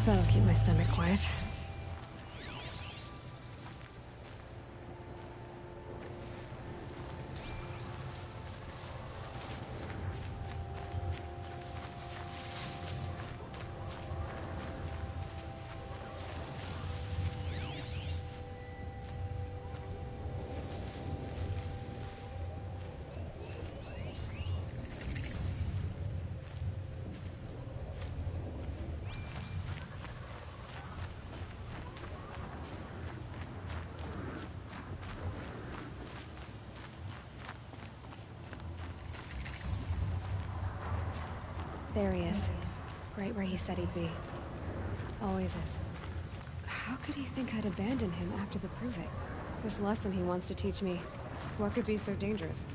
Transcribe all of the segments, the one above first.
That'll keep my stomach quiet. There he is. Right where he said he'd be. Always is. How could he think I'd abandon him after the proving? This lesson he wants to teach me. What could be so dangerous?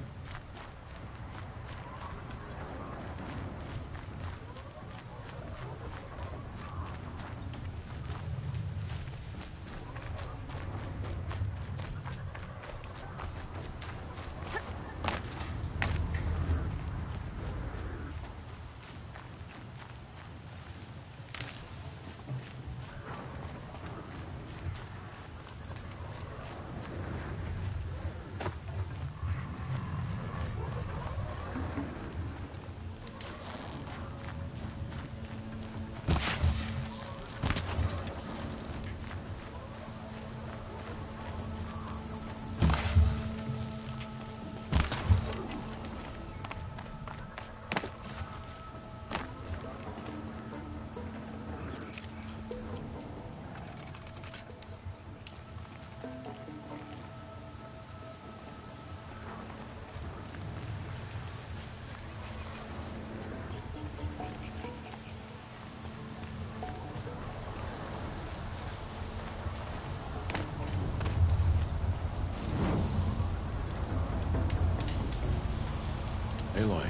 Aloy,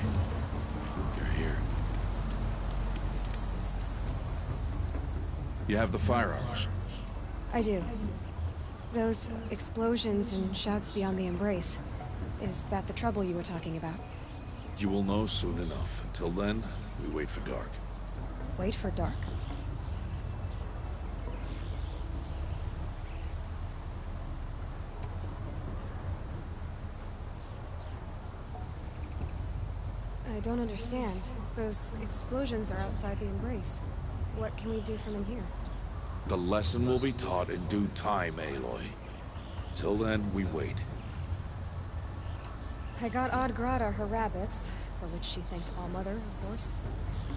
you're here. You have the firearms. I do. Those explosions and shouts beyond the embrace. Is that the trouble you were talking about? You will know soon enough. Until then, we wait for dark. Wait for dark. I don't understand. Those explosions are outside the embrace. What can we do from in here? The lesson will be taught in due time, Aloy. Till then, we wait. I got Odd Grata her rabbits, for which she thanked All-Mother, of course.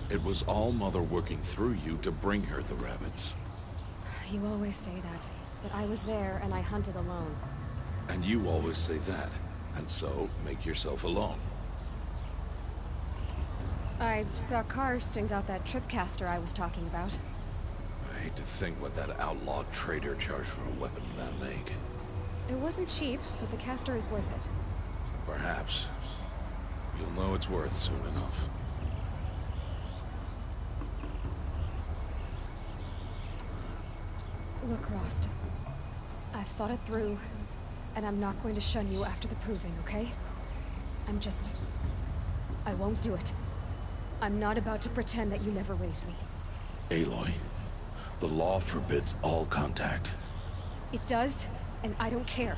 It was All-Mother working through you to bring her the rabbits. You always say that, but I was there and I hunted alone. And you always say that, and so make yourself alone. I saw Karst and got that tripcaster I was talking about. I hate to think what that outlaw trader charged for a weapon of that make. It wasn't cheap, but the caster is worth it. Perhaps. You'll know it's worth soon enough. Look, Rost. I've thought it through, and I'm not going to shun you after the proving, okay? I won't do it. I'm not about to pretend that you never raised me. Aloy, the law forbids all contact. It does, and I don't care.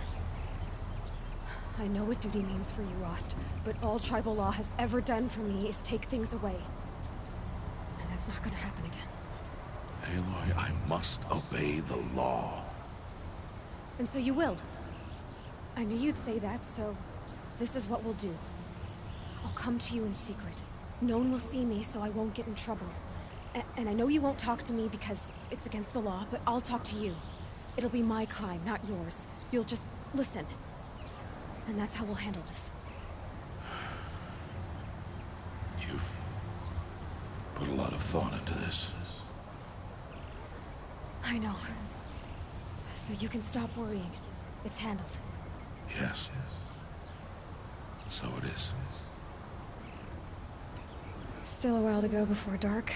I know what duty means for you, Rost, but all tribal law has ever done for me is take things away. And that's not gonna happen again. Aloy, I must obey the law. And so you will. I knew you'd say that, so this is what we'll do. I'll come to you in secret. No one will see me, so I won't get in trouble. And I know you won't talk to me because it's against the law, but I'll talk to you. It'll be my crime, not yours. You'll just listen. And that's how we'll handle this. You've put a lot of thought into this. I know. So you can stop worrying. It's handled. Yes. So it is. Still a while to go before dark.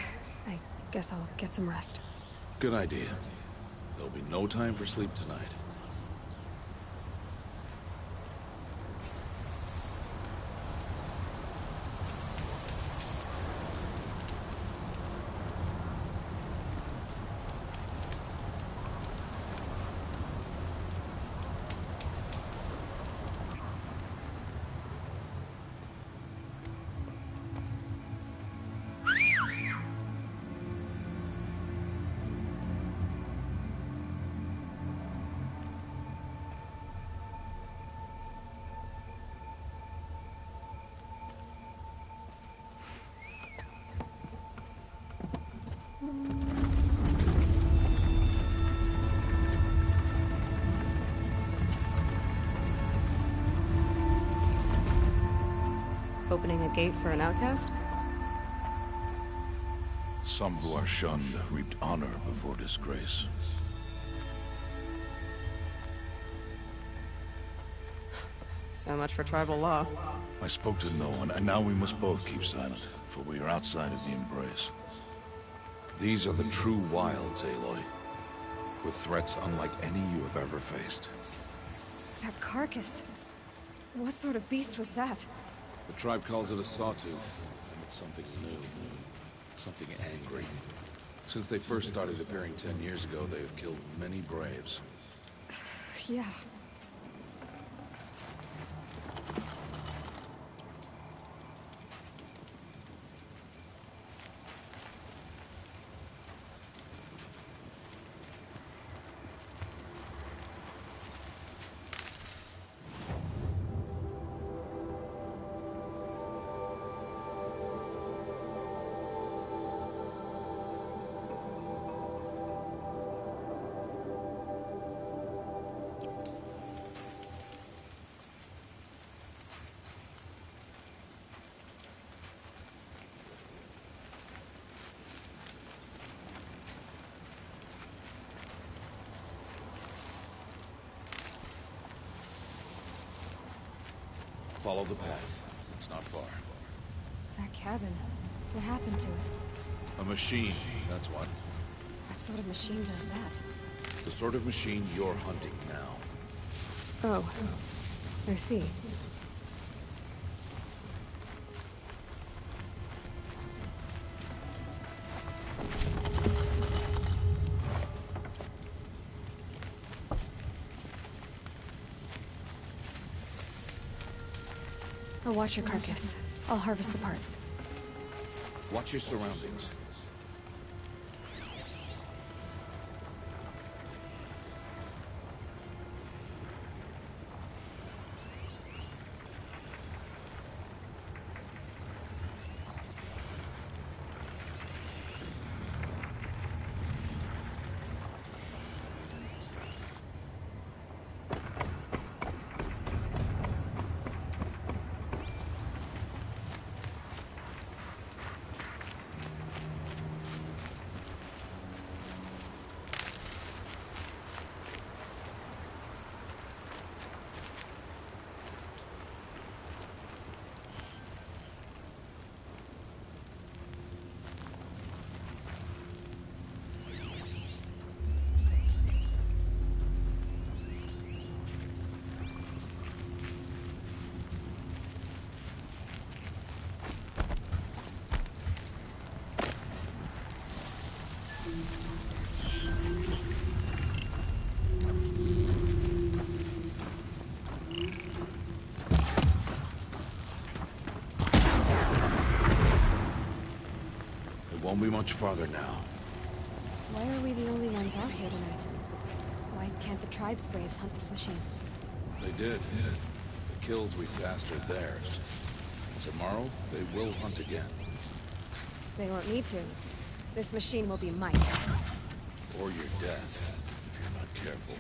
I guess I'll get some rest. Good idea. There'll be no time for sleep tonight. Opening a gate for an outcast? Some who are shunned reaped honor before disgrace. So much for tribal law. I spoke to no one, and now we must both keep silent, for we are outside of the embrace. These are the true wilds, Aloy, with threats unlike any you have ever faced. That carcass. What sort of beast was that? The tribe calls it a sawtooth, and it's something new. Something angry. Since they first started appearing 10 years ago, they have killed many braves. Yeah. Follow the path. It's not far. That cabin. What happened to it? A machine, that's what. What sort of machine does that? The sort of machine you're hunting now. Oh. I see. I'll watch your carcass. I'll harvest the parts. Watch your surroundings. Won't be much farther now. Why are we the only ones out here tonight? Why can't the tribe's braves hunt this machine? They did. The kills we passed are theirs. Tomorrow, they will hunt again. They won't need to. This machine will be mine. Or your death, if you're not careful.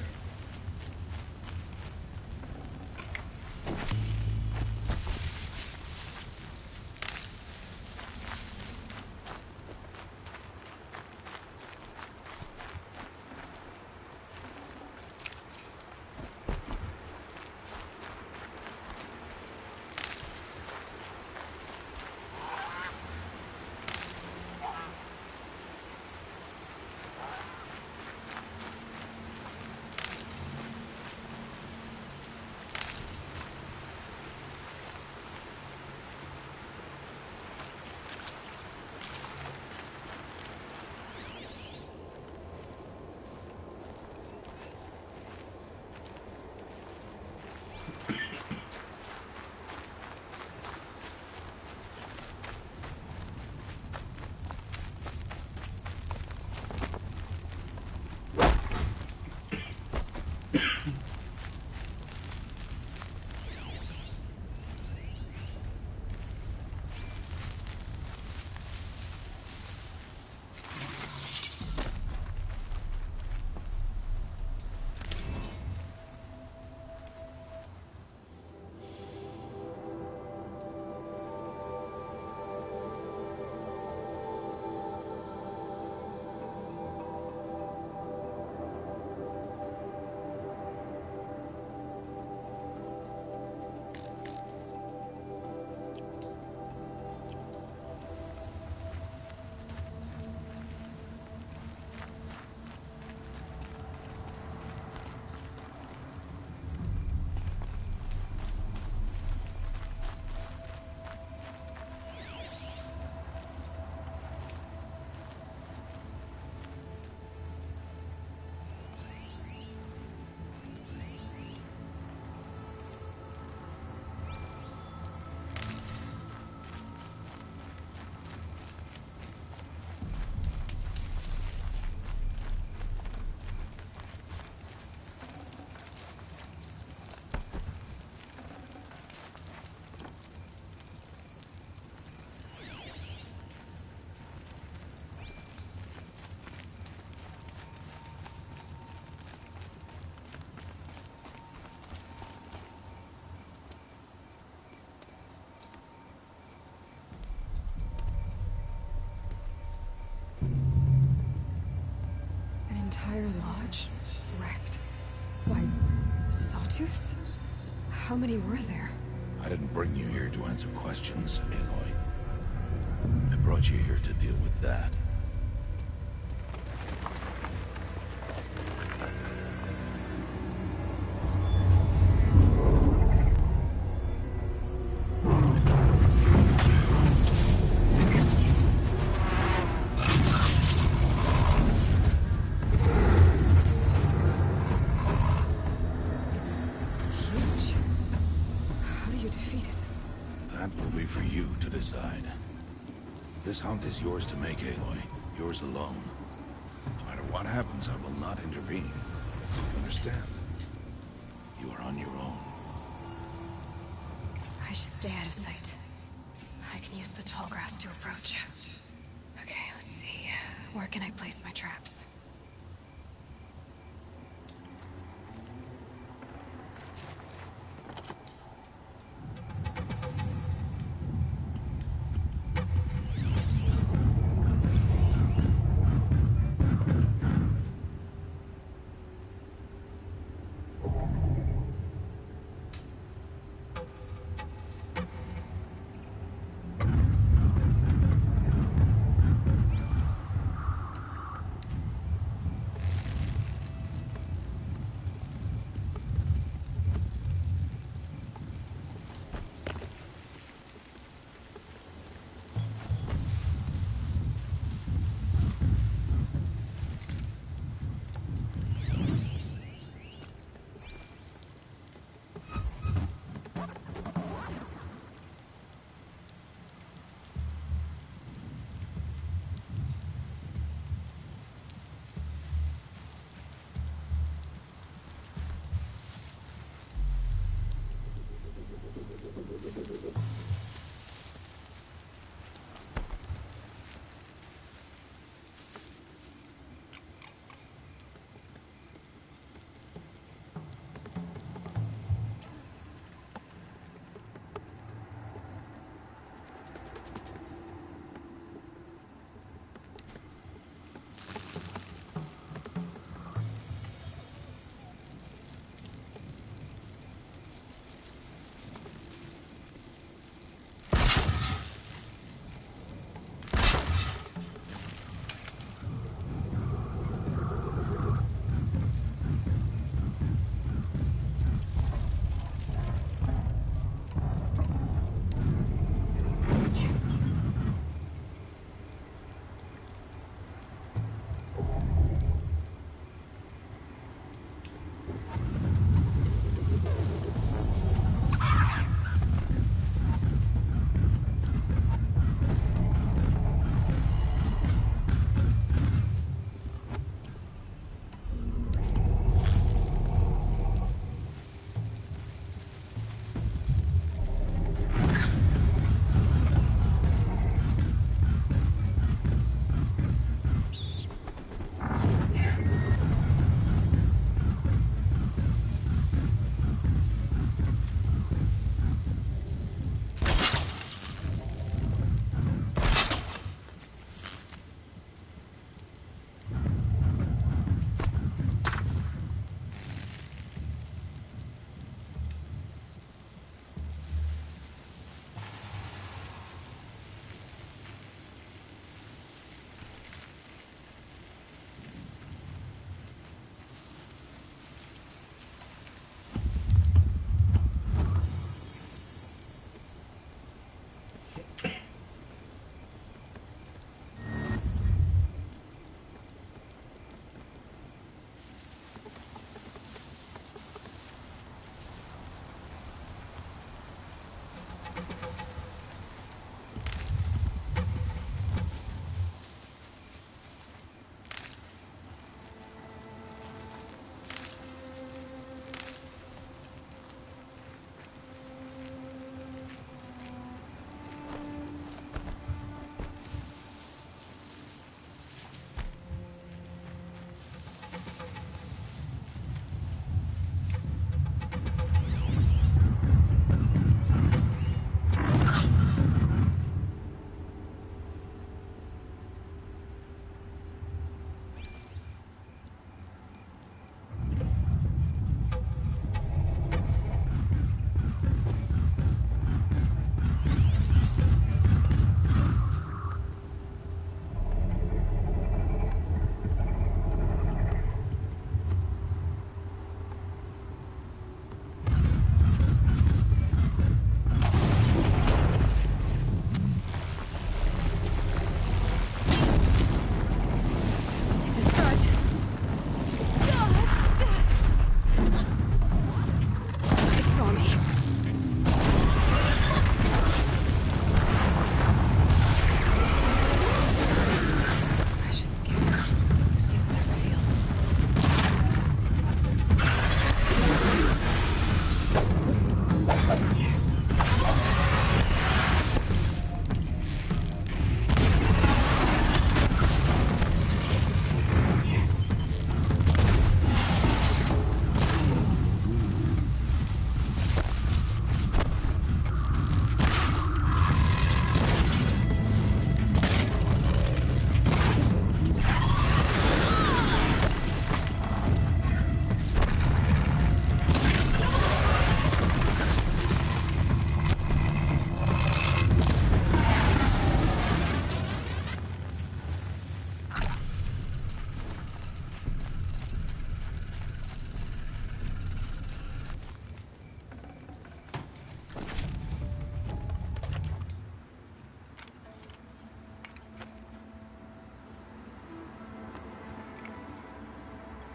entire lodge wrecked. Why, sawtooths? How many were there? I didn't bring you here to answer questions, Aloy. I brought you here to deal with that. For you to decide. This hunt is yours to make, Aloy. Yours alone. No matter what happens, I will not intervene. You understand? You are on your own. I should stay out of sight. I can use the tall grass to approach. Okay, let's see. Where can I place my traps?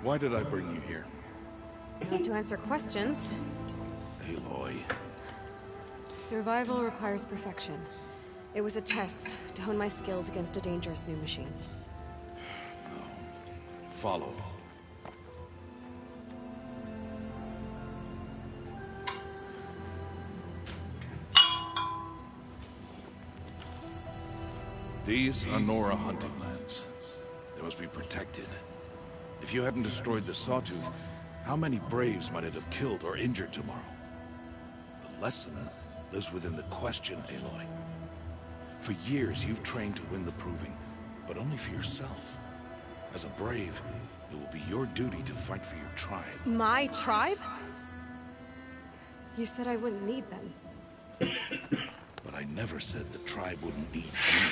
Why did I bring you here? Not to answer questions. Aloy. Survival requires perfection. It was a test to hone my skills against a dangerous new machine. No. Follow. These are Nora hunting lands. They must be protected. If you hadn't destroyed the Sawtooth, how many Braves might it have killed or injured tomorrow? The lesson lives within the question, Aloy. For years, you've trained to win the Proving, but only for yourself. As a Brave, it will be your duty to fight for your tribe. My tribe? You said I wouldn't need them. But I never said the tribe wouldn't need you.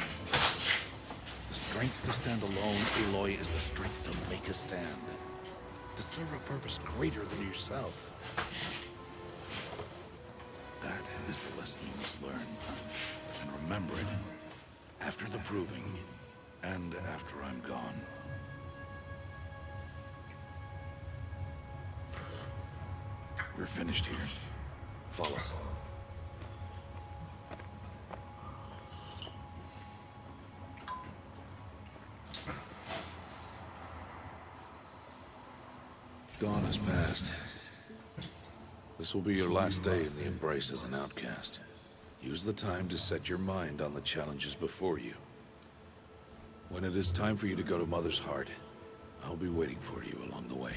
The strength to stand alone, Aloy, is the strength to make a stand. To serve a purpose greater than yourself. That is the lesson you must learn. And remember it after the Proving, and after I'm gone. We're finished here. Follow. Dawn has passed. This will be your last day in the Embrace as an outcast. Use the time to set your mind on the challenges before you. When it is time for you to go to Mother's Heart, I'll be waiting for you along the way.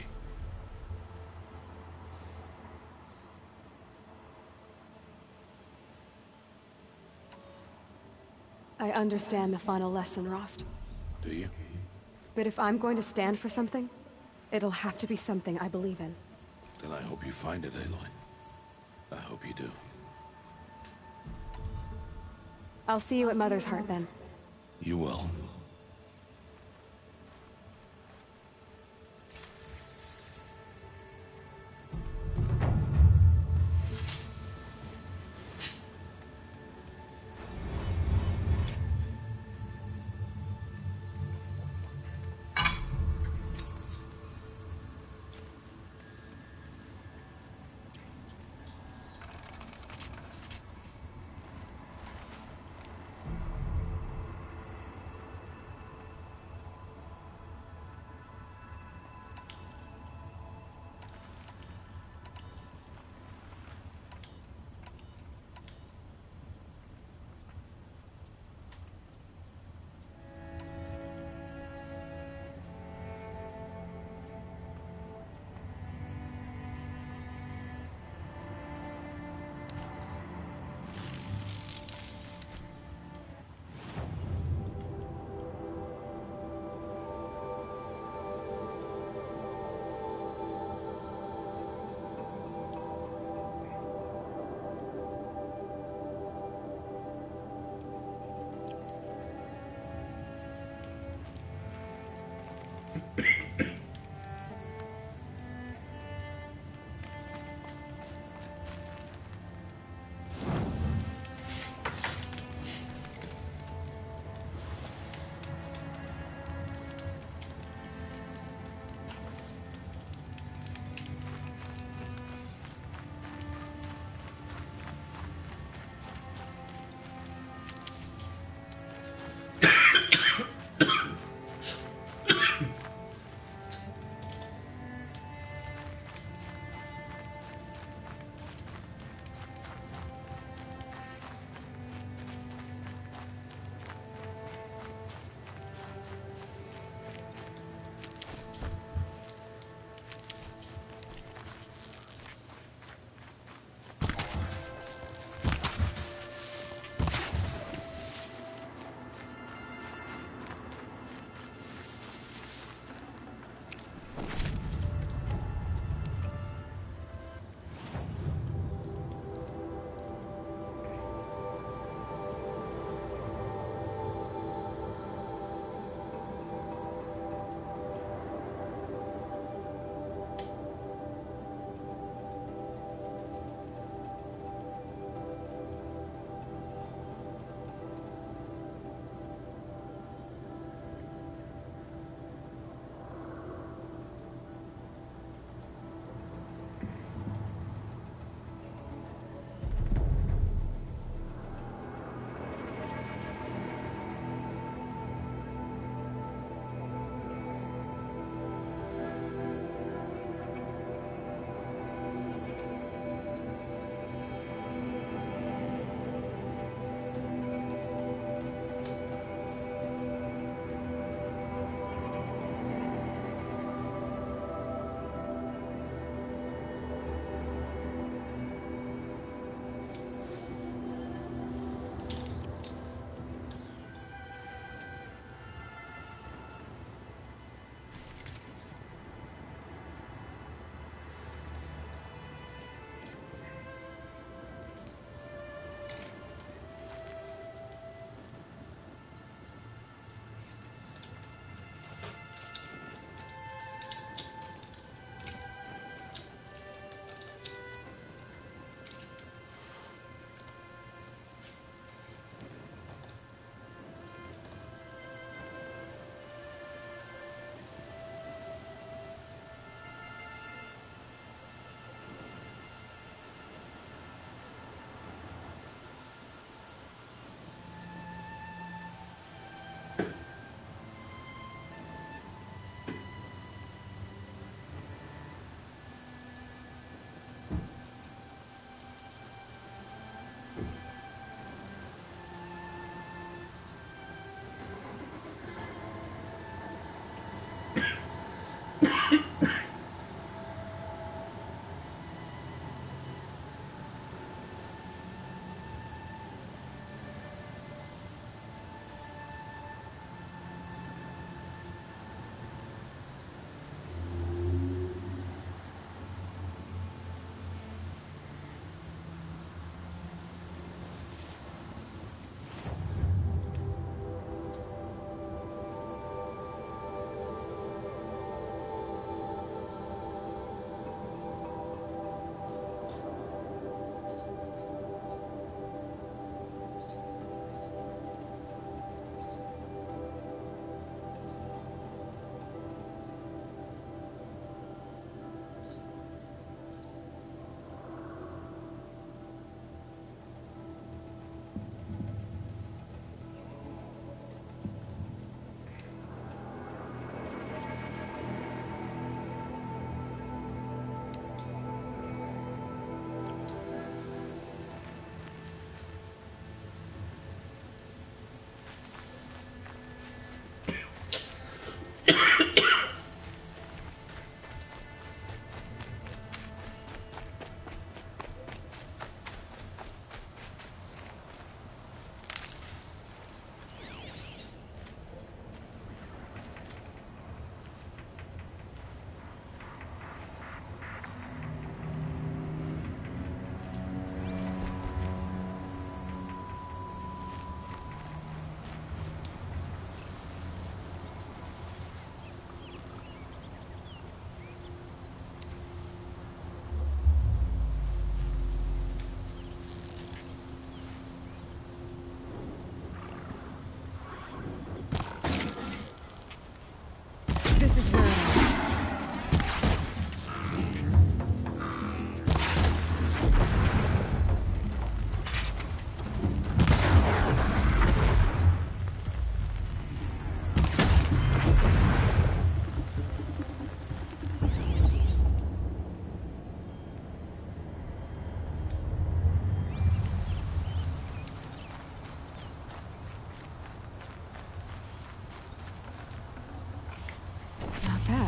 I understand the final lesson, Rost. Do you? But if I'm going to stand for something, it'll have to be something I believe in. Then I hope you find it, Aloy. I hope you do. I'll see you at Mother's Heart, then. You will.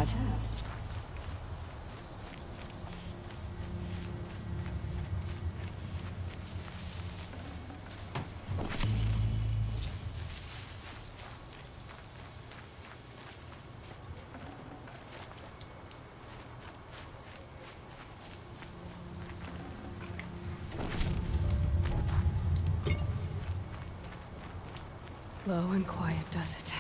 Gotcha. Low and quiet does it.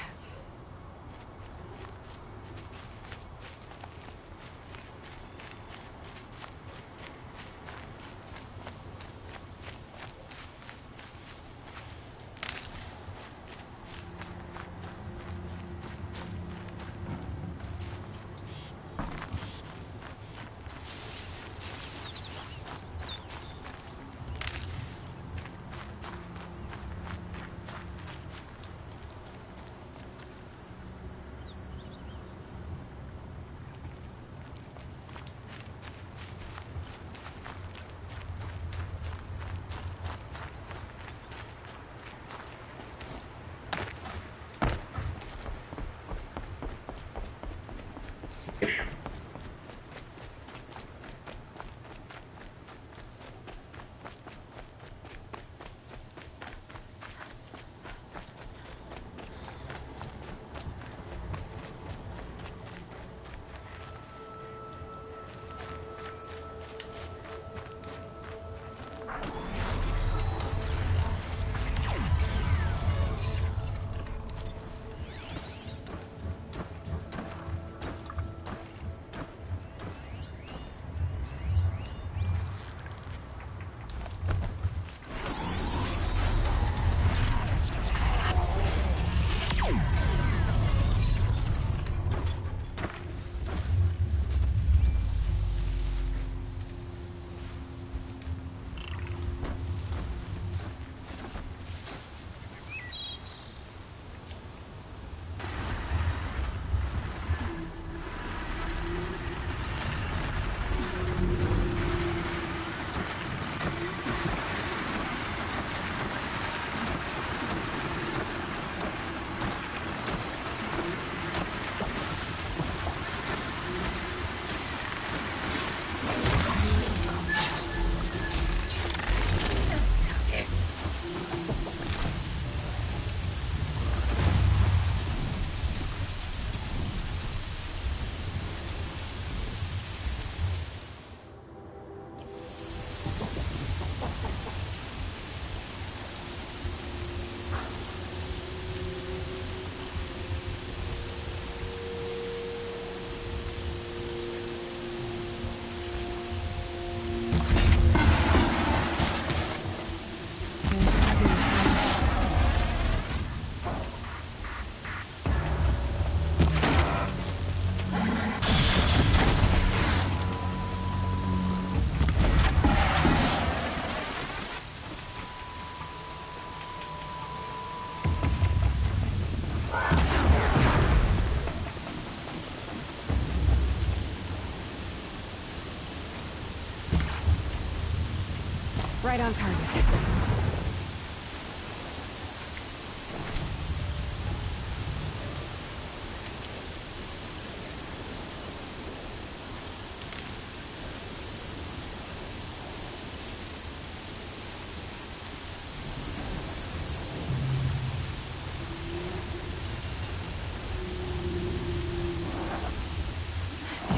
Right on target.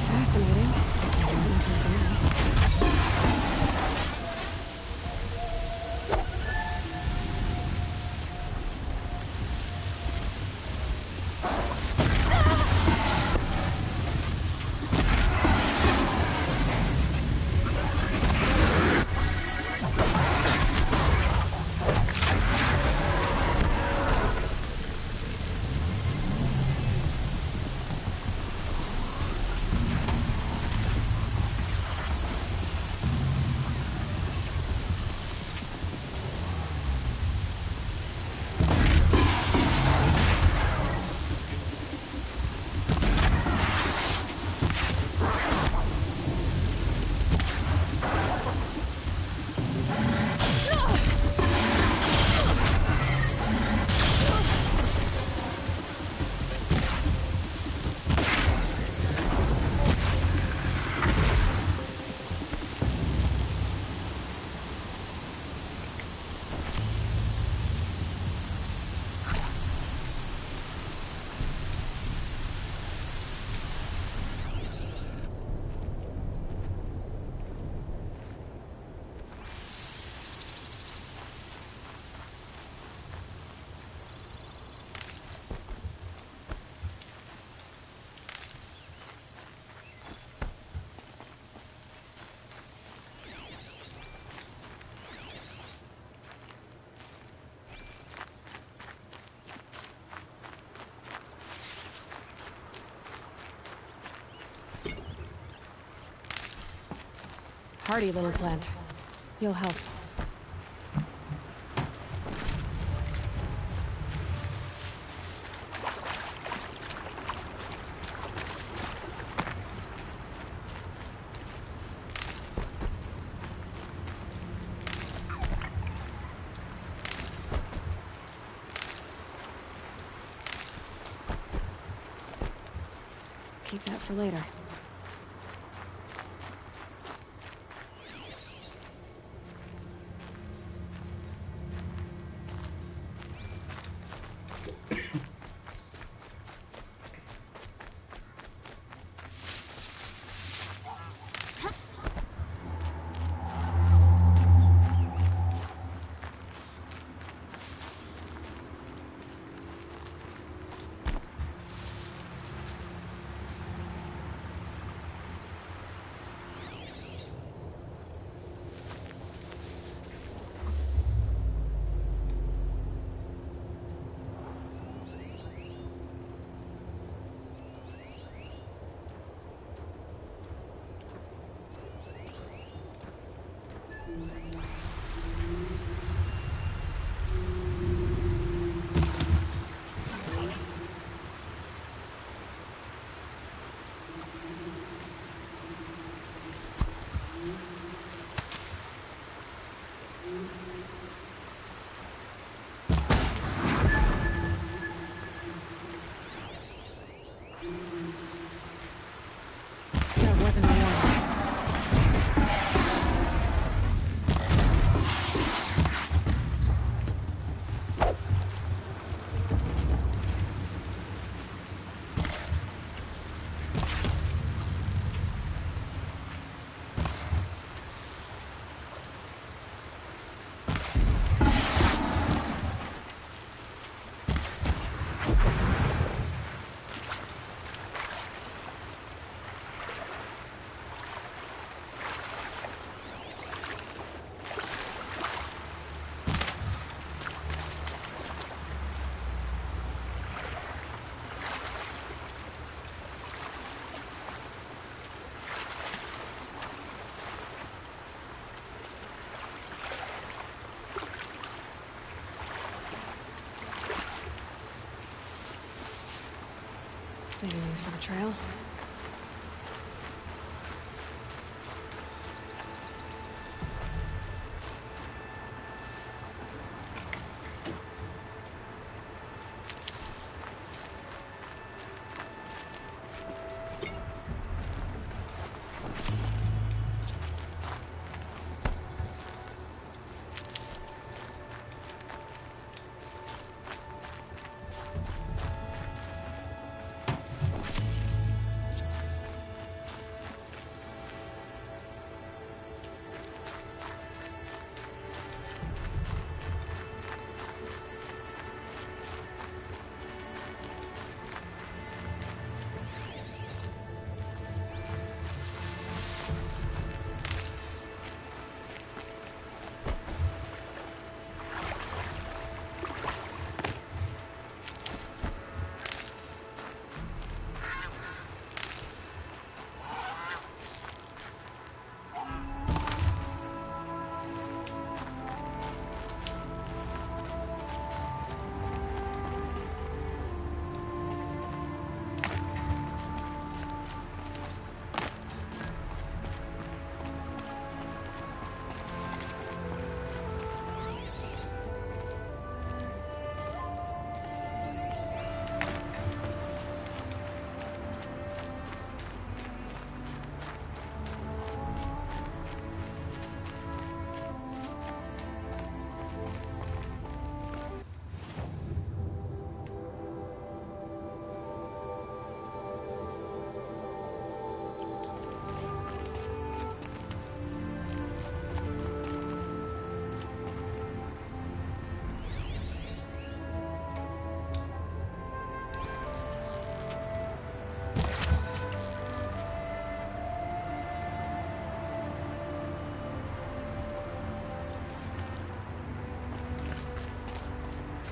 Fascinating. Doesn't look like me. Hardy little plant. You'll help. Keep that for later. There wasn't a warning. Saving these for the trail.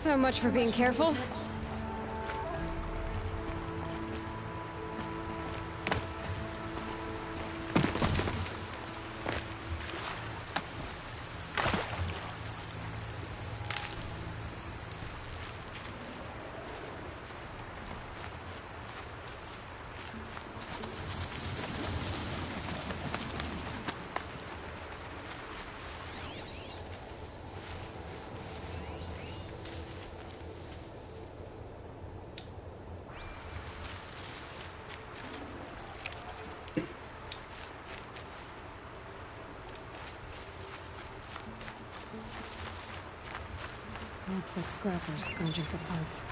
So much for being careful. Looks like scrappers scrounging for parts.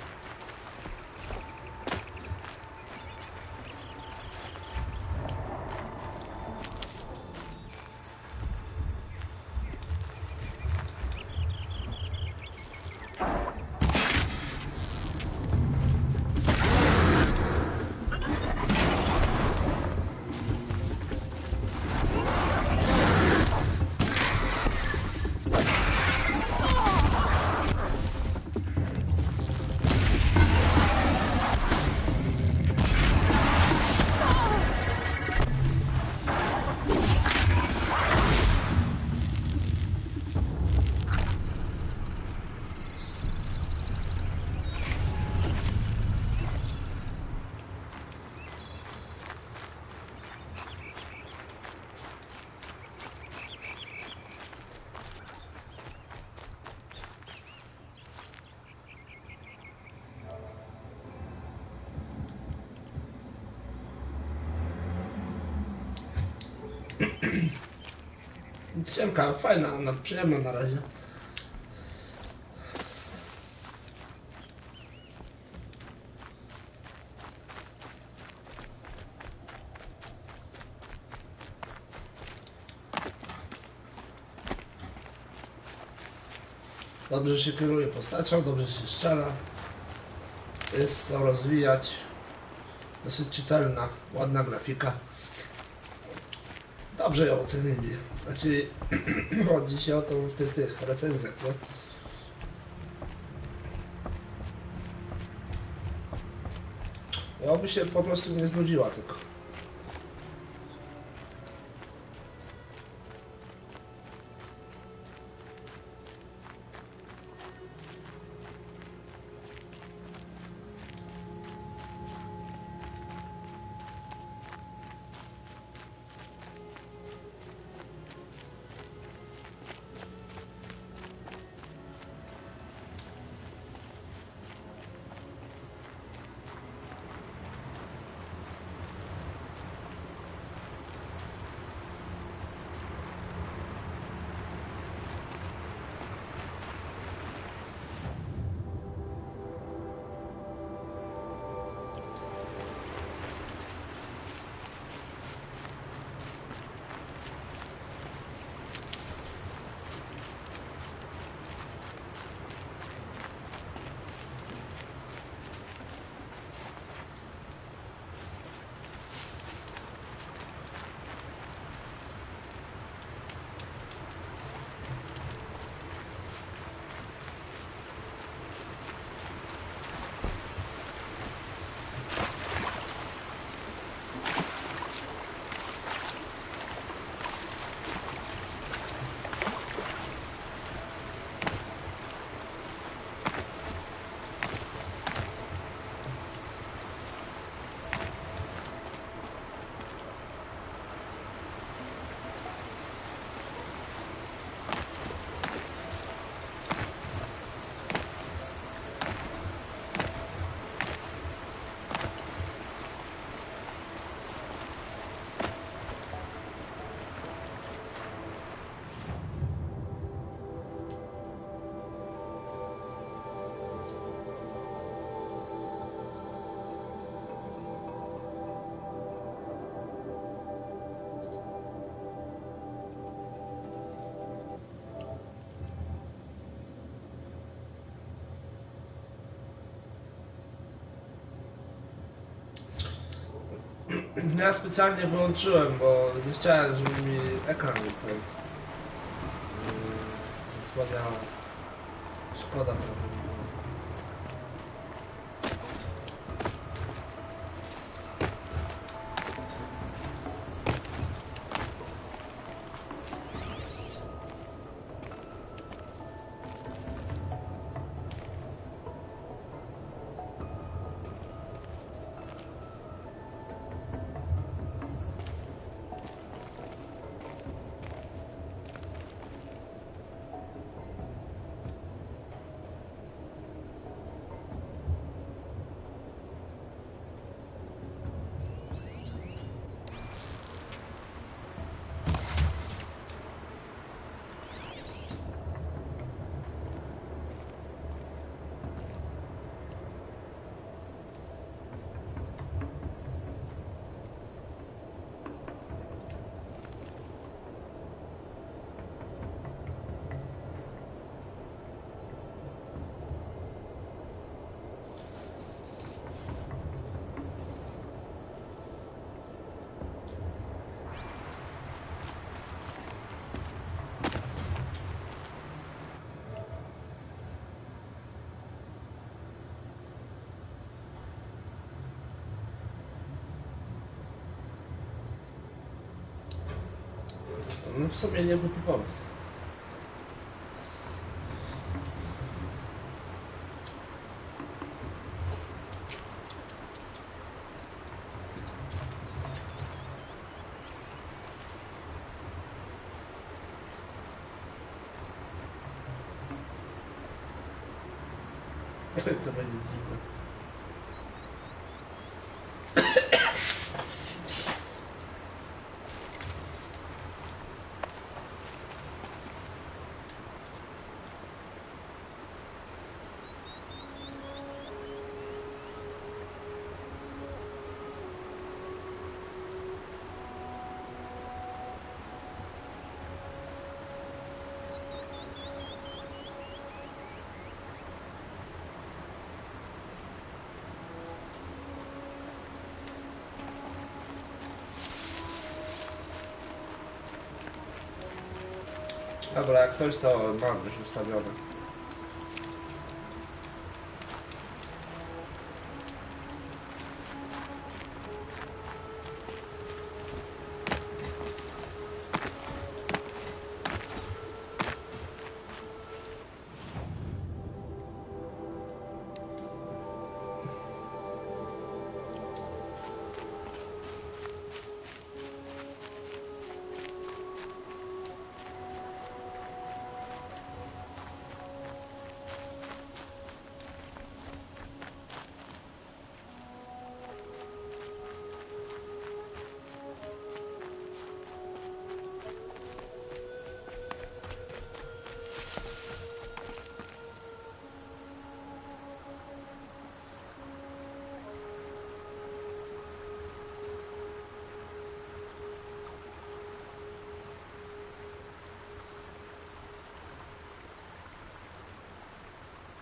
Ciemka, fajna, przyjemna na razie. Dobrze się kieruje postacią, dobrze się strzela. Jest co rozwijać. Dosyć czytelna, ładna grafika. Dobrze ją ocenili. Znaczy, chodzi się o to w tych recenzjach, nie? Ja by się po prostu nie znudziła tylko. Ja specjalnie wyłączyłem, bo nie chciałem, żeby mi ekran ten zasłaniał. Szkoda trochę. w sumie nie głupi pomysł. To będzie dziwne. Dobra, jak coś to mam już ustawione.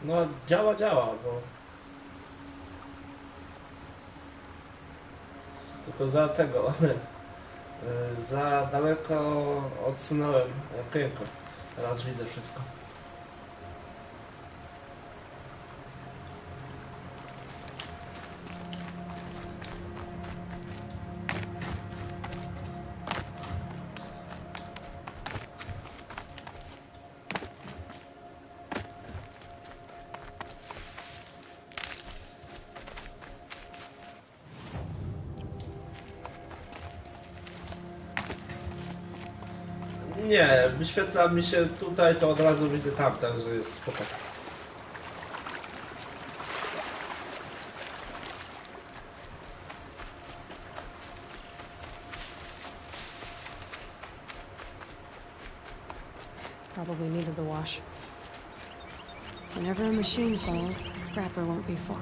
No działa, bo... Tylko za tego... za daleko odsunąłem okienko. Teraz widzę wszystko. Nie, wyświetla mi się tutaj, to od razu widzę tam, także jest spoko. Probably needed the wash. Whenever a machine falls, a scrapper won't be far.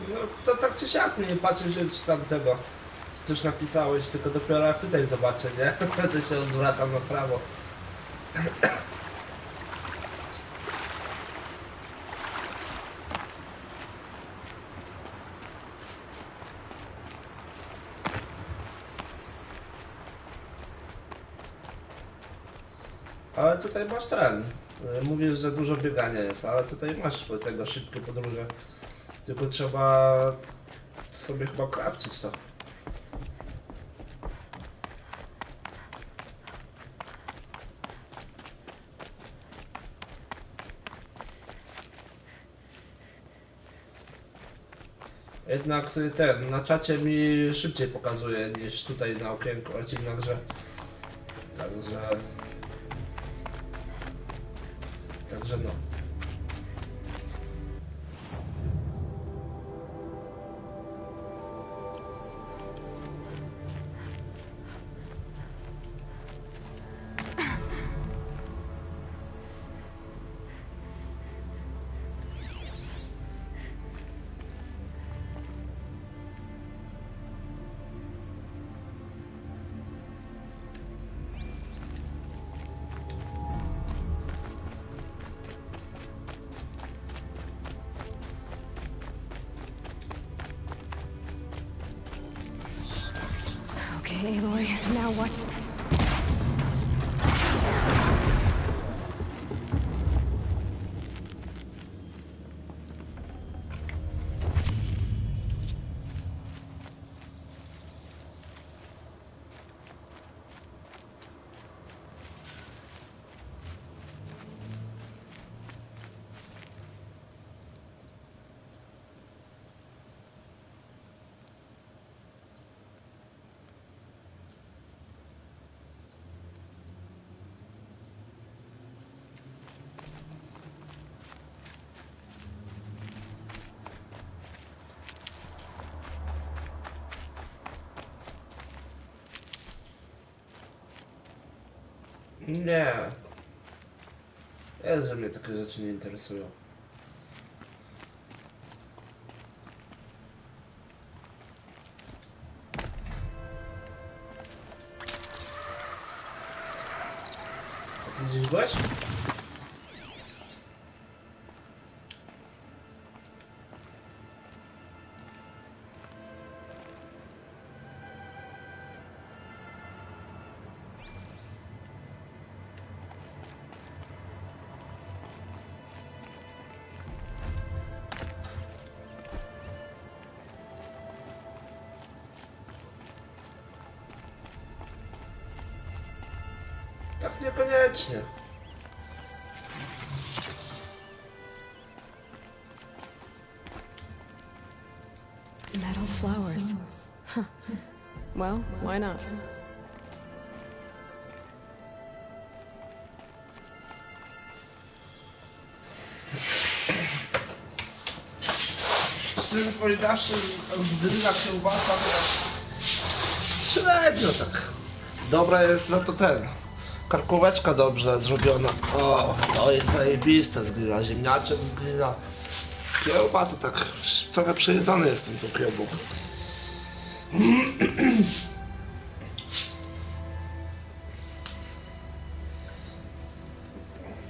No to tak czy siak nie patrzę się czy tam tego, czy coś napisałeś, tylko dopiero jak tutaj zobaczę, nie? To się odwracam na prawo. Ale tutaj masz ten, mówisz, że dużo biegania jest, ale tutaj masz tego szybkie podróże. Tylko trzeba sobie chyba krawczyć to. Jednak ten, na czacie mi szybciej pokazuje niż tutaj na okienku, jednakże... Także no. Okay, Aloy, now what? Nie. Jest, że mnie takie rzeczy nie interesują. A ty gdzieś byłeś? Tak niekoniecznie. Metal flowers. Huh. Well, why not? Szczerze powiedziawszy, gryna kiełbasa to tak średnio tak. Dobra jest za to ten. Karkóweczka dobrze zrobiona. O, to jest zajebiste z grilla. Ziemniaczek z grilla. Kiełba to tak trochę przejedzony jestem tą kiełbą.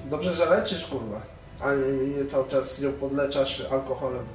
Dobrze, że lecisz, kurwa. A nie cały czas ją podleczasz alkoholem.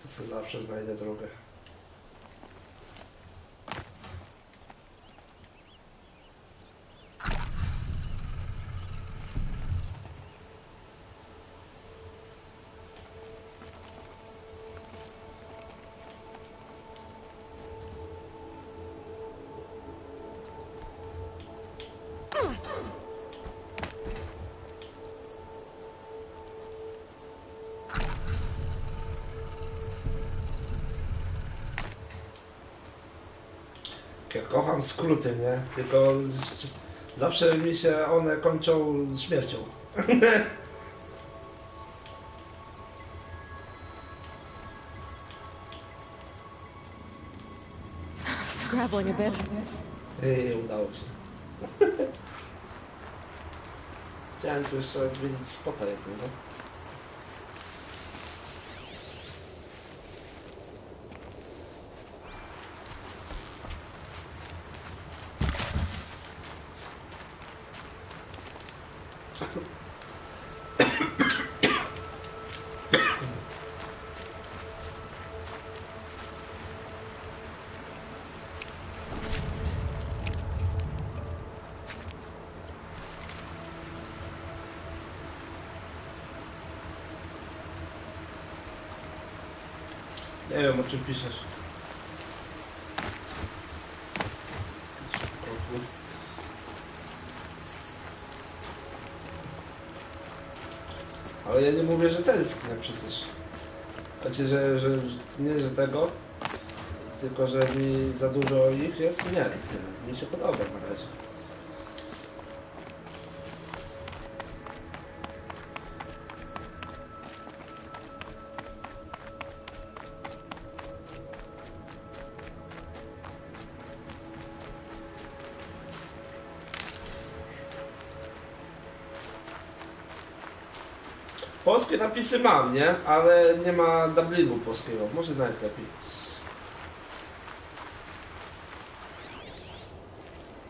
To sobie zawsze znajdę drogę. Ja kocham skróty, nie? Tylko zawsze mi się one kończą śmiercią. Scrabbling a bit. Ej, udało się. Chciałem tu jeszcze odwiedzić spota jednego. Nie wiem, o czym piszesz. Ale ja nie mówię, że tęsknię przecież. Znaczy, że nie, że tego, tylko że mi za dużo ich jest? Nie, mi się podoba na razie. Polskie napisy mam, nie? Ale nie ma dubbingu polskiego. Może nawet lepiej.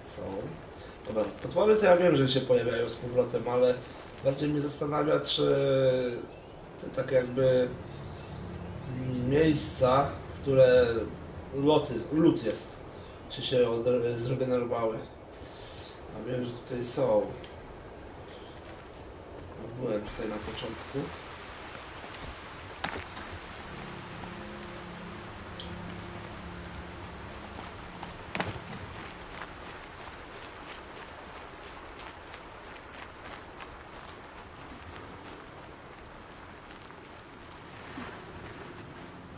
Są. Dobra, potwory to ja wiem, że się pojawiają z powrotem, ale bardziej mnie zastanawia, czy te tak jakby miejsca, które lód jest, czy się zregenerowały. A wiem, że tutaj są. Byłem tutaj na początku.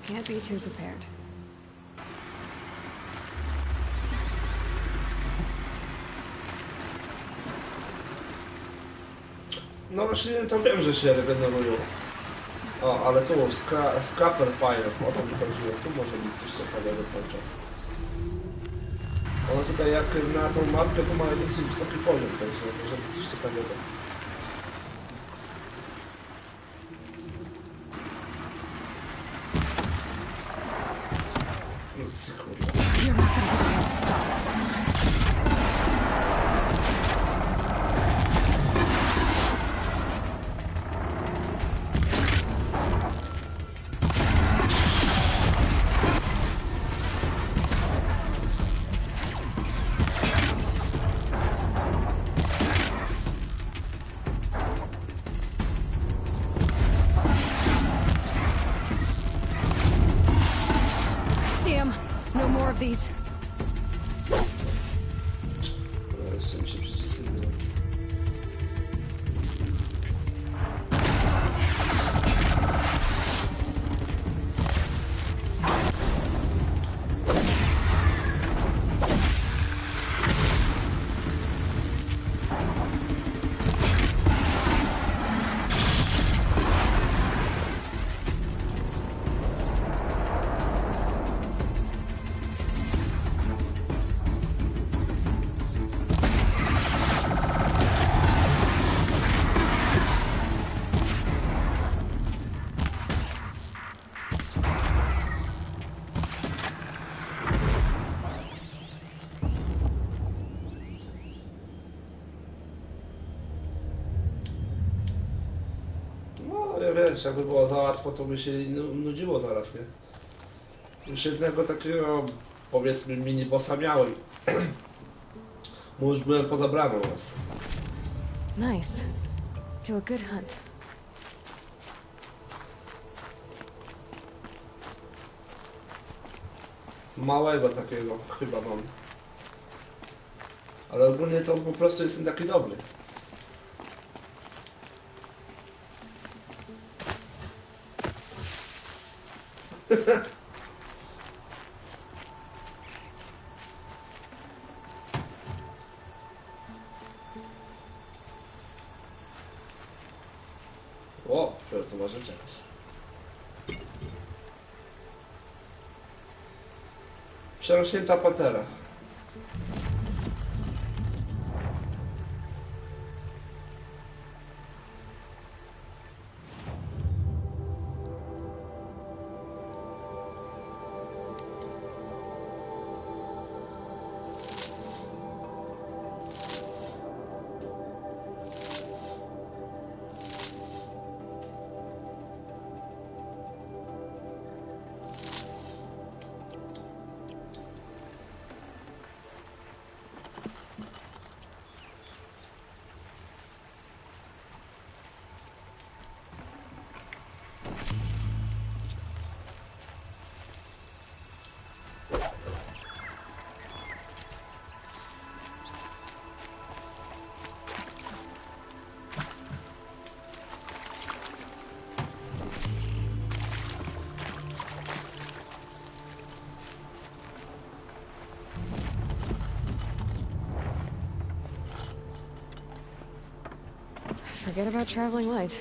Can't be too prepared. No właśnie to wiem, że się regenerują. O, ale tu Scrapper Fire, o to mi chodziło. Tu może być coś ciekawego cały czas. Ono tutaj jak na tą mapkę to ma dosyć wysoki poziom, także może być coś ciekawego. You're not gonna be able to stop. Damn, no more of these. Jeszcze mi się przyciski nie. No, ja wiesz, jakby było za łatwo, to by się nudziło zaraz, nie? Już jednego takiego, powiedzmy, mini-bossa miałem. Bo już byłem poza bramą raz. Nice. Do a good hunt. Małego takiego chyba mam. Ale ogólnie to po prostu jestem taki dobry. O, to może czekać. Przerośnięta patera. Forget about traveling light.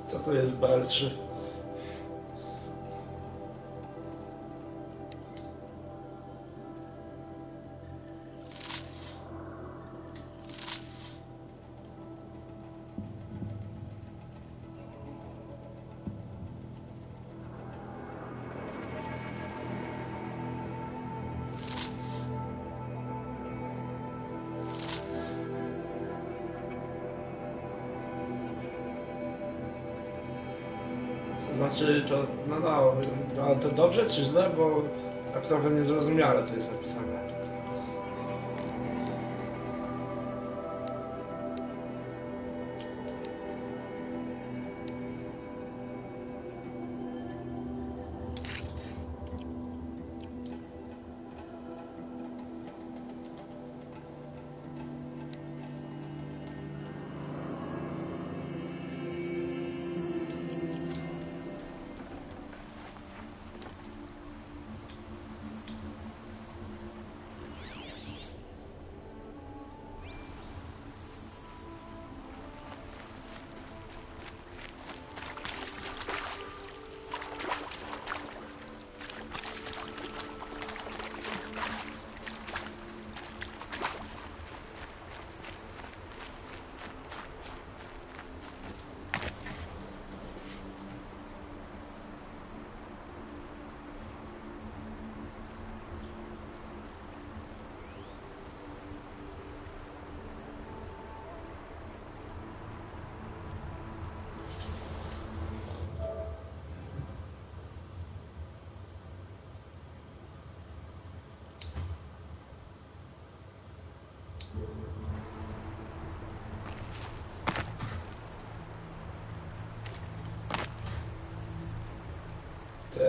Co to jest belczy? Znaczy to, no, ale to dobrze czy źle, bo tak trochę niezrozumiale to jest napisane.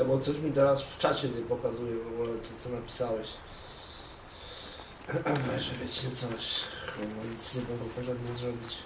Bo coś mi teraz w czacie nie pokazuje w ogóle to, co napisałeś. Że wiecie coś, chyba nic nie mogę porządnie zrobić.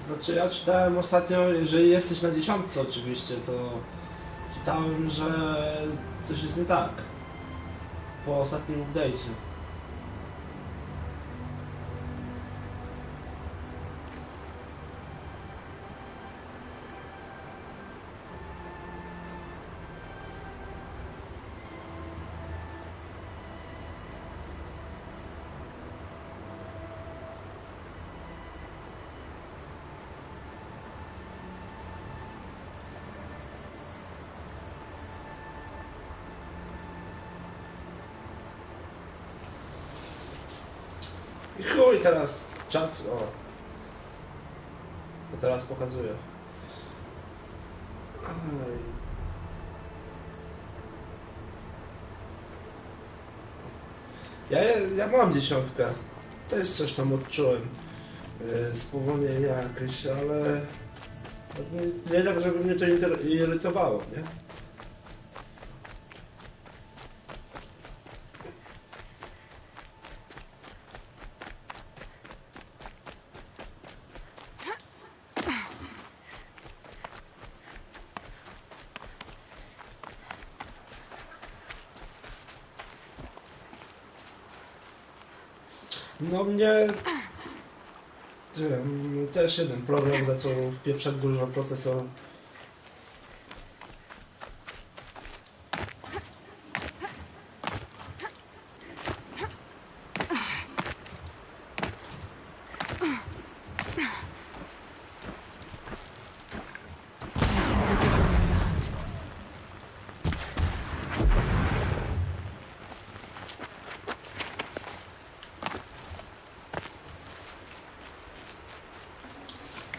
Znaczy ja czytałem ostatnio, jeżeli jesteś na 10 oczywiście, to czytałem, że coś jest nie tak po ostatnim update'cie. I chuj teraz czat, o. To teraz pokazuję. Oj. Ja mam 10. Też coś tam odczułem. spowolnienia jakieś, ale nie tak, żeby mnie to irytowało, nie? No mnie też jeden problem zaczął wpieprzać dużo procesor.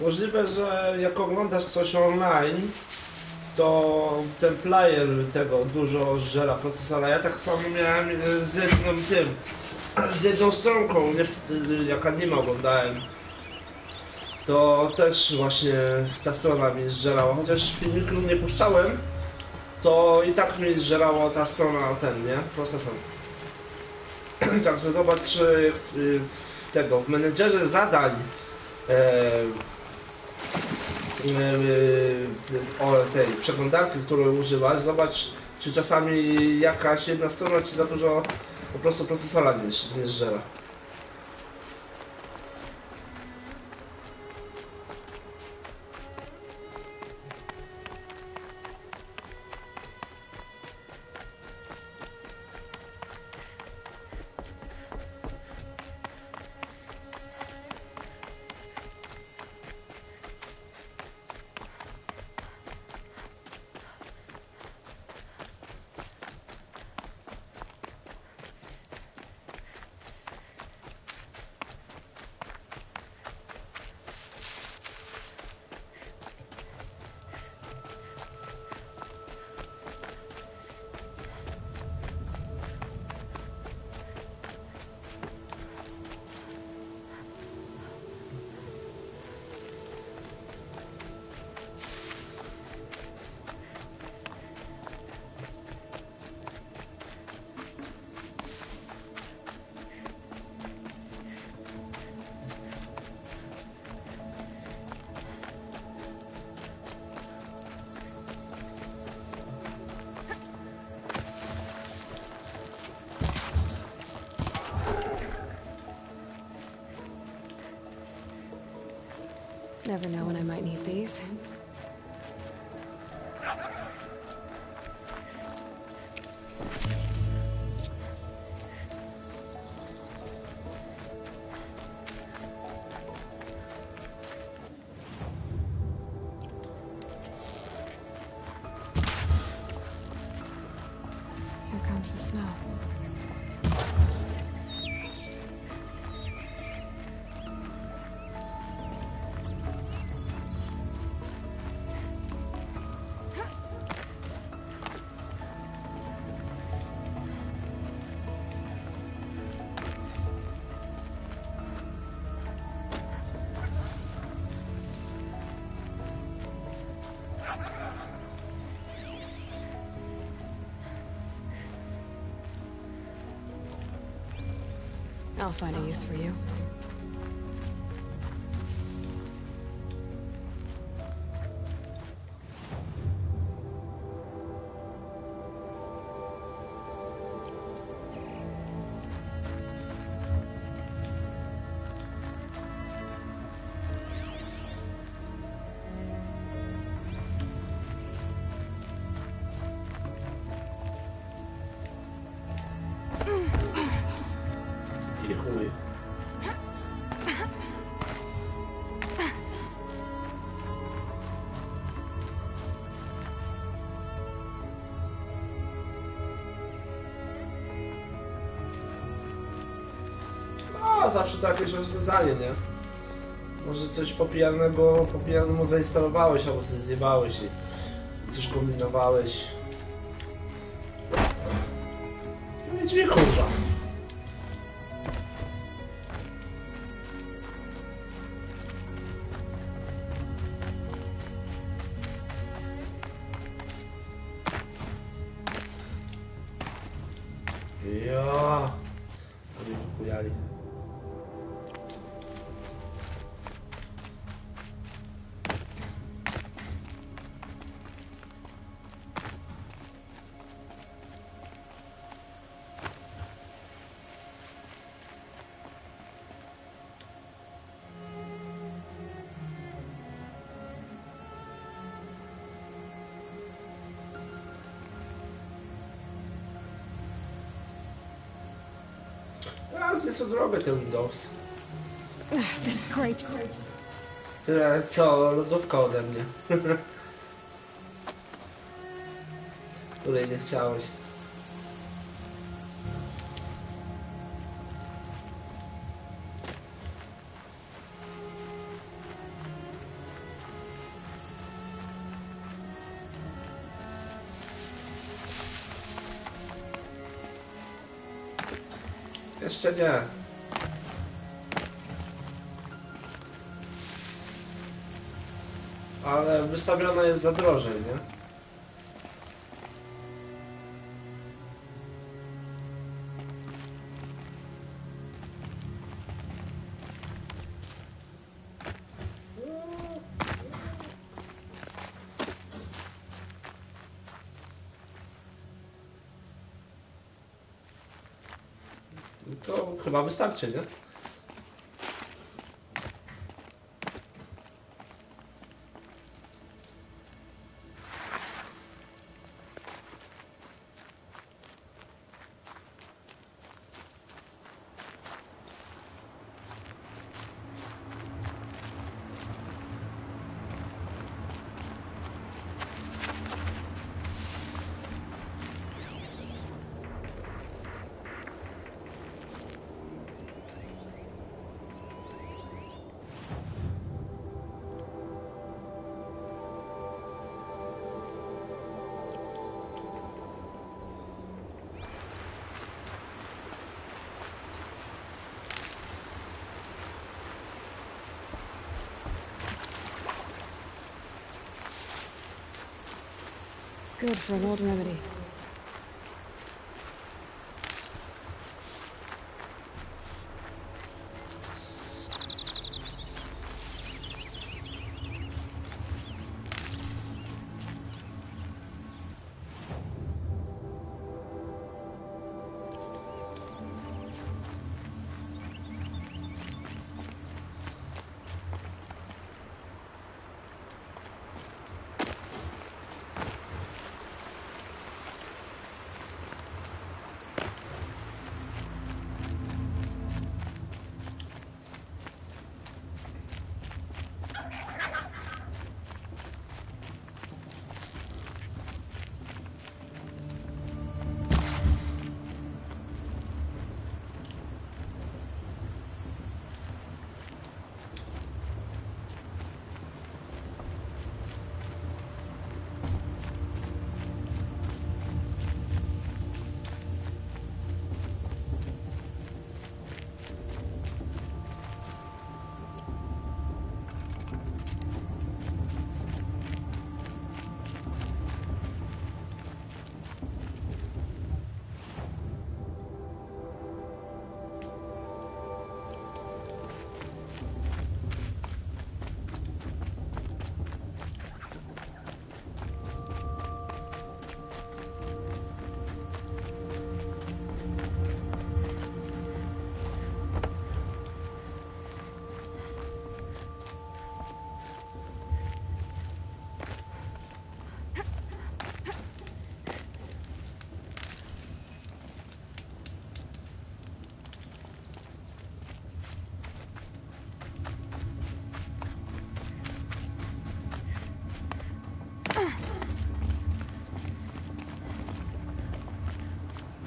Możliwe, że jak oglądasz coś online, to ten player tego dużo żera procesora. Ja tak samo miałem z jedną stronką, jak anime oglądałem. To też właśnie ta strona mi zżerała, chociaż filmiku nie puszczałem, to i tak mi zżerało ta strona, nie? Procesor. Także zobacz tego, w menedżerze zadań o tej przeglądarki, której używasz, zobacz, czy czasami jakaś jedna strona ci za dużo po prostu procesora nie zżera. Never know when I might need these. Here comes the snow. I'll find a use for you. I chuj. No, zawsze to jakieś rozwiązanie, nie? Może coś po pijanemu zainstalowałeś, albo coś zjebałeś i coś kombinowałeś. No i drzwi, kurwa. Teraz jest drogę ten Windows. This grapes. Tyle co lodówka ode mnie. Której nie chciałeś. Jeszcze nie. Ale wystawiona jest za drożej, nie? To chyba wystarczy, nie? Good for an old remedy.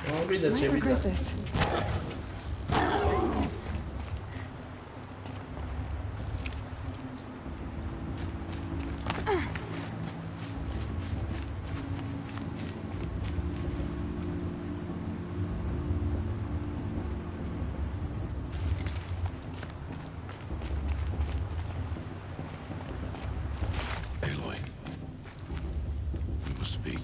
No, widzę Might cię, widzę. regret this. Aloy, we must speak.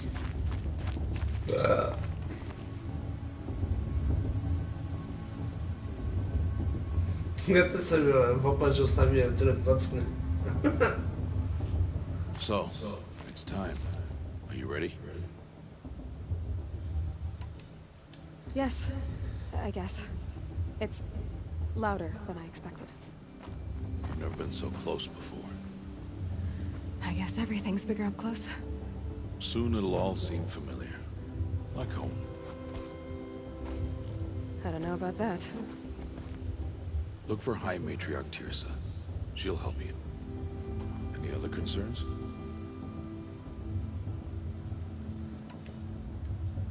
Ja też sobie w oparze ustawiłem tryb nocny. So, it's time. Are you ready? Yes, I guess. It's louder than I expected. You've never been so close before. I guess everything's bigger up close. Soon it'll all seem familiar. Like home. I don't know about that. Look for High Matriarch Tirsa. She'll help you. Any other concerns?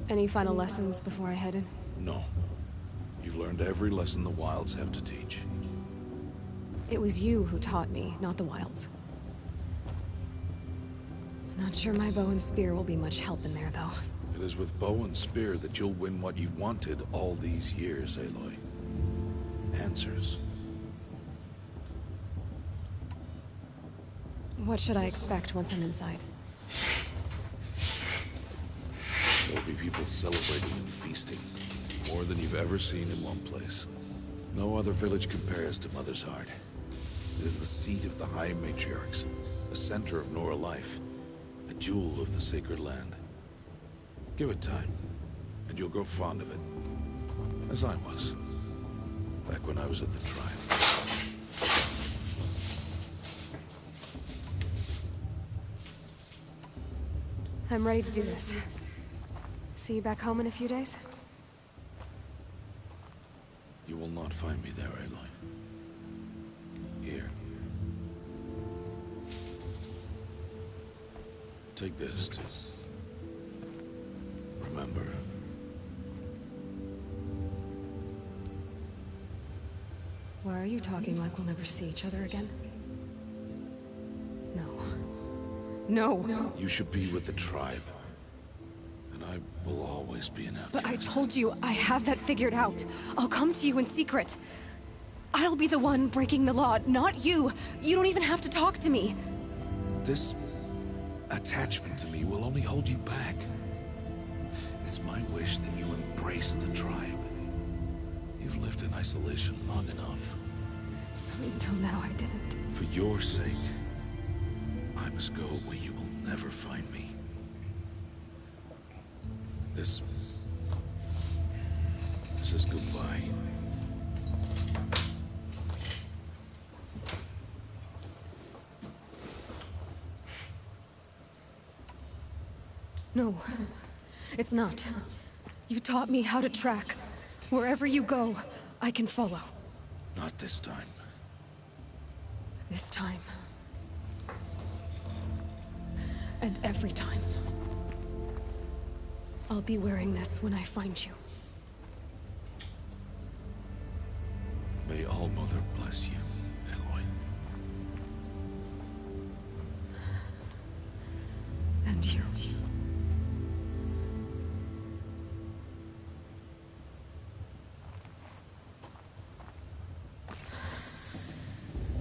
Any final lessons before I head in? No. You've learned every lesson the Wilds have to teach. It was you who taught me, not the Wilds. Not sure my bow and spear will be much help in there, though. It is with bow and spear that you'll win what you've wanted all these years, Aloy. Answers. What should I expect once I'm inside? There'll be people celebrating and feasting. More than you've ever seen in one place. No other village compares to Mother's Heart. It is the seat of the High Matriarchs, a center of Nora life, a jewel of the sacred land. Give it time, and you'll grow fond of it. As I was, back when I was at the tribe. I'm ready to do this. See you back home in a few days? You will not find me there, Aloy. Here. Take this to remember. Why are you talking like we'll never see each other again? No. No! You should be with the tribe. And I will always be an outcast. But I told you, I have that figured out. I'll come to you in secret. I'll be the one breaking the law, not you. You don't even have to talk to me. This attachment to me will only hold you back. It's my wish that you embrace the tribe. You've lived in isolation long enough. Until now, I didn't. For your sake, I must go where you will never find me. This is goodbye. No, it's not. You taught me how to track. Wherever you go, I can follow. Not this time. This time. And every time. I'll be wearing this when I find you. May All Mother bless you, Aloy. And you.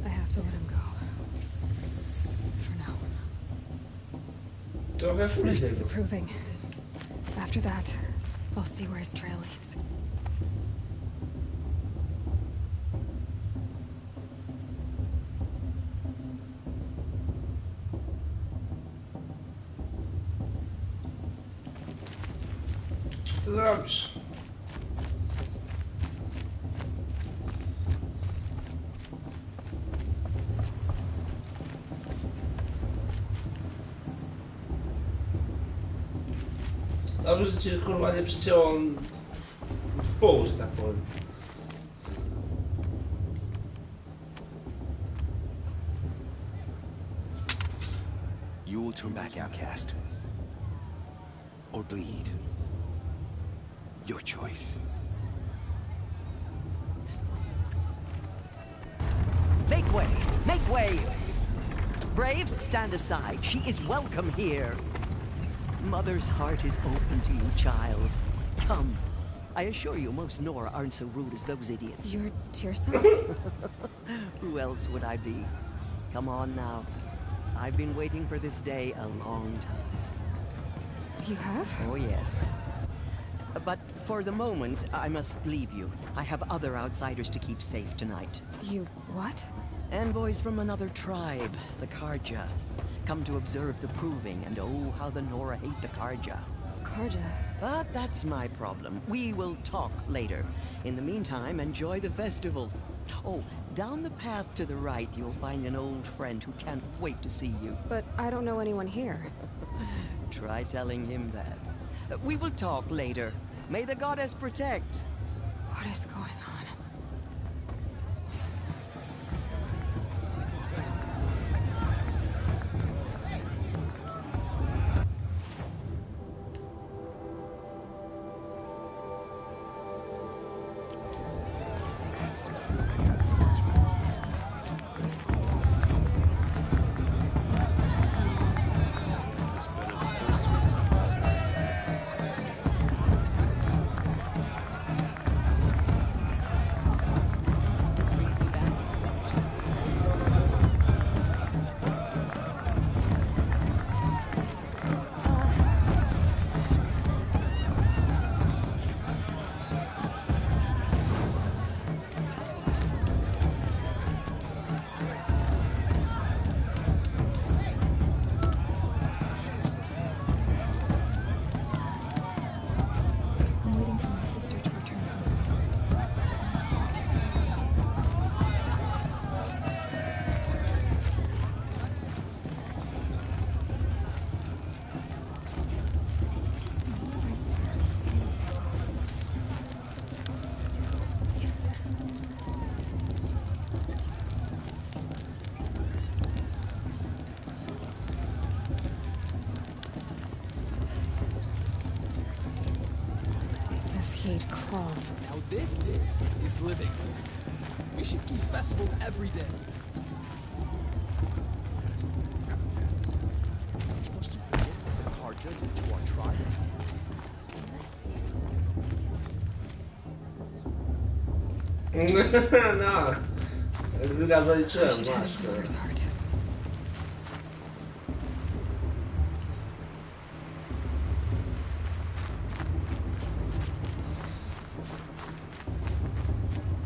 I have to let him go. For now. Trochę First wpłynie. the proving. After that, I'll see where his trail leads. Co zrobisz? Dobrze, że cię kurwa nie przycięło w pół, że tak powiem. You will turn back, outcast. Or bleed. Your choice. Make way! Make way! Braves, stand aside. She is welcome here. Mother's heart is open to you, child. Come. I assure you, most Nora aren't so rude as those idiots. You're Tirsa? Who else would I be? Come on now. I've been waiting for this day a long time. You have? Oh, yes. But for the moment, I must leave you. I have other outsiders to keep safe tonight. You what? Envoys from another tribe, the Karja. Come to observe the proving, and oh, how the Nora hate the Karja. Karja. But that's my problem. We will talk later. In the meantime, enjoy the festival. Oh, down the path to the right, you'll find an old friend who can't wait to see you. But I don't know anyone here. Try telling him that. We will talk later. May the goddess protect. What is going on? I'm waiting for my sister to return from... Is it just me, or is there a stew in the office? This heat crawls. Now this is living. We should keep festival every day. Harder to our tribe. No. Gra zaliczyłem, Should have his właśnie. mother's heart.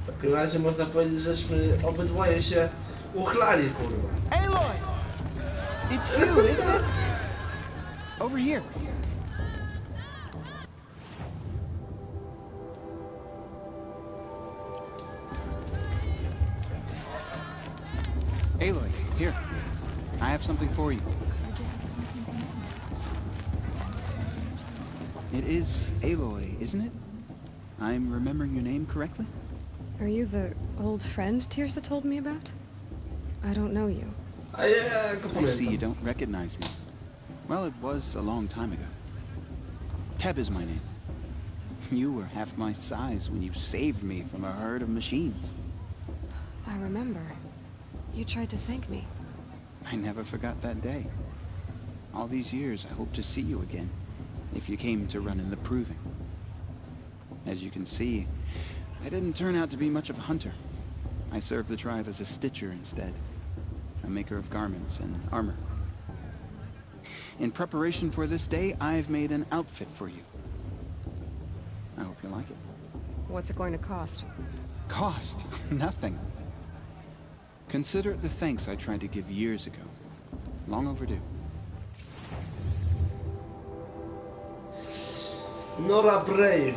W takim razie można powiedzieć, żeśmy obydwoje się uchlali, kurwa. Aloy! It's you, isn't it? Over here. Aloy, here. I have something for you. It is Aloy, isn't it? I'm remembering your name correctly? Are you the old friend Tirsa told me about? I don't know you. A ja go I see you pamiętam. don't recognize me. Well, it was a long time ago. Teb is my name. You were half my size when you saved me from a herd of machines. I remember. You tried to thank me. I never forgot that day. All these years, I hope to see you again, if you came to run in the proving. As you can see, I didn't turn out to be much of a hunter. I served the tribe as a stitcher instead, a maker of garments and armor. In preparation for this day, I've made an outfit for you. I hope you like it. What's it going to cost? Cost? Nothing. Consider it the thanks I tried to give years ago. Long overdue. Nora Brave.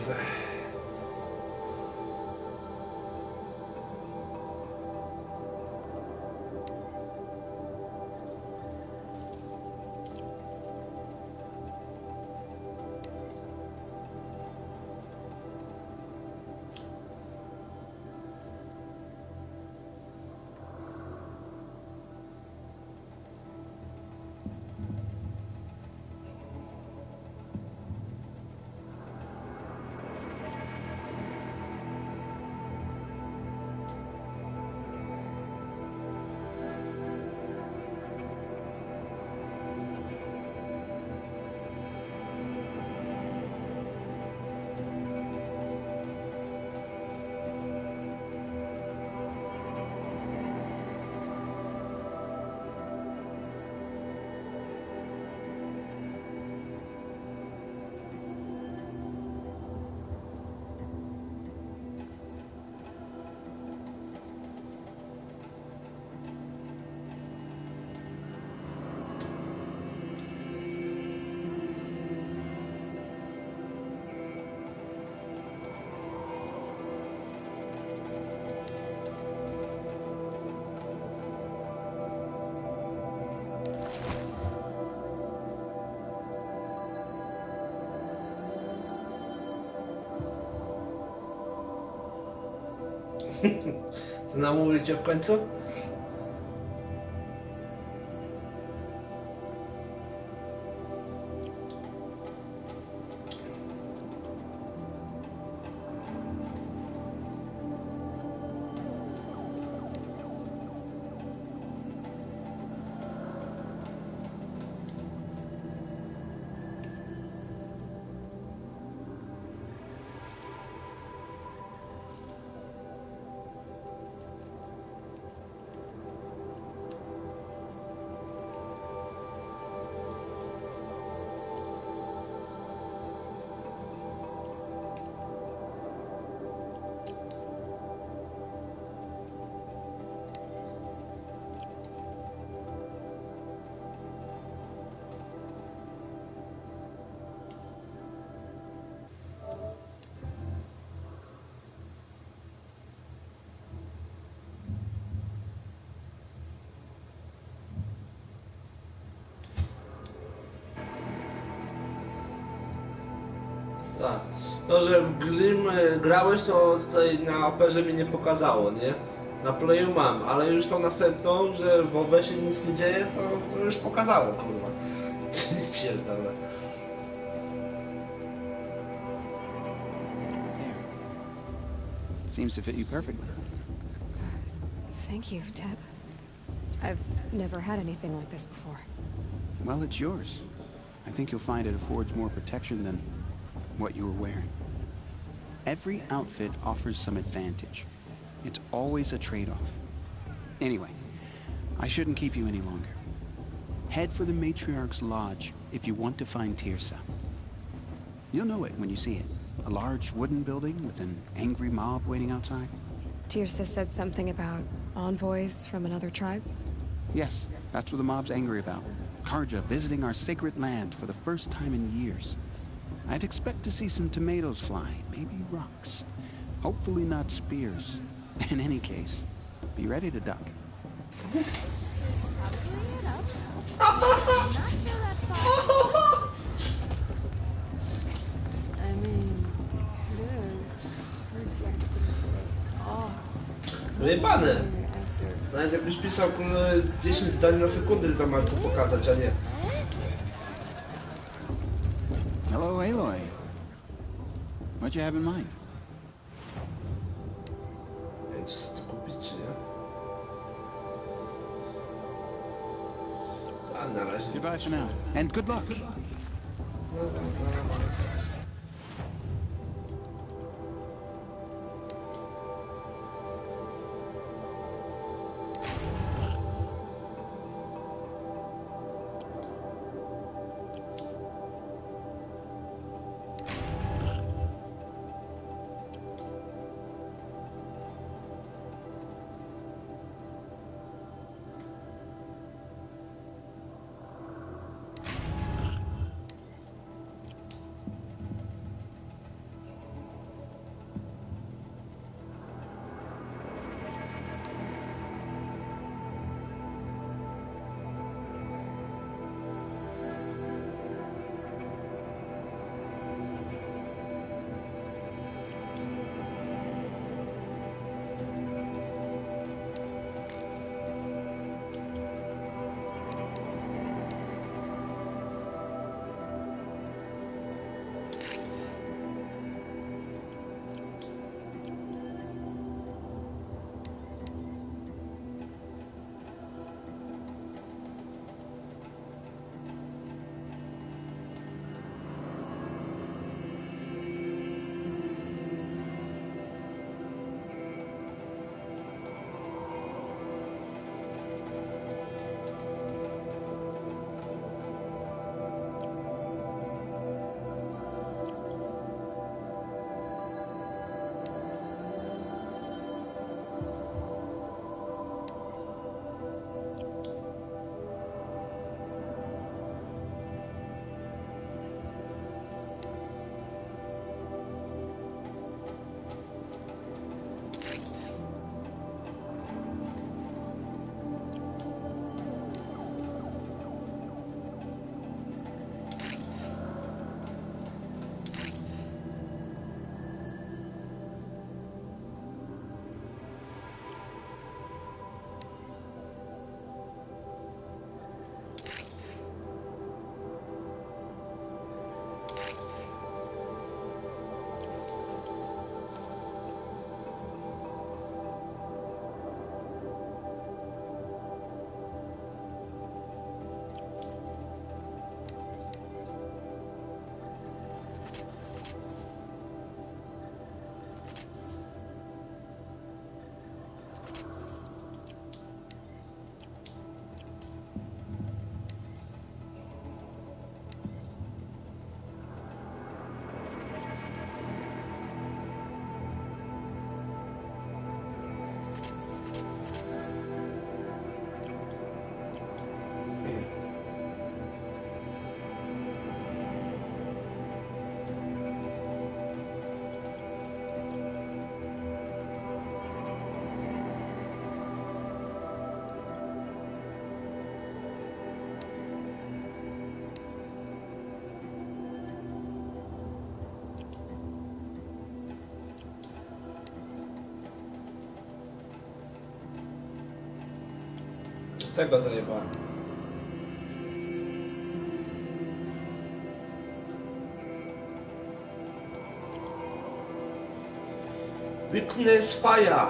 To namówicie w końcu? Tak. To, że w Grim grałeś, to tutaj na operze mi nie pokazało, nie? Na playu mam, ale już tą następną, że w OB się nic nie dzieje, to już pokazało, kurwa. Pierdolę. There. Seems to fit you perfectly. Thank you, Deb. I've never had anything like this before. Well, it's yours. I think you'll find it affords more protection than what you were wearing. Every outfit offers some advantage. It's always a trade-off. Anyway, I shouldn't keep you any longer. Head for the Matriarch's Lodge if you want to find Tirsa. You'll know it when you see it. A large wooden building with an angry mob waiting outside. Tirsa said something about envoys from another tribe? Yes, that's what the mob's angry about. Karja visiting our sacred land for the first time in years. I'd expect to see some tomatoes fly, maybe rocks. Hopefully not spears. In any case, be ready to duck. I mean, it is Wyjebane! Nawet jakbyś pisał 10 zdań na sekundę, to ma co pokazać, a nie. Hello, Aloy. What you have in mind? Nie wiem, czy chcę to kupić, czy nie? A na razie. Goodbye for now, and good luck. No. Tego zajebałem. Weakness fire.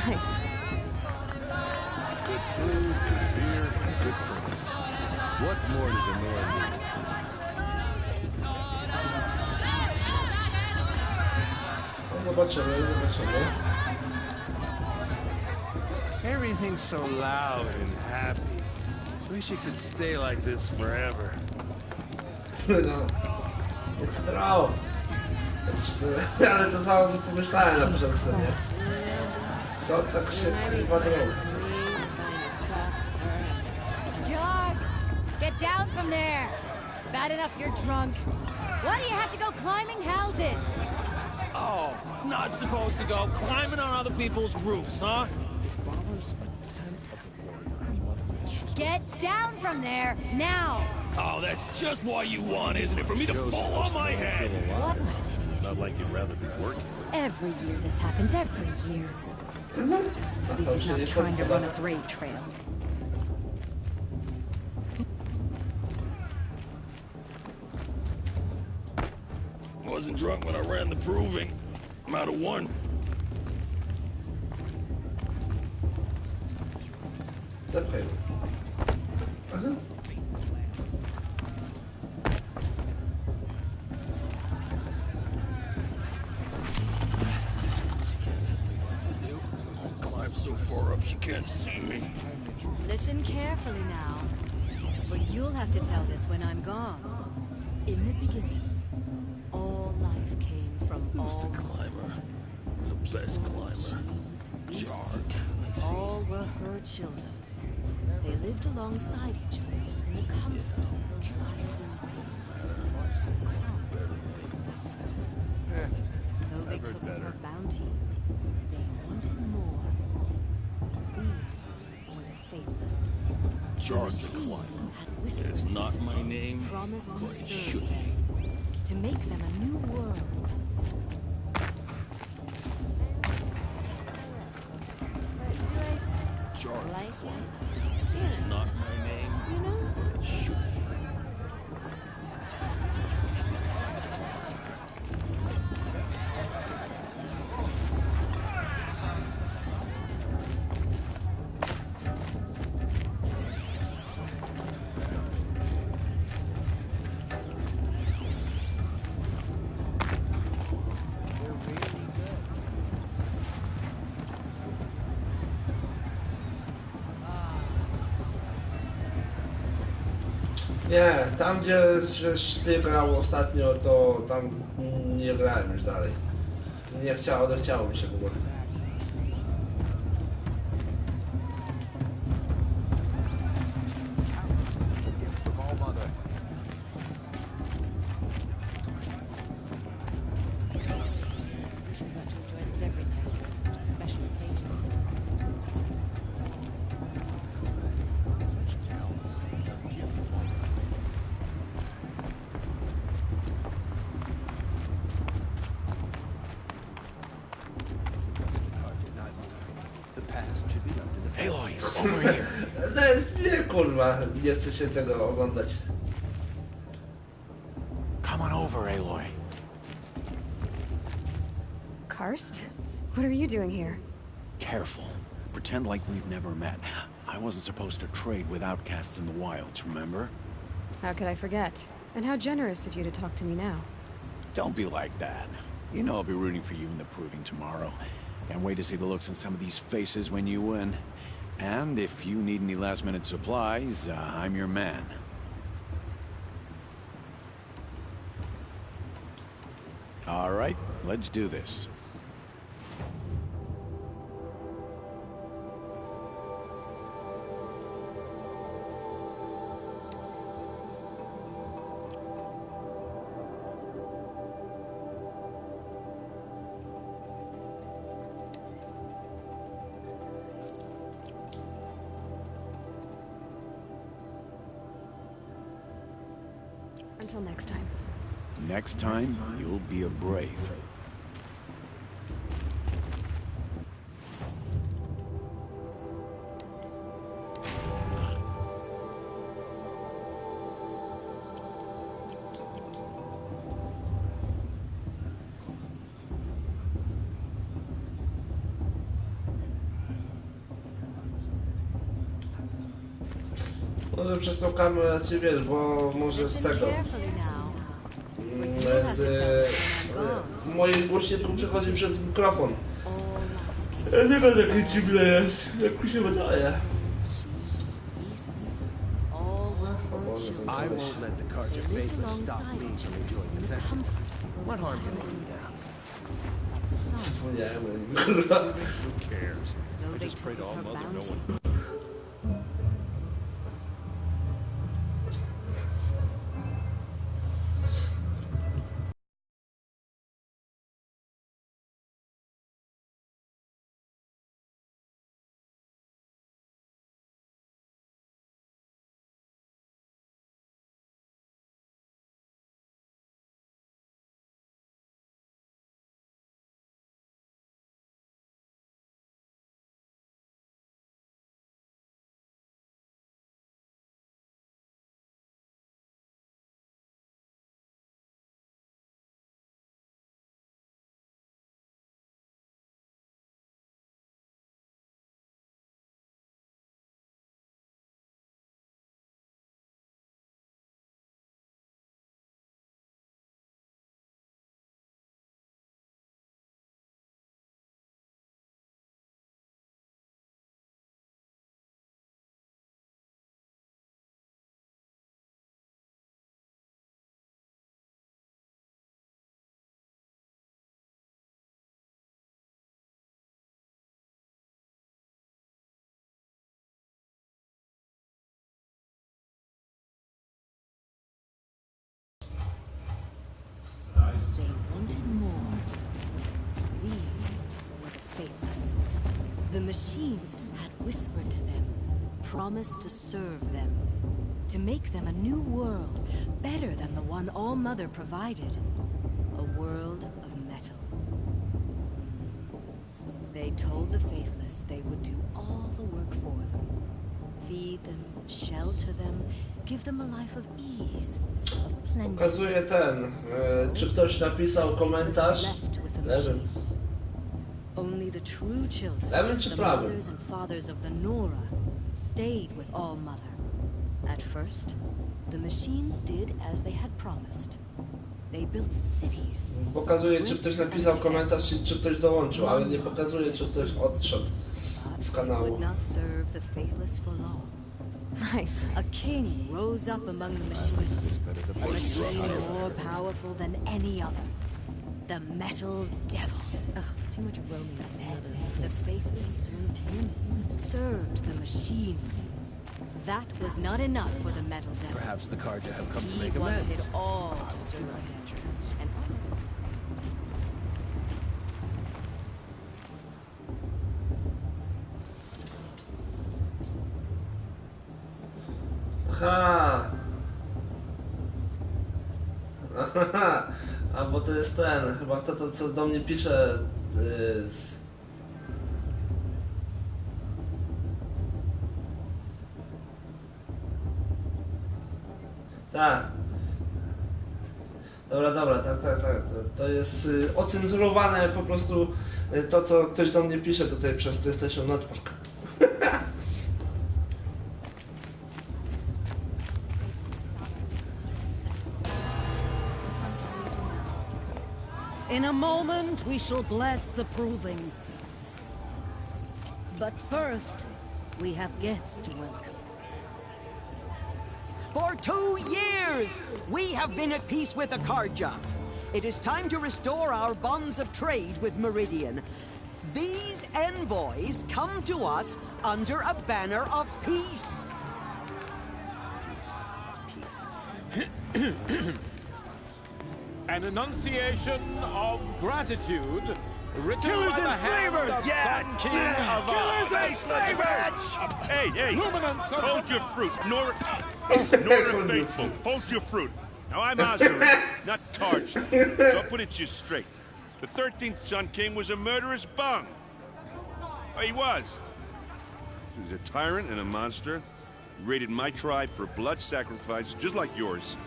Nice. Good food, good beer, and good friends. What more does a man need? No, zobaczymy, zobaczymy. Everything's so loud and happy. Wish it could stay like this forever. No. It's draw. Ale to samo co pomyślałem na początku, nie? Co tak szybko chyba drą? Jog! Get down from there! Bad enough you're drunk. Why do you have to go climbing houses? Oh, not supposed to go climbing on other people's roofs, huh? Get down from there, now! Oh, that's just what you want, isn't it? For me to fall on my head. What? Not like you'd rather be working. Every year this happens, every year. At least he's not trying to run a brave trail. Wasn't drunk when I ran the proving. I'm out of one. Zepchaj. Aha. Climb so far up she can't see me. Listen carefully now, for you'll have to tell this when I'm gone. In the beginning, all life came from Who's all the climber? Who's the best climber? Jark. All were her children. They lived alongside each other in the comfort of her child embrace. Though they took her bounty, they wanted more. These were the faithless. Jark The the machines climber. had whispered It's not my name, promised to but it serve should them, to make them a new world. Jark the climber. It's not my name, but it should. Nie, tam gdzie ty grał ostatnio, to tam nie grałem już dalej. Nie chciało mi się w ogóle. Enjoy this every night, special occasions. The past should be left in the past. Aloy, over here. No jest nie, kurwa, nie chce się tego oglądać. Come on over, Aloy. Karst? What are you doing here? Careful. Pretend like we've never met. I wasn't supposed to trade with outcasts in the wilds, remember? How could I forget? And how generous of you to talk to me now. Don't be like that. You know I'll be rooting for you in the proving tomorrow. Can't wait to see the looks on some of these faces when you win. And if you need any last-minute supplies, I'm your man. All right, let's do this. Until next time. Next time, you'll be a brave. Może przez tą kamerę raczej wiesz, bo może z Listen tego. carefully now. W moim głośniku przechodzi przez mikrofon. All life Dlatego takie dziwne jest, jak mi się wydaje. beasts, all were her children. I won't let the Carja They lived faithless stop alongside me each from other enjoying in the the festival. comfort of What harm can a they do now? But some, Zapomniałem, kurwa. Who cares? though I they just pray took to her All Mother no bounty, one. they wanted more. These were the faithless. The machines had whispered to them, promised to serve them, to make them a new world, better than the one All Mother provided. A world of metal. They told the faithless they would do all the work for them. Feed them, shelter them, give them a life of ease, of plenty. Pokazuje ten, czy ktoś napisał komentarz. Left with the Nie wiem. machines. Only the true children, Lewym czy the prawym? mothers and fathers of the Nora, stayed with All Mother. At first, the machines did as they had promised. They built cities. Pokazuje, czy ktoś napisał komentarz, czy ktoś dołączył, ale nie pokazuje, czy ktoś odszedł z But kanału. would not serve the faithless for long. Nice. A king rose up among the machines, a machine more powerful than any other. The Metal Devil. Ugh, too much romance. Then the faithless served him, served the machines. That was not enough for the Metal Devil. Perhaps the Carja have come to He make amends. wanted all to serve him. And Aha! Aha! A bo to jest ten, chyba kto to co do mnie pisze z... Tak. Dobra, tak. To jest ocenzurowane po prostu to, co ktoś do mnie pisze tutaj przez PlayStation Network. In a moment, we shall bless the proving. But first, we have guests to welcome. For 2 years, we have been at peace with Akarja. It is time to restore our bonds of trade with Meridian. These envoys come to us under a banner of peace. An enunciation of gratitude written Killers by the and hand slavers! of Yeah! Sun King of Killers and slavers! Hey! Luminance of Hold your fruit, Nora Faithful. Hold your fruit. Now I'm Osric, not Karj. So I'll put it to you straight. The 13th Sun King was a murderous bung. Oh, he was. He was a tyrant and a monster. He raided my tribe for blood sacrifice, just like yours.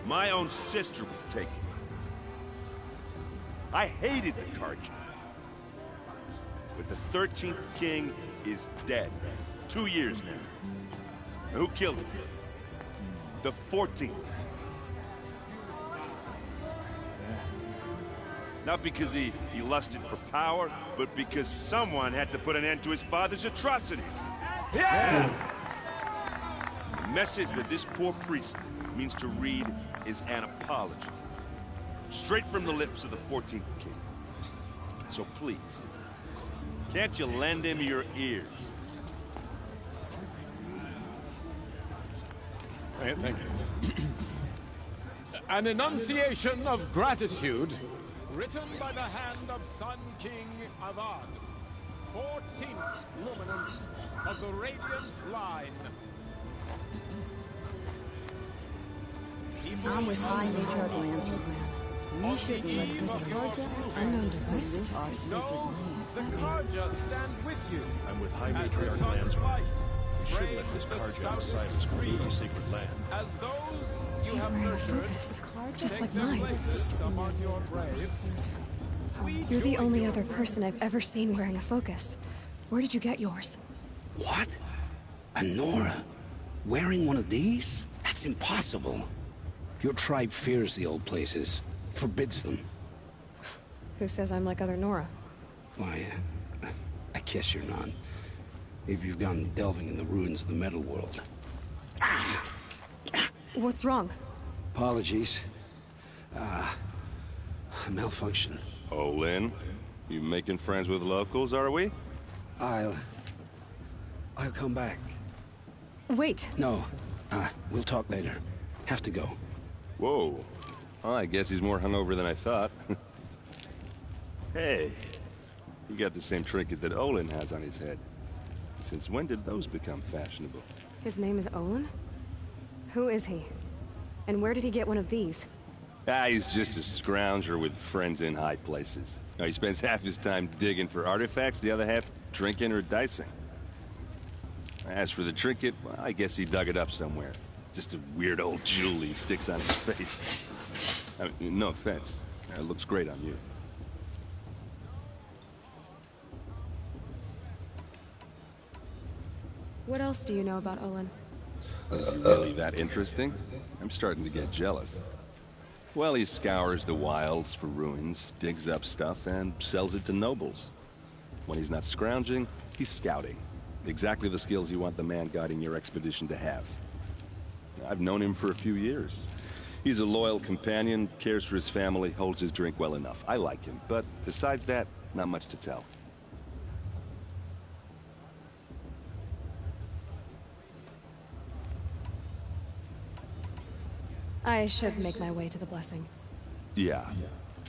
My own sister was taken. I hated the Karj. But the 13th king is dead. 2 years now. And who killed him? The 14th. Not because he lusted for power, but because someone had to put an end to his father's atrocities. Yeah! The message that this poor priest means to read is an apology. Straight from the lips of the 14th king. So please, can't you lend him your ears? Thank you. An enunciation of gratitude written by the hand of Sun King Avad, 14th luminance of the Radiant line. I'm with High Matriarch Lansford, man. We shouldn't let visitors unknown devices to our sacred No, lands. the Karja stand with you. I'm with High As the Matriarch sun's Lansford. light We shouldn't let this frames the Karja outside stoutest us pollute the trees. sacred land. As those you He's have wearing a nurtured focus, just take like their mine. places among your graves, we You're the join only your other person I've ever seen wearing a focus. Where did you get yours? What? A Nora? Wearing one of these? That's impossible. Your tribe fears the old places, forbids them. Who says I'm like other Nora? Why, I guess you're not. If you've gone delving in the ruins of the metal world. What's wrong? Apologies. Malfunction. Oh, Lynn, you making friends with locals, are we? I'll come back. Wait. No, we'll talk later. Have to go. Whoa. Well, I guess he's more hungover than I thought. Hey, you got the same trinket that Olin has on his head. Since when did those become fashionable? His name is Olin? Who is he? And where did he get one of these? He's just a scrounger with friends in high places. Now, he spends half his time digging for artifacts, the other half drinking or dicing. As for the trinket, well, I guess he dug it up somewhere. Just a weird old jewel he sticks on his face. I mean, no offense. It looks great on you. What else do you know about Olin? Is he really that interesting? I'm starting to get jealous. Well, he scours the wilds for ruins, digs up stuff, and sells it to nobles. When he's not scrounging, he's scouting. Exactly the skills you want the man guiding your expedition to have. I've known him for a few years. He's a loyal companion, cares for his family, holds his drink well enough. I like him, but besides that, not much to tell. I should make my way to the blessing. Yeah.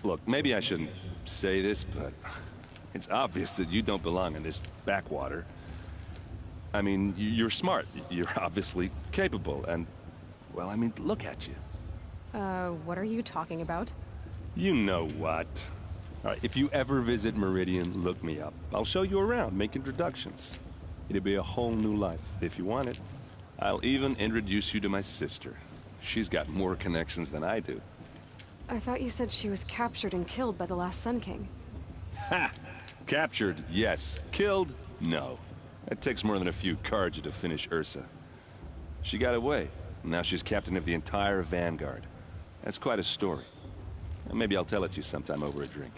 Look, maybe I shouldn't say this, but it's obvious that you don't belong in this backwater. I mean, you're smart. You're obviously capable, and, well, I mean, look at you. What are you talking about? You know what. All right, if you ever visit Meridian, look me up. I'll show you around, make introductions. It'll be a whole new life, if you want it. I'll even introduce you to my sister. She's got more connections than I do. I thought you said she was captured and killed by the last Sun King. Ha! Captured, yes. Killed, no. It takes more than a few Carja to finish Ursa. She got away. Now she's captain of the entire Vanguard. That's quite a story. Maybe I'll tell it to you sometime over a drink.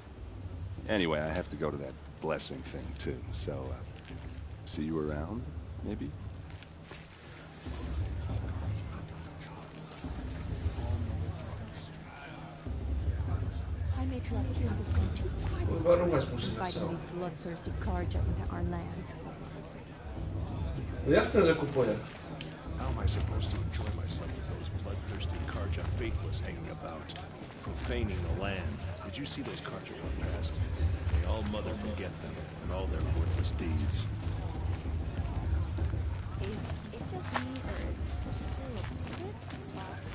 Anyway, I have to go to that blessing thing, too. So, see you around, maybe? I may trust Pierce is going to Wyruchać muszę inviting zaczął. these bloodthirsty Carja into our lands. No jasne, że kupuję. How am I supposed to enjoy myself with those bloodthirsty Carja faithless hanging about, profaning the land? Did you see those Carja run past? May all mother forget them and all their worthless deeds. Is it just me, or is there still a bit left?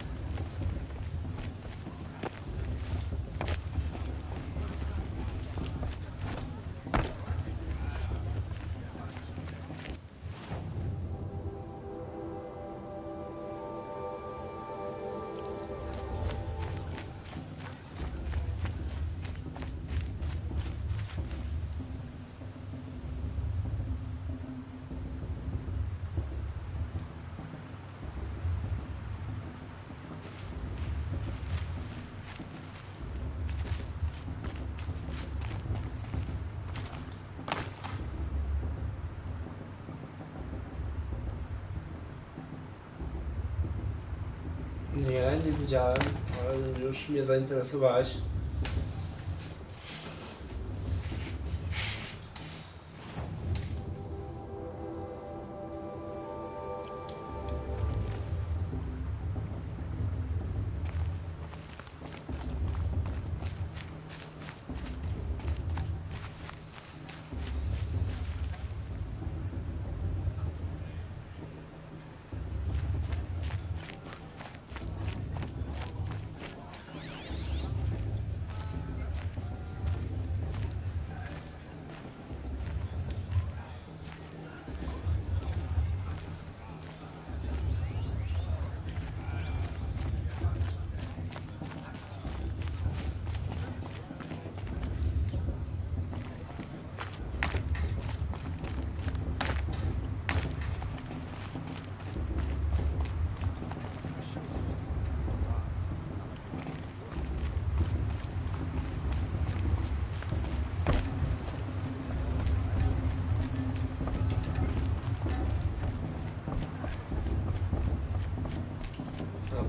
Nie widziałem, ale już mnie zainteresowałeś.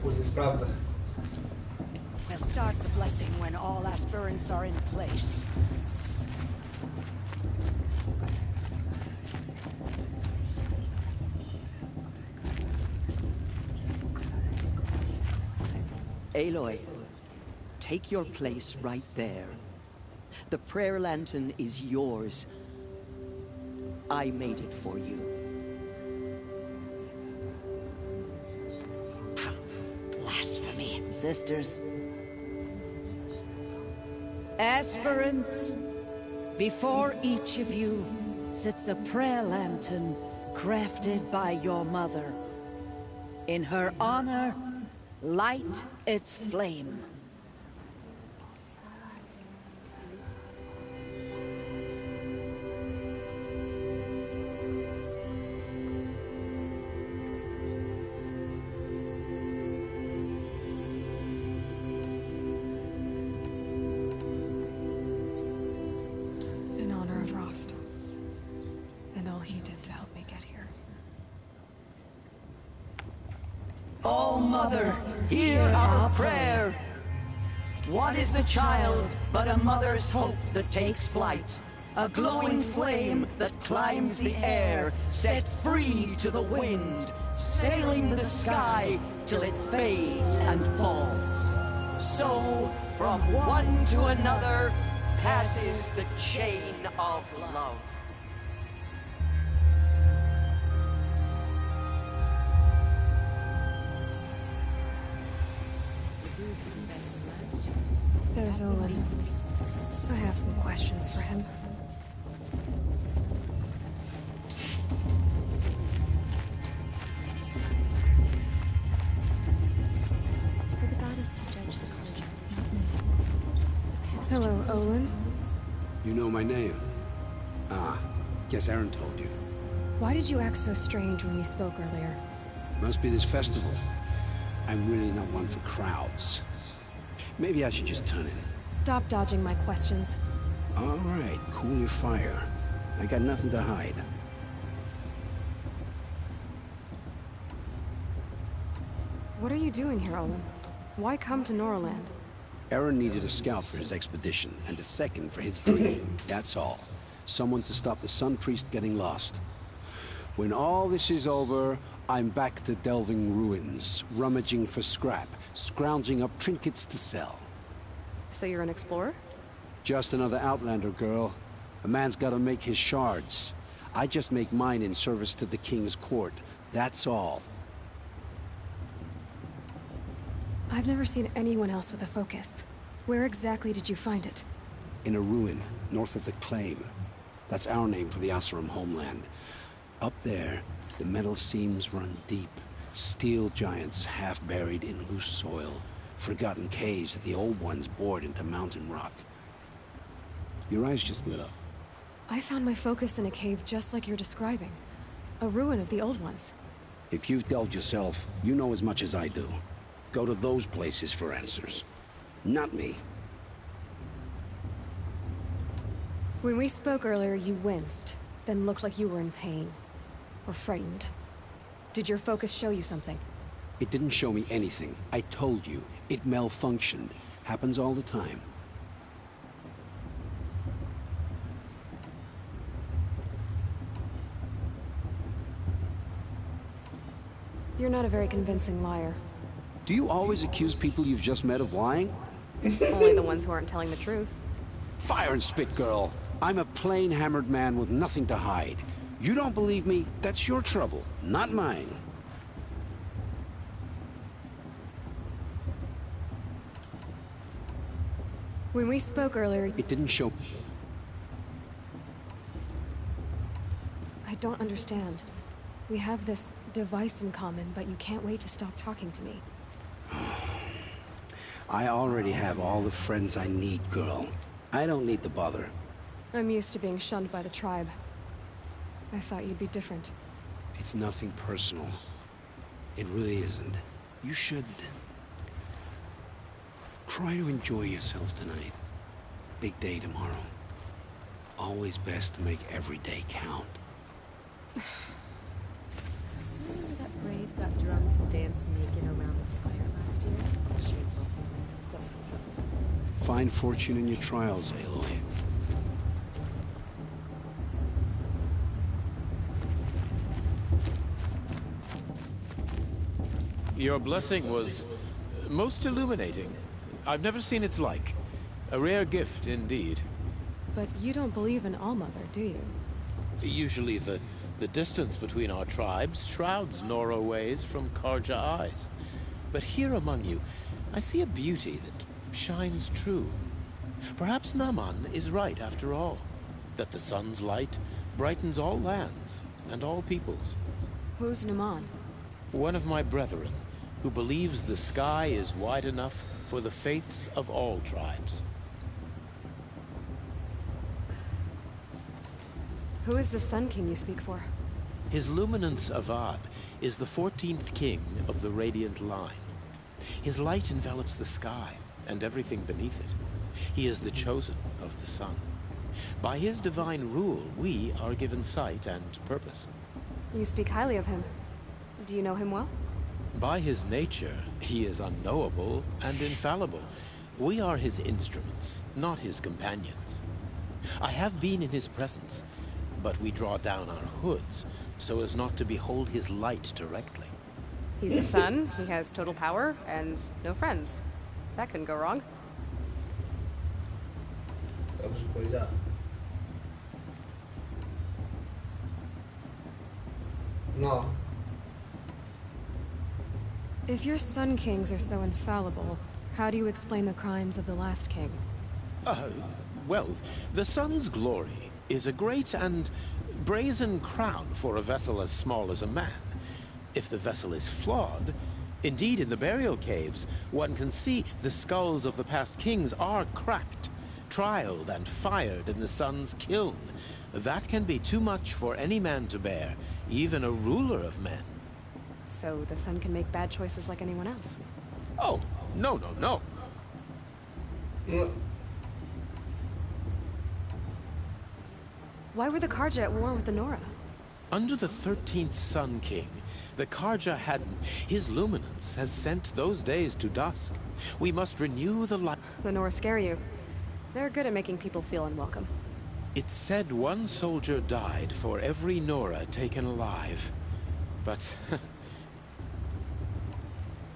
Później sprawdzę. We'll start the blessing when all aspirants are in place. Aloy, take your place right there. The prayer lantern is yours. I made it for you. Blasphemy, sisters. Aspirants, before each of you sits a prayer lantern crafted by your mother. In her honor, light its flame. In honor of Rost. And all he did to help me get here. Oh, Mother, hear our prayer. What is the child but a mother's hope that takes flight? A glowing flame that climbs the air, set free to the wind, sailing the sky till it fades and falls. So, from one to another, passes the chain of love. There's Olin. I have some questions for him. Hello, Olin. You know my name? Ah, guess Aaron told you. Why did you act so strange when we spoke earlier? Must be this festival. I'm really not one for crowds. Maybe I should just turn in. Stop dodging my questions. All right, cool your fire. I got nothing to hide. What are you doing here, Olin? Why come to Norland? Aaron needed a scout for his expedition, and a second for his dream. That's all. Someone to stop the Sun Priest getting lost. When all this is over, I'm back to delving ruins, rummaging for scrap, scrounging up trinkets to sell. So you're an explorer? Just another Outlander, girl. A man's gotta make his shards. I just make mine in service to the King's court. That's all. I've never seen anyone else with a focus. Where exactly did you find it? In a ruin, north of the Claim. That's our name for the Asuram homeland. Up there, the metal seams run deep. Steel giants half buried in loose soil. Forgotten caves that the old ones bored into mountain rock. Your eyes just lit up. I found my focus in a cave just like you're describing. A ruin of the old ones. If you've delved yourself, you know as much as I do. Go to those places for answers. Not me. When we spoke earlier, you winced, then looked like you were in pain. Or frightened. Did your focus show you something? It didn't show me anything. I told you. It malfunctioned. Happens all the time. You're not a very convincing liar. Do you always accuse people you've just met of lying? Only the ones who aren't telling the truth. Fire and spit, girl. I'm a plain hammered man with nothing to hide. You don't believe me? That's your trouble, not mine. When we spoke earlier... It didn't show... I don't understand. We have this device in common, but you can't wait to stop talking to me. I already have all the friends I need, girl. I don't need the bother. I'm used to being shunned by the tribe. I thought you'd be different. It's nothing personal. It really isn't. You should... try to enjoy yourself tonight. Big day tomorrow. Always best to make every day count. Remember that Brave got drunk and danced naked around the fire last year? Shameful. Find fortune in your trials, Aloy. Your blessing was most illuminating. I've never seen its like. A rare gift indeed. But you don't believe in Allmother, do you? Usually the distance between our tribes shrouds Nora ways from Karja eyes. But here among you, I see a beauty that shines true. Perhaps Naman is right after all, that the sun's light brightens all lands and all peoples. Who's Naman? One of my brethren, who believes the sky is wide enough for the faiths of all tribes. Who is the Sun King you speak for? His Luminance Avad is the 14th king of the Radiant Line. His light envelops the sky and everything beneath it. He is the chosen of the sun. By his divine rule, we are given sight and purpose. You speak highly of him. Do you know him well? By his nature, he is unknowable and infallible. We are his instruments, not his companions. I have been in his presence, but we draw down our hoods so as not to behold his light directly. He's the sun, he has total power, and no friends. That couldn't go wrong. No. If your Sun Kings are so infallible, how do you explain the crimes of the last king? Well, the sun's glory is a great and brazen crown for a vessel as small as a man. If the vessel is flawed, indeed in the burial caves, one can see the skulls of the past kings are cracked. trialed and fired in the sun's kiln. That can be too much for any man to bear, even a ruler of men. So the sun can make bad choices like anyone else? Oh, no, no, no. Why were the Karja at war with the Nora? Under the 13th Sun King, the Karja hadn't. His luminance has sent those days to dusk. We must renew the light. The Nora scare you. They're good at making people feel unwelcome. It's said one soldier died for every Nora taken alive. But...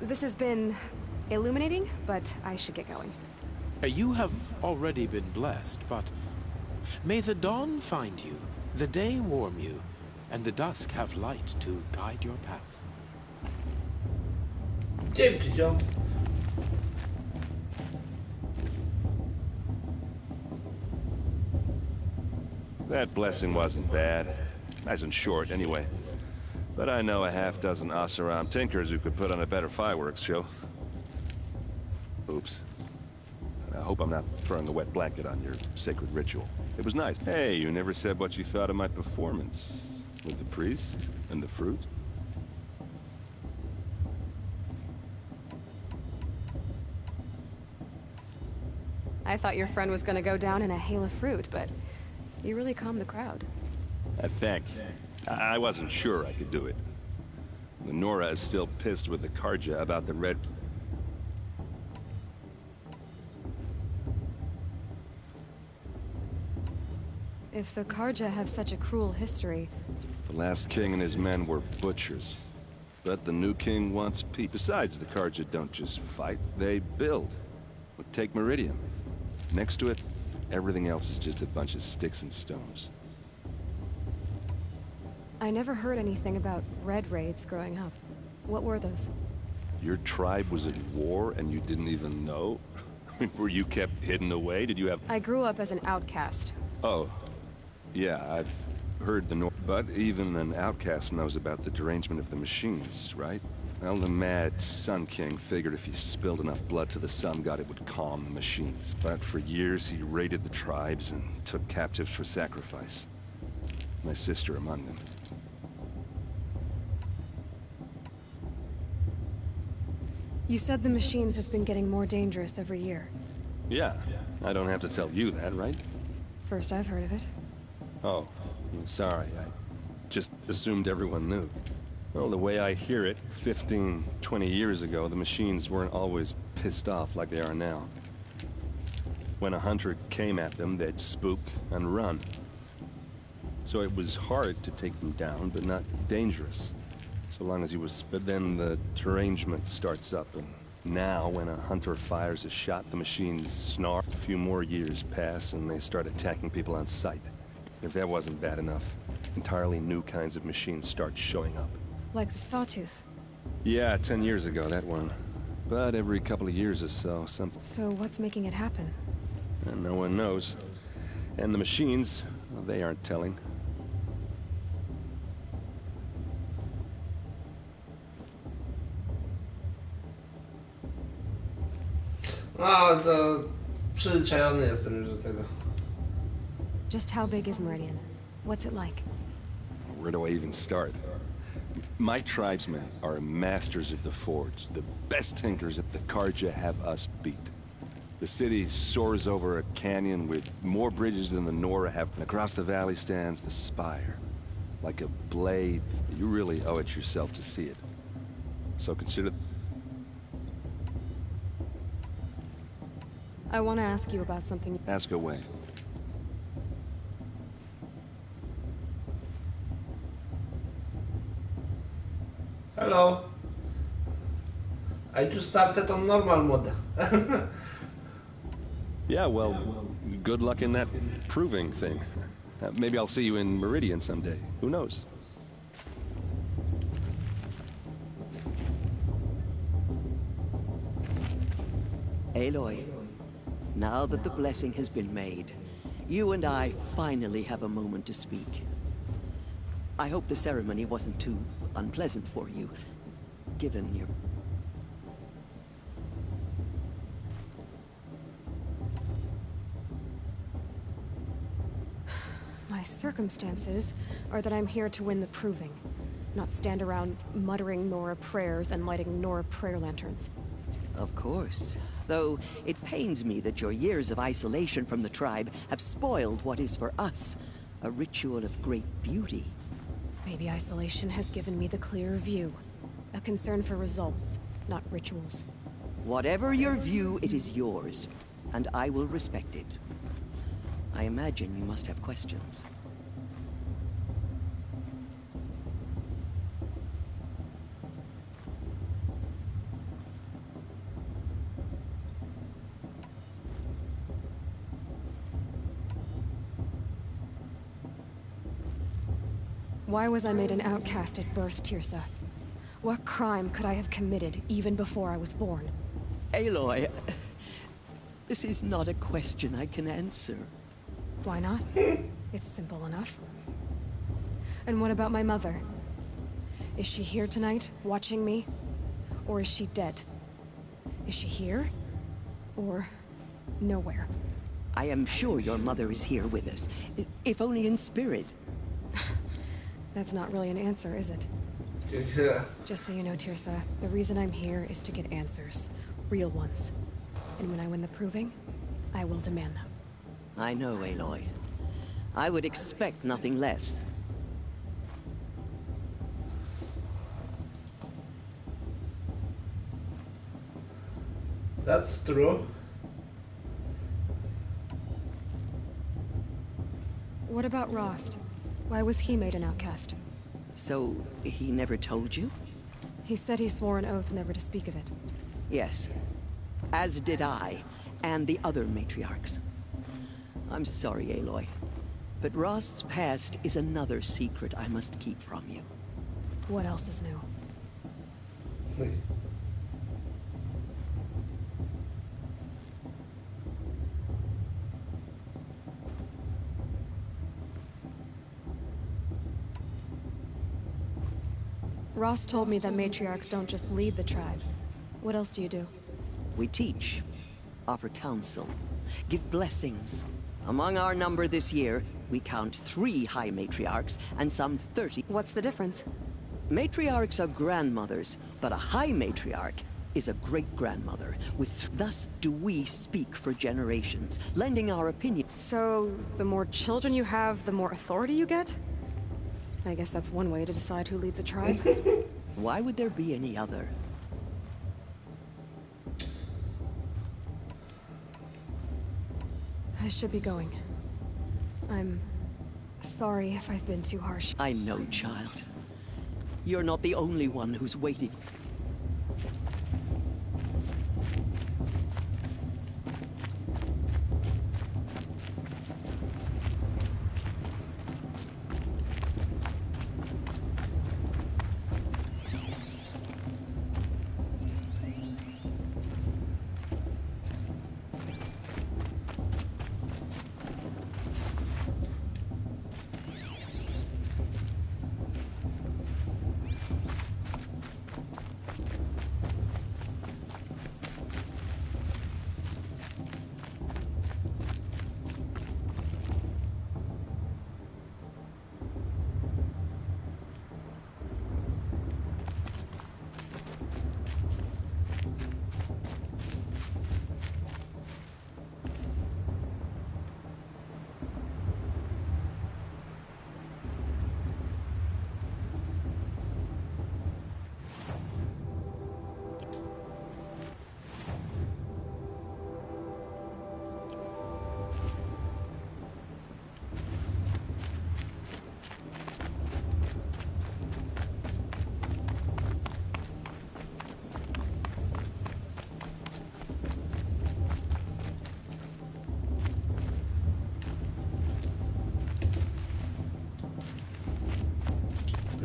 This has been illuminating, but I should get going. You have already been blessed, but... May the dawn find you, the day warm you, and the dusk have light to guide your path. Dzięki, ziom. That blessing wasn't bad. Nice and short, anyway. But I know a half-dozen Oseram tinkers who could put on a better fireworks show. Oops. I hope I'm not throwing a wet blanket on your sacred ritual. It was nice. Hey, you never said what you thought of my performance. With the priest and the fruit. I thought your friend was gonna go down in a hail of fruit, but you really calmed the crowd. Thanks. I wasn't sure I could do it. The Nora is still pissed with the Karja about the red... If the Karja have such a cruel history... The last king and his men were butchers. But the new king wants peace. Besides, the Karja don't just fight, they build. Well, take Meridian. Next to it, everything else is just a bunch of sticks and stones. I never heard anything about red raids growing up. What were those? Your tribe was at war and you didn't even know? I mean, were you kept hidden away? Did you have... I grew up as an outcast. Oh. Yeah, I've heard the but even an outcast knows about the derangement of the machines, right? Well, the mad Sun King figured if he spilled enough blood to the Sun God, it would calm the machines. But for years, he raided the tribes and took captives for sacrifice. My sister among them. You said the machines have been getting more dangerous every year. Yeah, I don't have to tell you that, right? First I've heard of it. Oh, sorry. I just assumed everyone knew. Well, the way I hear it, 15, 20 years ago, the machines weren't always pissed off like they are now. When a hunter came at them, they'd spook and run. So it was hard to take them down, but not dangerous. So long as he was... But then the derangement starts up, and now when a hunter fires a shot, the machines snarl. A few more years pass, and they start attacking people on sight. If that wasn't bad enough, entirely new kinds of machines start showing up. Like the Sawtooth? Yeah, 10 years ago, that one. But every couple of years or so, something... So what's making it happen? And no one knows. And the machines, well, they aren't telling. No, to przyzwyczajony jestem już do tego. Just how big is Meridian? What's it like? Where do I even start? My tribesmen are masters of the forge. The best tinkers at the Karja have us beat. The city soars over a canyon with more bridges than the Nora have. And across the valley stands the spire. Like a blade. You really owe it yourself to see it. So consider... I want to ask you about something. Ask away. Hello. I just started on normal mode. Yeah, well, good luck in that proving thing. Maybe I'll see you in Meridian someday. Who knows? Aloy, now that the blessing has been made, you and I finally have a moment to speak. I hope the ceremony wasn't too unpleasant for you, given your... circumstances are that I'm here to win the proving, not stand around muttering Nora prayers and lighting Nora prayer lanterns. Of course. Though it pains me that your years of isolation from the tribe have spoiled what is for us a ritual of great beauty. Maybe isolation has given me the clearer view. A concern for results, not rituals. Whatever your view, it is yours, and I will respect it. I imagine you must have questions. Why was I made an outcast at birth, Tirsa? What crime could I have committed even before I was born? Aloy, this is not a question I can answer. Why not? It's simple enough. And what about my mother? Is she here tonight, watching me? Or is she dead? Is she here? Or nowhere? I am sure your mother is here with us, if only in spirit. That's not really an answer, is it? Just so you know, Tirsa, the reason I'm here is to get answers. Real ones. And when I win the proving, I will demand them. I know, Aloy. I would expect nothing less. That's true. What about Rost? Why was he made an outcast? So, he never told you? He said he swore an oath never to speak of it. Yes. As did I, and the other matriarchs. I'm sorry, Aloy, but Rost's past is another secret I must keep from you. What else is new? Rost told me that matriarchs don't just lead the tribe. What else do you do? We teach, offer counsel, give blessings. Among our number this year, we count 3 high matriarchs and some 30. What's the difference? Matriarchs are grandmothers, but a high matriarch is a great-grandmother. Thus do we speak for generations, lending our opinion. So, the more children you have, the more authority you get? I guess that's one way to decide who leads a tribe. Why would there be any other? I should be going. I'm sorry if I've been too harsh. I know, child. You're not the only one who's waiting.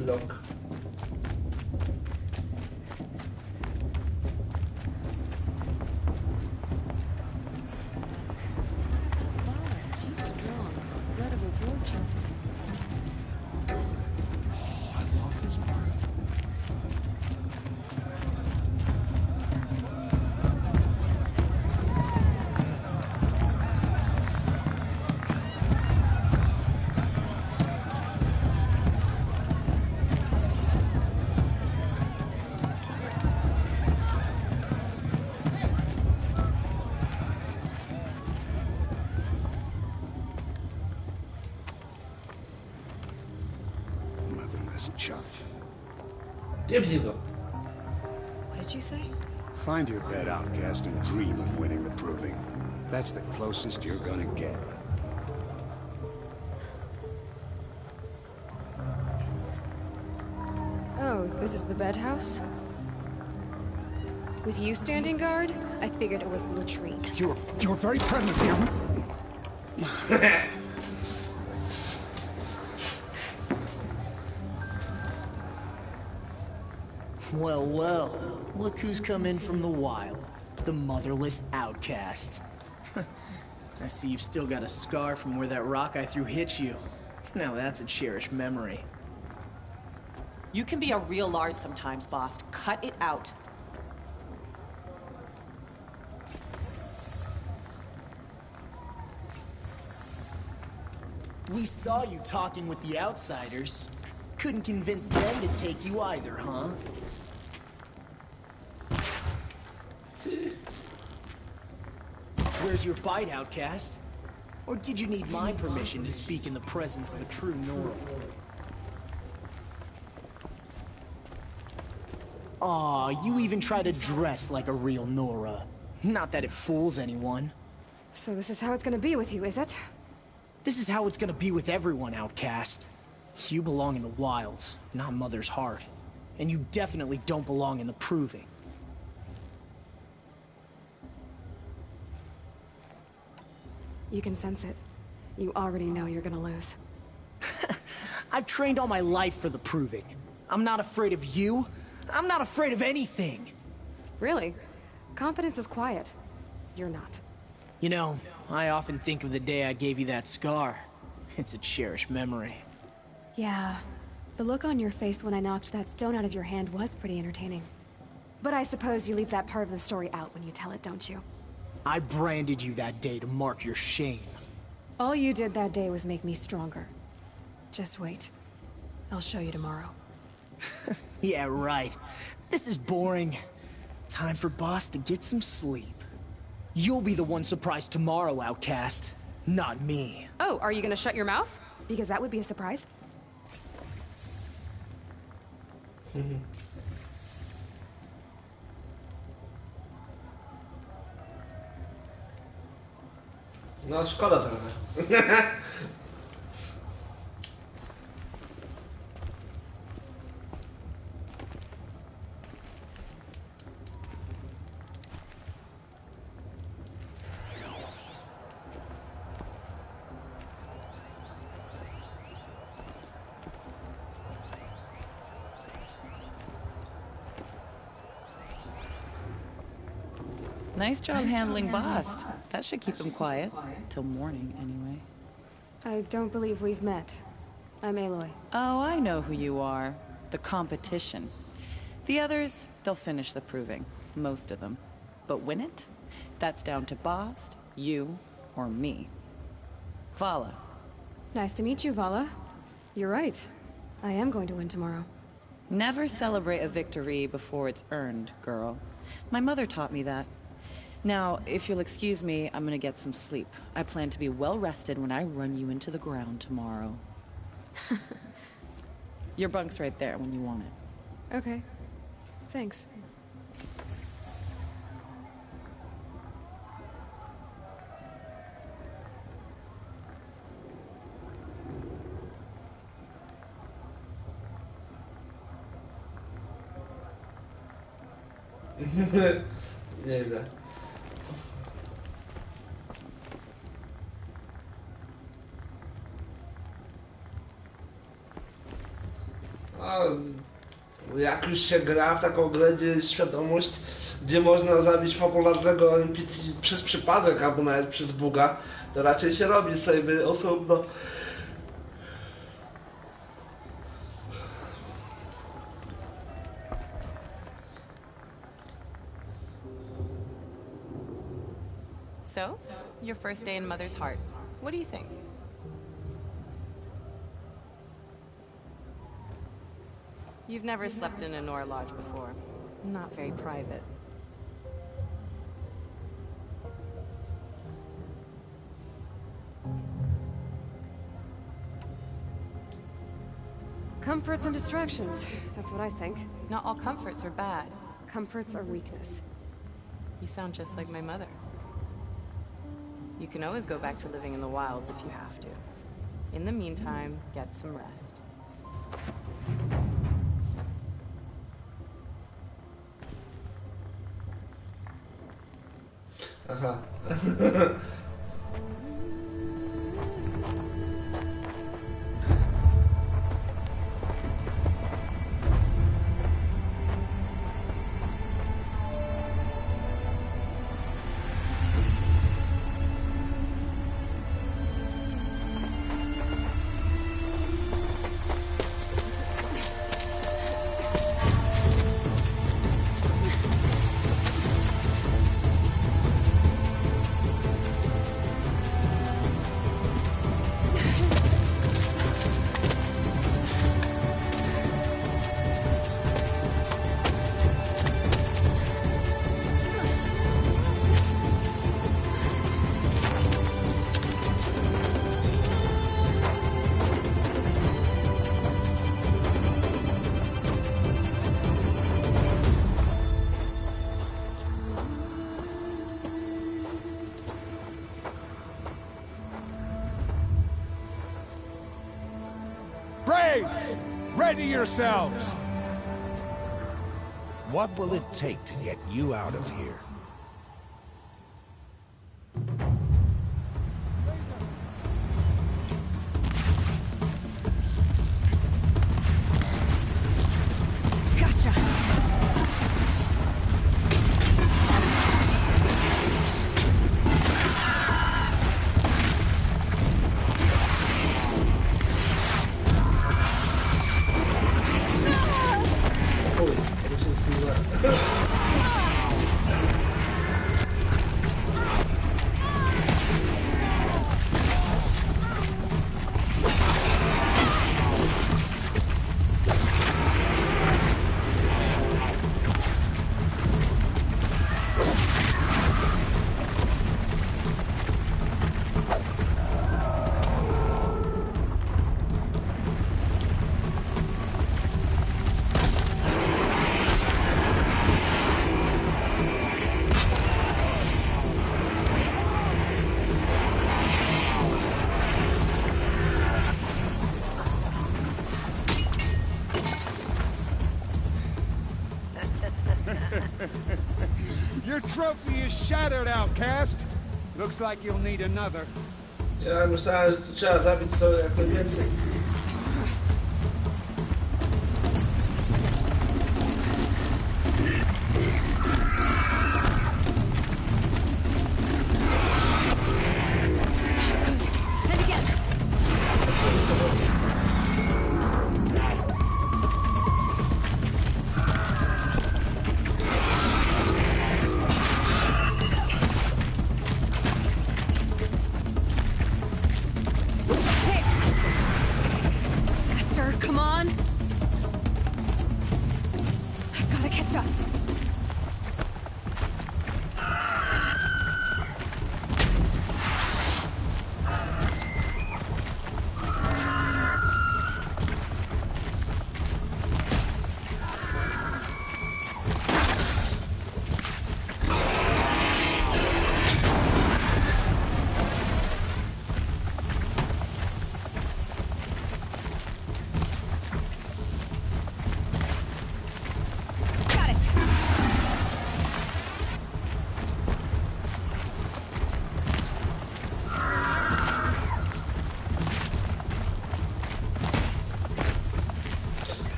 Look. chuff. Nie bij go. What did you say? Find your bed, outcast, and dream of winning the proving. That's the closest you're gonna get. Oh, this is the bed house? With you standing guard, I figured it was the latrine. Your very presence here. Well, well, look who's come in from the wild. The motherless outcast. I see you've still got a scar from where that rock I threw hit you. Now that's a cherished memory. You can be a real lard sometimes, boss. Cut it out. We saw you talking with the outsiders. Couldn't convince them to take you either, huh? Where's your bite, outcast? Or did you need my permission to speak in the presence of a true Nora? Aw, you even try to dress like a real Nora. Not that it fools anyone. So this is how it's gonna be with you, is it? This is how it's gonna be with everyone, outcast. You belong in the wilds, not Mother's heart. And you definitely don't belong in the proving. You can sense it. You already know you're gonna lose. I've trained all my life for the proving. I'm not afraid of you. I'm not afraid of anything. Really? Confidence is quiet. You're not. You know, I often think of the day I gave you that scar. It's a cherished memory. Yeah. The look on your face when I knocked that stone out of your hand was pretty entertaining. But I suppose you leave that part of the story out when you tell it, don't you? I branded you that day to mark your shame. All you did that day was make me stronger. Just wait. I'll show you tomorrow. Yeah, right. This is boring. Time for Boss to get some sleep. You'll be the one surprised tomorrow, outcast. Not me. Oh, are you gonna shut your mouth? Because that would be a surprise. No, szkoda trochę. Nice job handling Bast. That should keep him quiet. Till morning, anyway. I don't believe we've met. I'm Aloy. Oh, I know who you are. The competition. The others, they'll finish the proving. Most of them. But win it? That's down to Bast, you, or me. Vala. Nice to meet you, Vala. You're right. I am going to win tomorrow. Never celebrate a victory before it's earned, girl. My mother taught me that. Now, if you'll excuse me, I'm gonna get some sleep. I plan to be well rested when I run you into the ground tomorrow. Your bunk's right there when you want it. Okay. Thanks. Nieźle. A, jak już się gra w taką grę, gdzie jest świadomość, gdzie można zabić popularnego NPC przez przypadek, albo nawet przez buga, to raczej się robi sobie osobno. So, your first day in Mother's heart. What do you think? You've never slept in a Nora lodge before. Not very private. Come Comforts and distractions. That's what I think. Not all comforts are bad. Comforts are weakness. You sound just like my mother. You can always go back to living in the wilds if you have to. In the meantime, get some rest. Aha. Braves! Ready yourselves! What will it take to get you out of here? Your trophy is shattered, outcast. Looks like you'll need another. Ja myślałem, że tu trzeba zabić sobie jak najwięcej.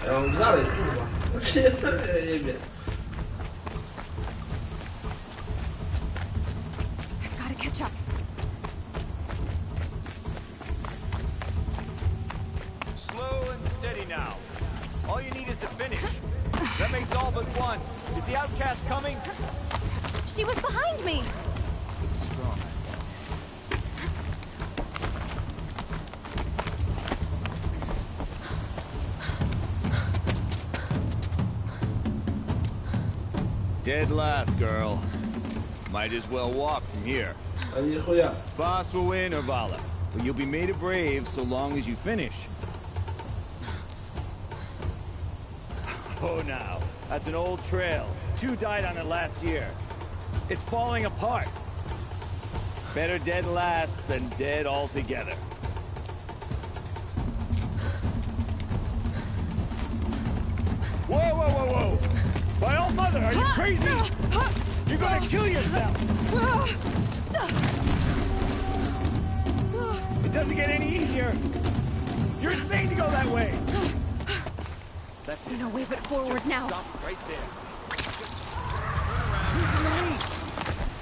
Ja mam dalej, kurwa. Ja nie wiem. Gotta catch up. Slow and steady now. All you need is to finish. That makes all but one. Is the outcast coming? She was behind me. Strong. Dead last, girl. Might as well walk from here. Boss will win, Orvala, but you'll be made a brave so long as you finish. Oh, now. That's an old trail. 2 died on it last year. It's falling apart. Better dead last than dead altogether. Whoa, whoa, whoa, whoa! My old mother, are you crazy? You're gonna kill yourself! It doesn't get any easier! You're insane to go that way! That's it. No way but forward Just now. stop right there.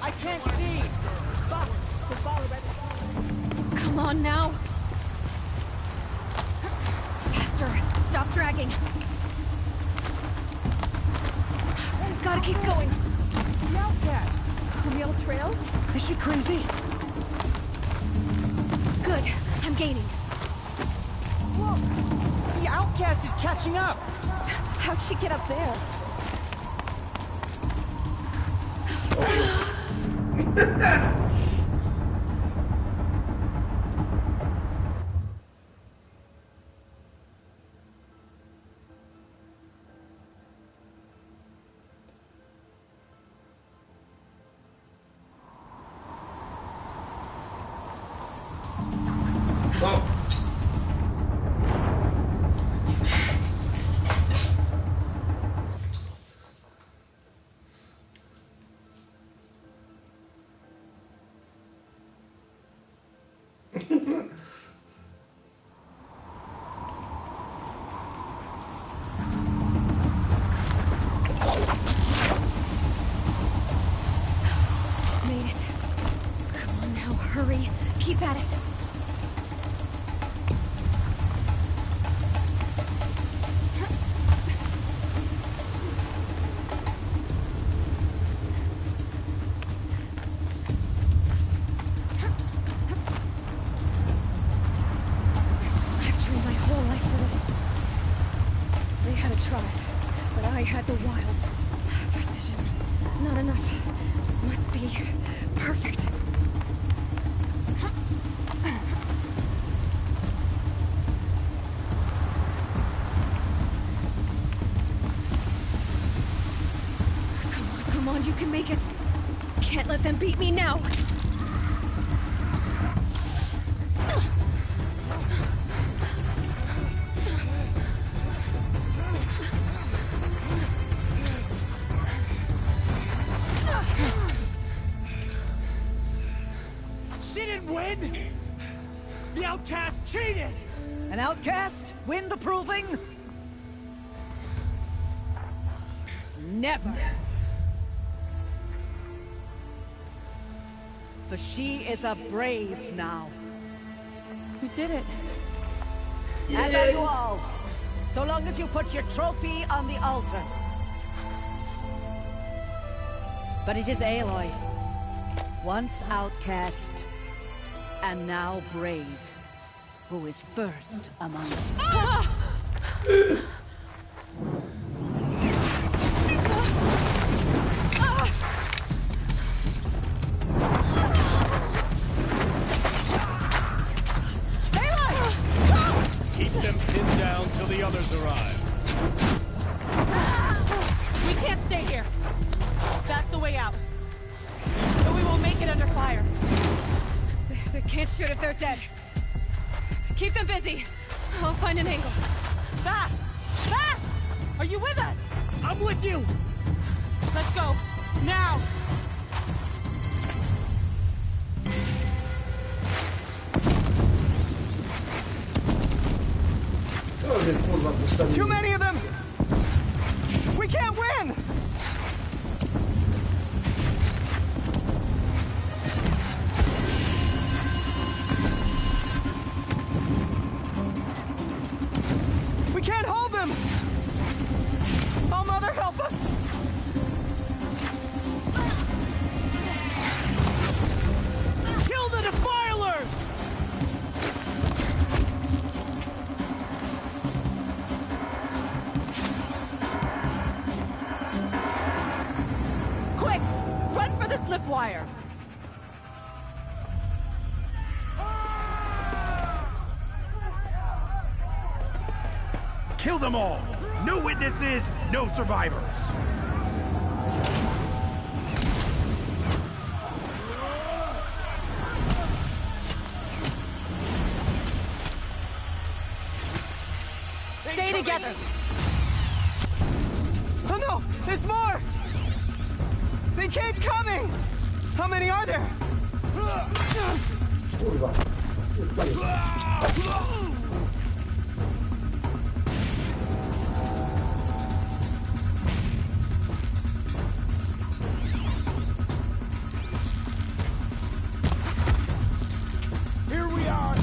I can't see! Come on now. Faster. Stop dragging. Gotta keep going. The outcast. From the old trail? Is she crazy? Good. I'm gaining. Whoa! The outcast is catching up! How'd she get up there? Made it. Come on now, hurry. Keep at it. I've trained my whole life for this. They had a tribe, but I had the wilds. Precision. Not enough. Must be perfect. Come on, you can make it. Can't let them beat me now. She didn't win! The outcast cheated! An outcast? Win the proving? Never! For she is a brave now. We did it. As are you all. So long as you put your trophy on the altar. But it is Aloy. Once outcast, and now brave, who is first among us. Keep them pinned down till the others arrive. We can't stay here. That's the way out. But we won't make it under fire. They can't shoot if they're dead. Keep them busy. I'll find an angle. Fast! Fast! Are you with us? I'm with you! Let's go. Now! Too many of them! We can't win! We can't hold them! Oh, Mother, help us! Kill the defilers! Quick! Run for the slip wire! Kill them all! No witnesses, no survivors. Stay together. Oh no! There's more! They keep coming! How many are there? Here we are.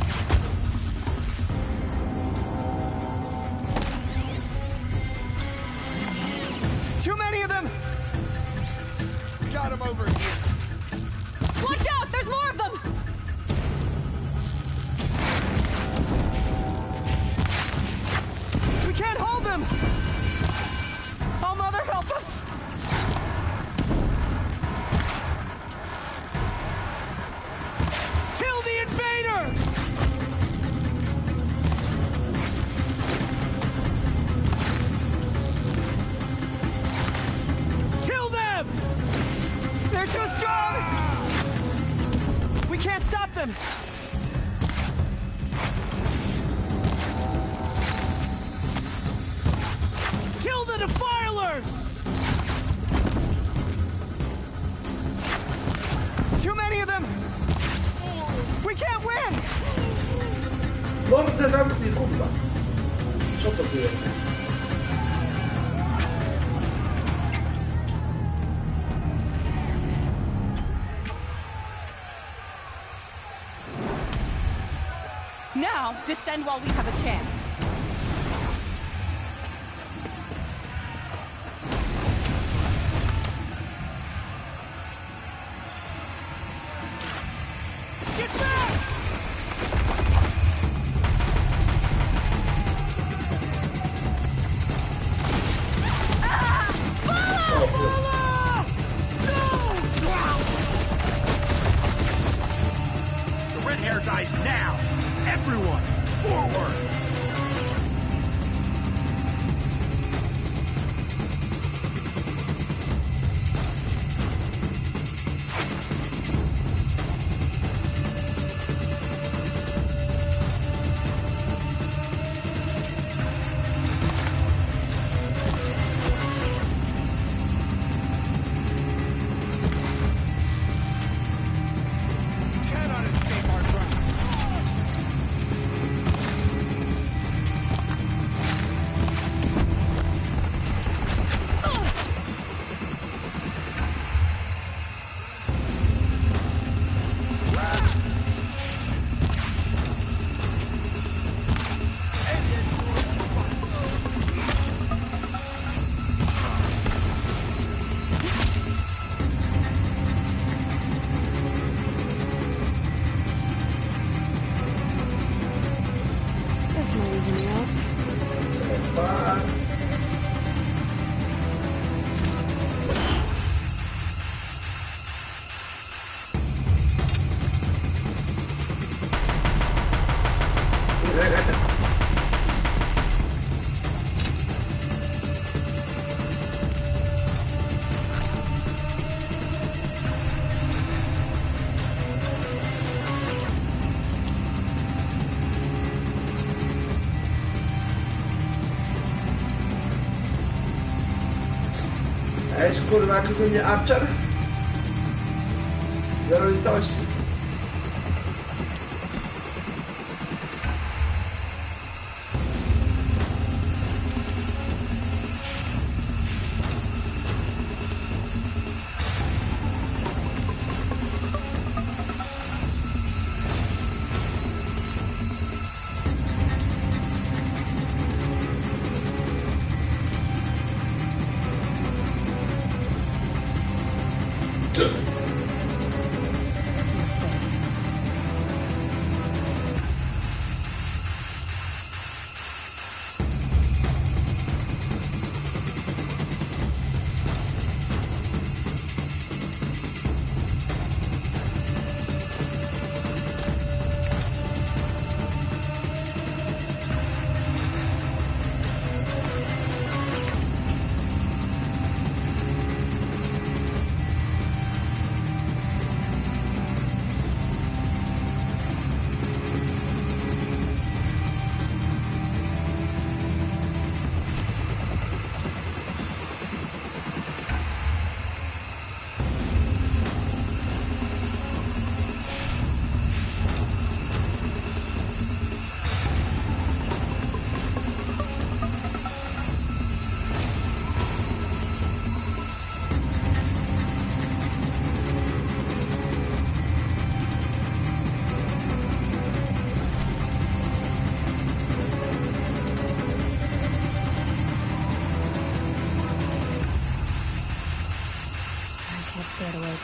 Too many of them! Got him over here. Watch out! There's more of them! We can't hold them! Oh, Mother, help us! Kill the invaders! Kill them! They're too strong! We can't stop them! Kill the defilers! Too many of them! We can't win! Może zamknij, kurwa. Co to ty? Now, descend while we have a chance. Get back! The red hair dies now! Everyone, forward! Cannot escape our grasp. There's no anything else. Ej, kurwa, jaki ze mnie abczar? Zero litości. scared away.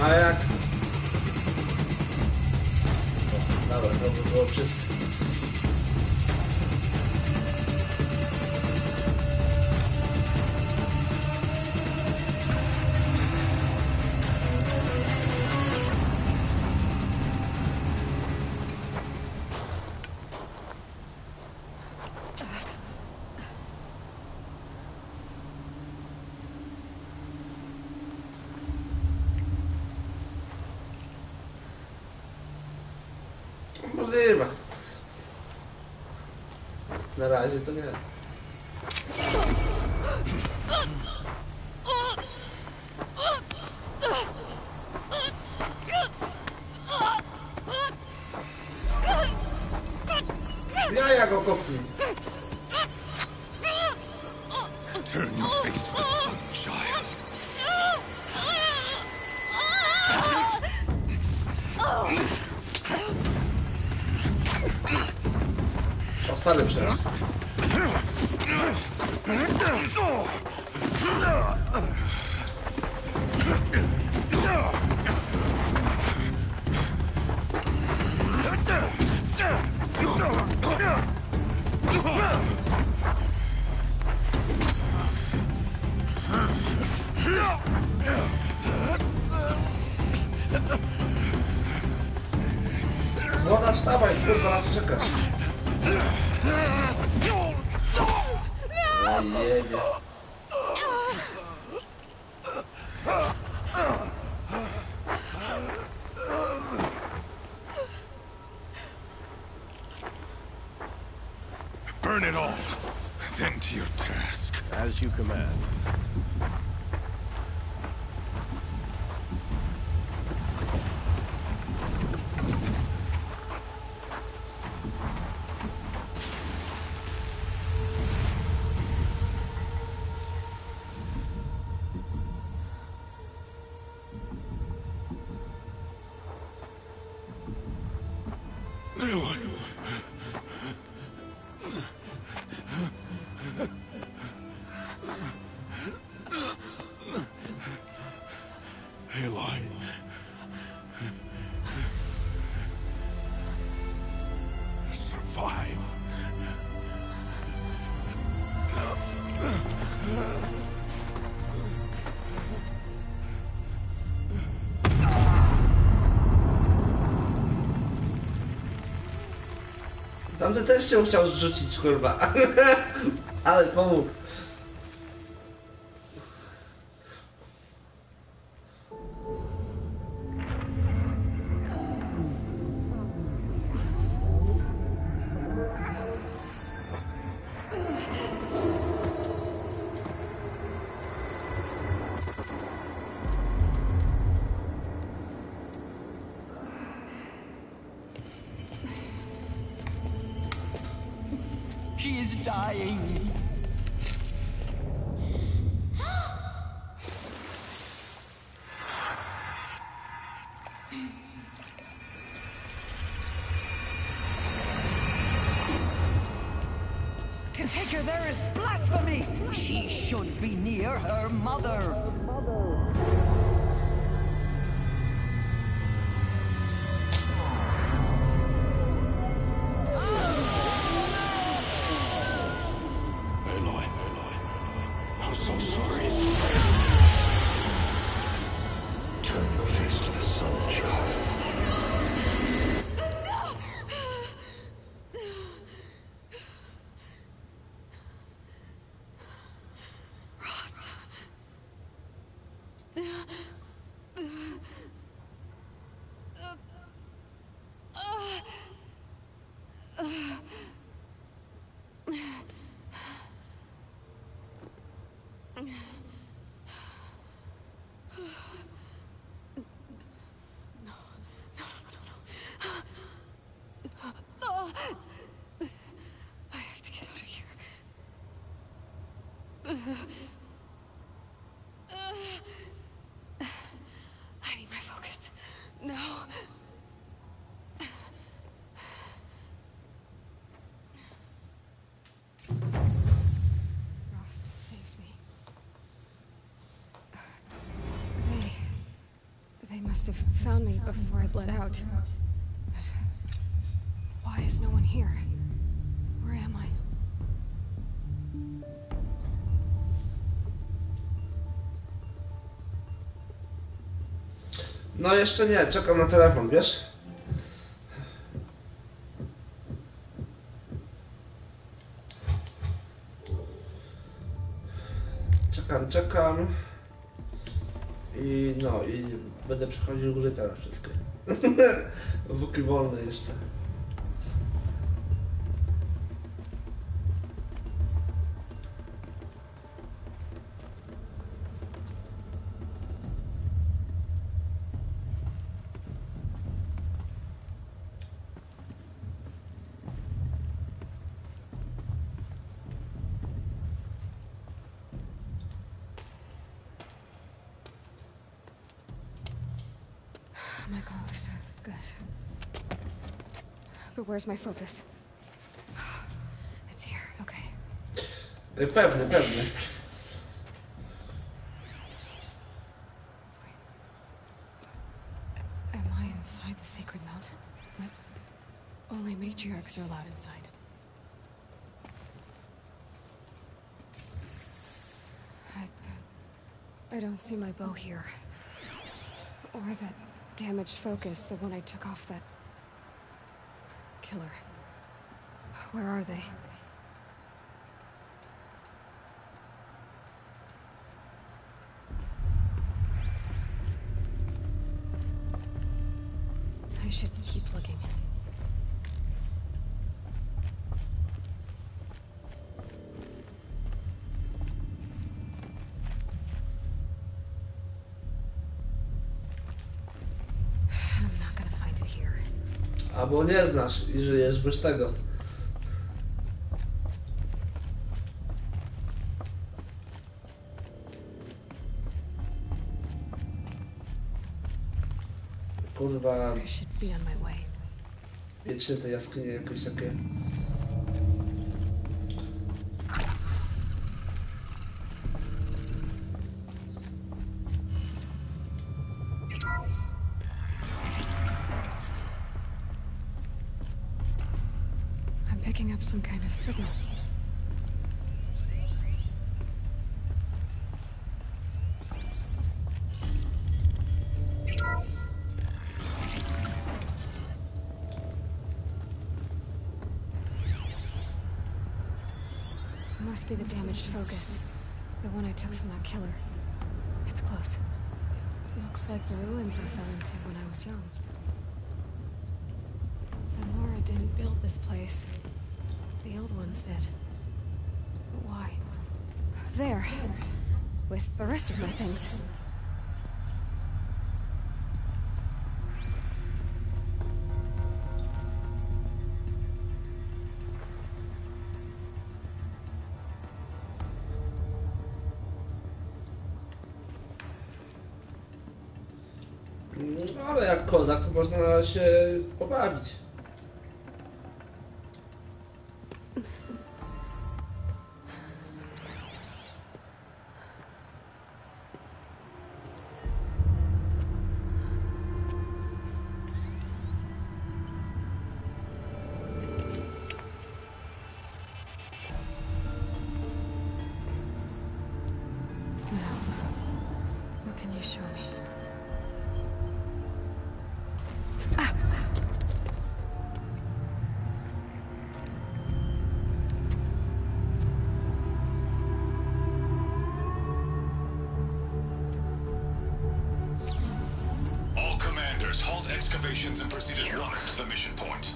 A jak? Dobra, to by było czyste. Możliwe. Na razie to nie. Ja go kopnę. Turn your face to the sun, child. O, stary przecież. Młoda, wstawaj, kurwa, na co czekasz? Jedzie. Burn it all, then to your task. As you command. Aloy. Survive. Tamty też się chciał rzucić, kurwa. Ale pomógł. She is dying. To take her there is blasphemy. She should be near her mother. I need my focus. No. Frost saved me. They must have found me before I bled out. But why is no one here? Where am I? No jeszcze nie, czekam na telefon, wiesz? Czekam. I no, i będę przechodził gry teraz wszystkie. Póki wolne jeszcze. My clothes. Good. But where's my focus? It's here, okay. Pewnie. Am I inside the sacred mountain? But only matriarchs are allowed inside. I don't see my bow here. Or that damaged focus, the one I took off that killer. Where are they? I should keep looking. Albo nie znasz i żyjesz bez tego. Kurwa. Wiecznie te jaskinie jakieś takie. Picking up some kind of signal. It must be the damaged focus. The one I took from that killer. It's close. Looks like the ruins I fell into when I was young. Nora didn't build this place. The old ones did. But why? There. With the rest of my things. No, ale jak kozak, to można się pobawić. Excavations and proceed at once to the mission point.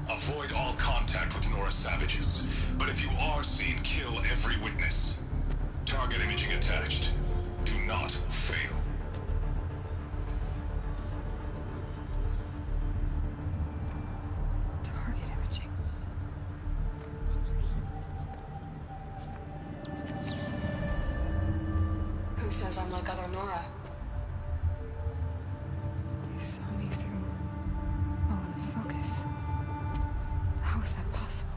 Avoid all contact with Nora savages, but if you are seen, kill every witness. Target imaging attached. Do not fail. Target imaging. says I'm like other Nora. He saw me through Owen's focus. How is that possible?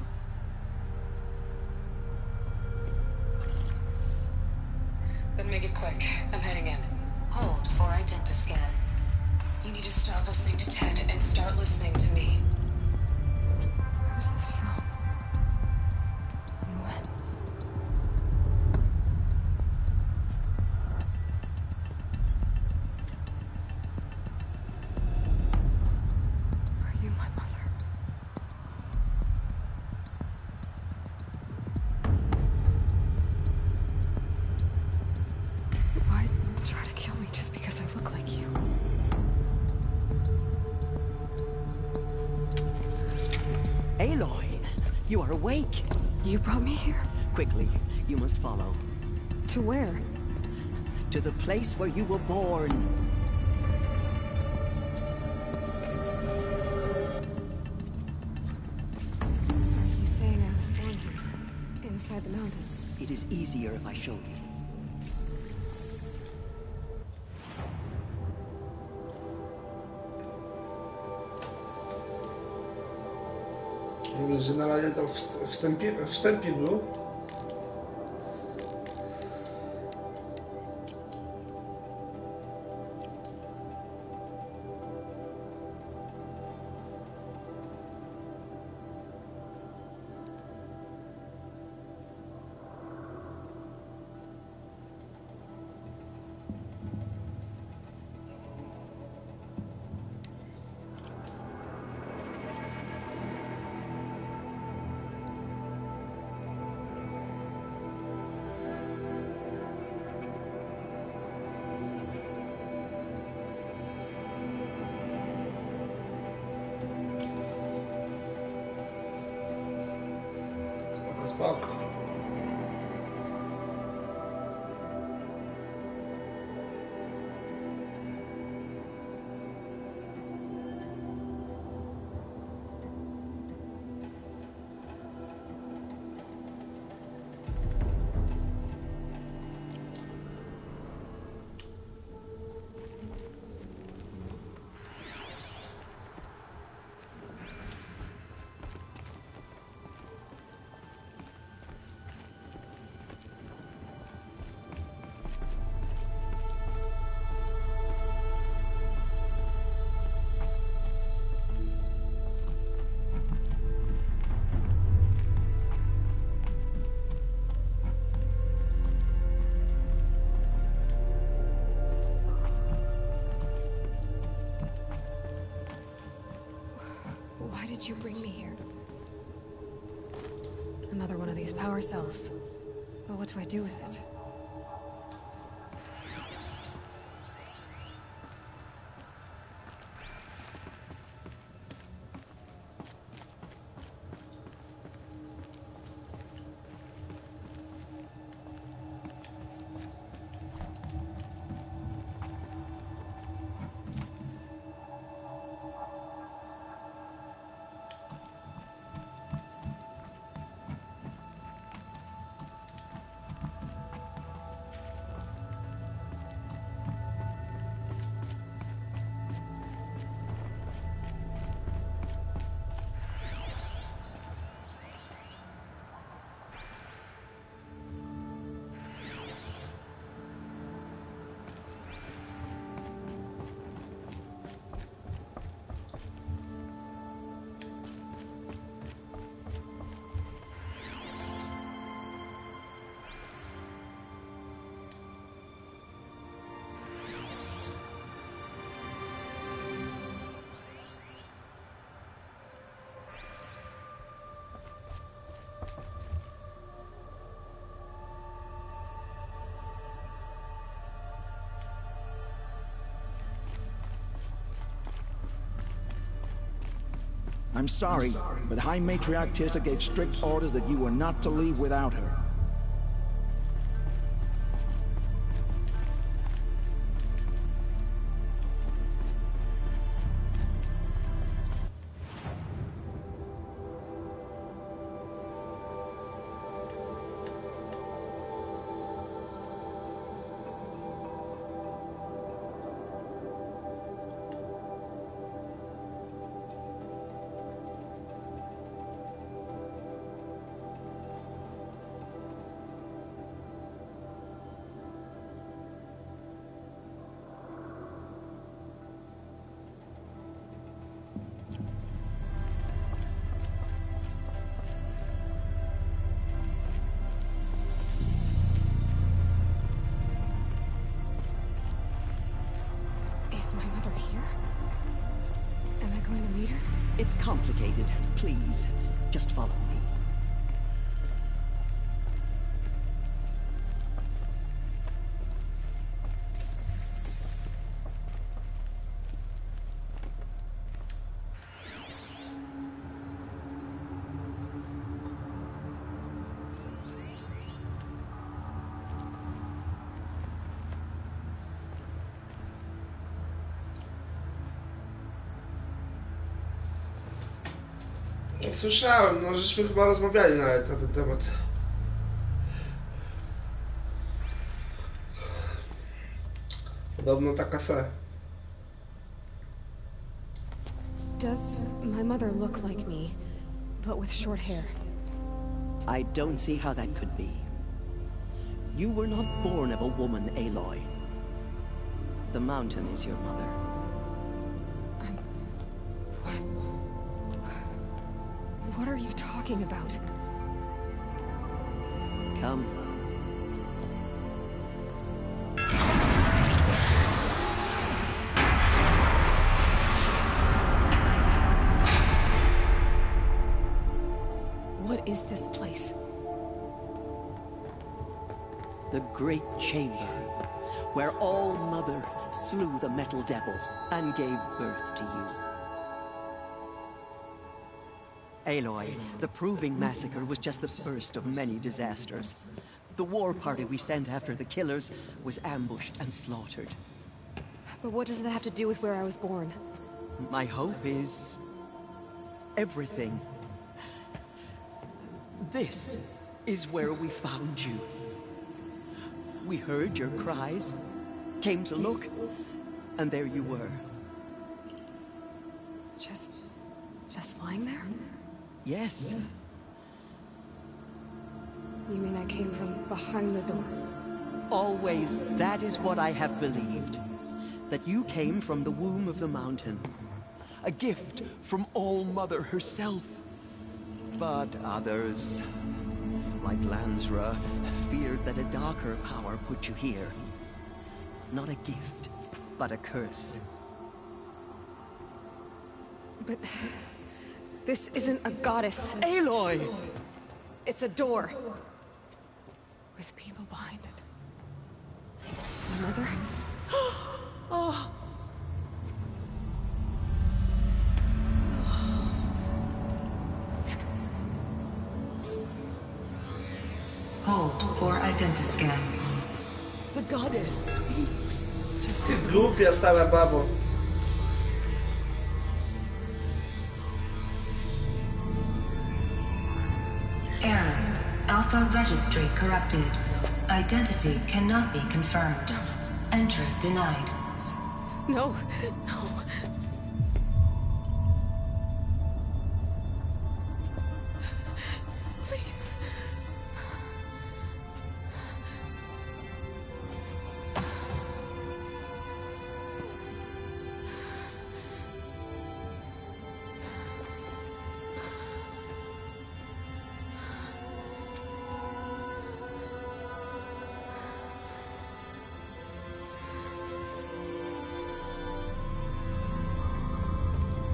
Then make it quick. I'm heading in. Hold for identiscan. You need to stop listening to Ted and start listening to me. Where's this from? And when? Are you my mother? Why try to kill me just because I look like you? Aloy, you are awake. You brought me here? Quickly, you must follow. To where? To the place where you were born. Are you saying I was born here? Inside the mountain? It is easier if I show you. Że na razie to wstępie był. Spoko. Why did you bring me here? Another one of these power cells. But what do I do with it? I'm sorry, but High Matriarch Tirsa gave strict orders that you were not to leave without her. It's complicated. Please, just follow me. Słyszałem, no żeśmy chyba rozmawiali nawet na ten temat. Podobno taka se. Does my mother look like me, but with short hair? I don't see how that could be. You were not born of a woman, Aloy. The mountain is your mother. What are you talking about? Come. What is this place? The Great Chamber, where All Mother slew the Metal Devil and gave birth to you. Aloy, the Proving Massacre was just the first of many disasters. The war party we sent after the killers was ambushed and slaughtered. But what does that have to do with where I was born? My hope is... everything. This is where we found you. We heard your cries, came to look, and there you were. Just lying there? Yes. You mean I came from behind the door? Always, that is what I have believed. That you came from the womb of the mountain. A gift from All Mother herself. But others, like Lansra, feared that a darker power put you here. Not a gift, but a curse. But... this isn't a goddess. Aloy! It's a door. With people behind it. My mother? Oh. Hold for identiscan. The goddess speaks. Ty głupia stara babo. Error. Alpha registry corrupted. Identity cannot be confirmed. Entry denied. No, no. Please.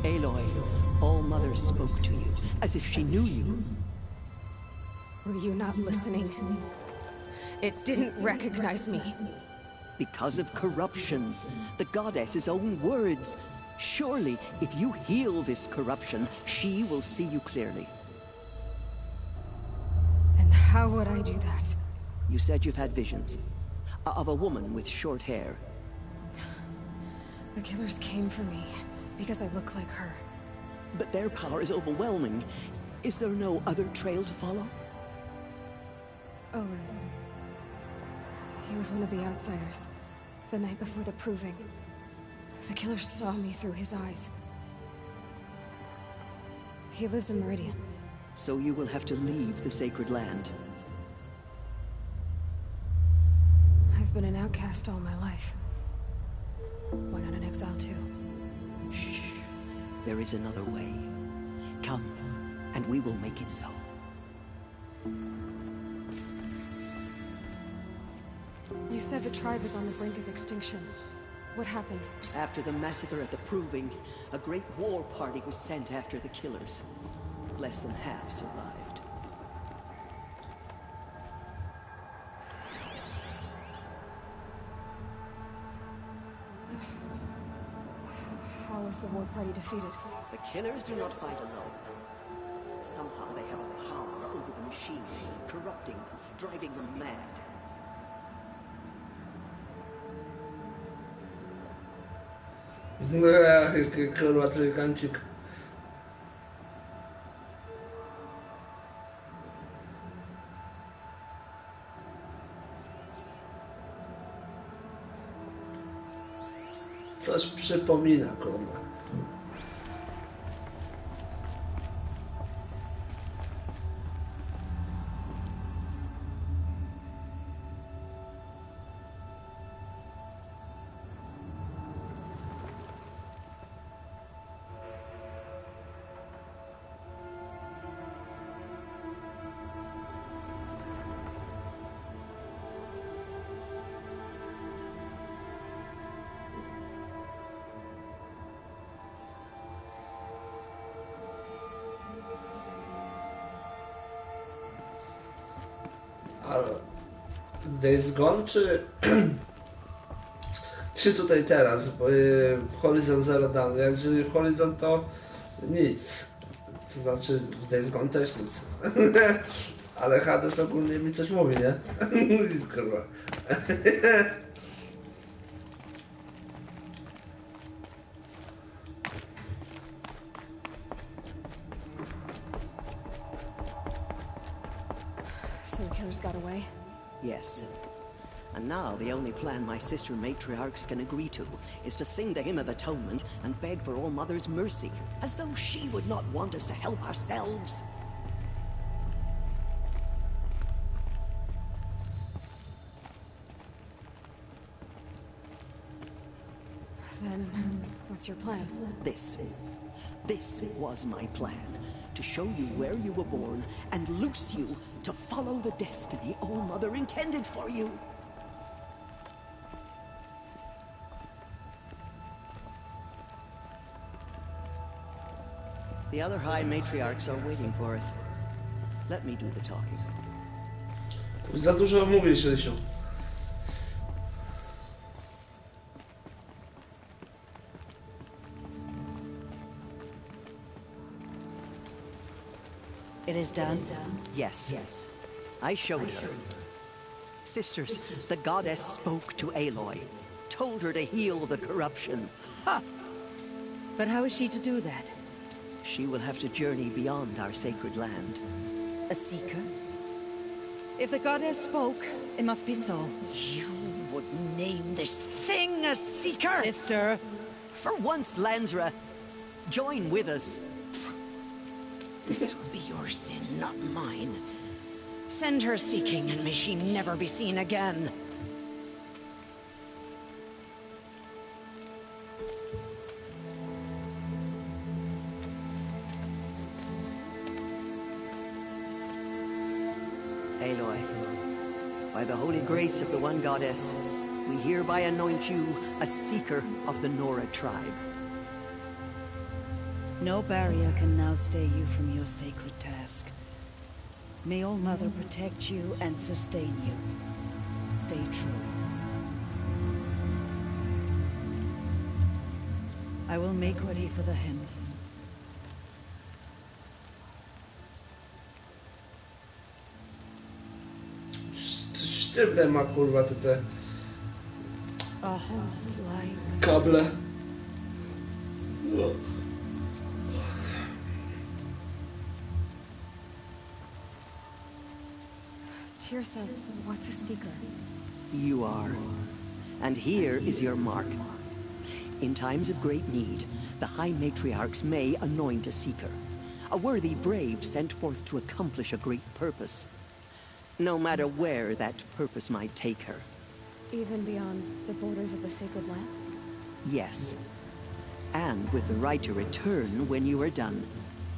Aloy, All Mother spoke to you, as if she knew you. Were you not listening? It didn't recognize me. Because of corruption. The goddess's own words. Surely, if you heal this corruption, she will see you clearly. And how would I do that? You said you've had visions. Of a woman with short hair. The killers came for me, because I look like her. But their power is overwhelming. Is there no other trail to follow? Owen. He was one of the outsiders. The night before the Proving. The killers saw me through his eyes. He lives in Meridian. So you will have to leave the sacred land. I've been an outcast all my life. Why not an exile too? Shh. There is another way. Come, and we will make it so. You said the tribe is on the brink of extinction. What happened? After the massacre at the Proving, a great war party was sent after the killers. Less than half survived. How was the war party defeated? The killers do not fight alone. Somehow they have a power over the machines, corrupting them, driving them mad. Jaki kurwa trójkącik. Coś przypomina, kurwa. Ale Days Gone czy tutaj teraz, bo Horizon Zero Dawn, jeżeli Horizon to nic, to znaczy w Days Gone też nic, ale Hades ogólnie mi coś mówi, nie? Kurwa. So the killers got away? Yes. And now the only plan my sister matriarchs can agree to is to sing the Hymn of Atonement and beg for All Mother's mercy, as though she would not want us to help ourselves. Then, what's your plan? This was my plan. To show you where you were born and loose you to follow the destiny All Mother intended for you. The other High Matriarchs are waiting for us. Let me do the talking. Za dużo mówisz, Rysiu. It is done? Yes. I showed her. Sisters, the goddess spoke to Aloy, told her to heal the corruption. Ha! But how is she to do that? She will have to journey beyond our sacred land. A seeker? If the goddess spoke, it must be so. You would name this thing a seeker? Sister! For once, Lansra, join with us. This will be your sin, not mine. Send her seeking, and may she never be seen again. Aloy, by the holy grace of the one goddess, we hereby anoint you a seeker of the Nora tribe. No barrier can now stay you from your sacred task. May All Mother protect you and sustain you. Stay true. I will make ready for the hymn. Sztywne ma, kurwa, te A home's light. kable. No. Tirsa, what's a seeker? You are. And here is your mark. In times of great need, the High Matriarchs may anoint a seeker. A worthy brave sent forth to accomplish a great purpose. No matter where that purpose might take her. Even beyond the borders of the sacred land? Yes. And with the right to return when you are done,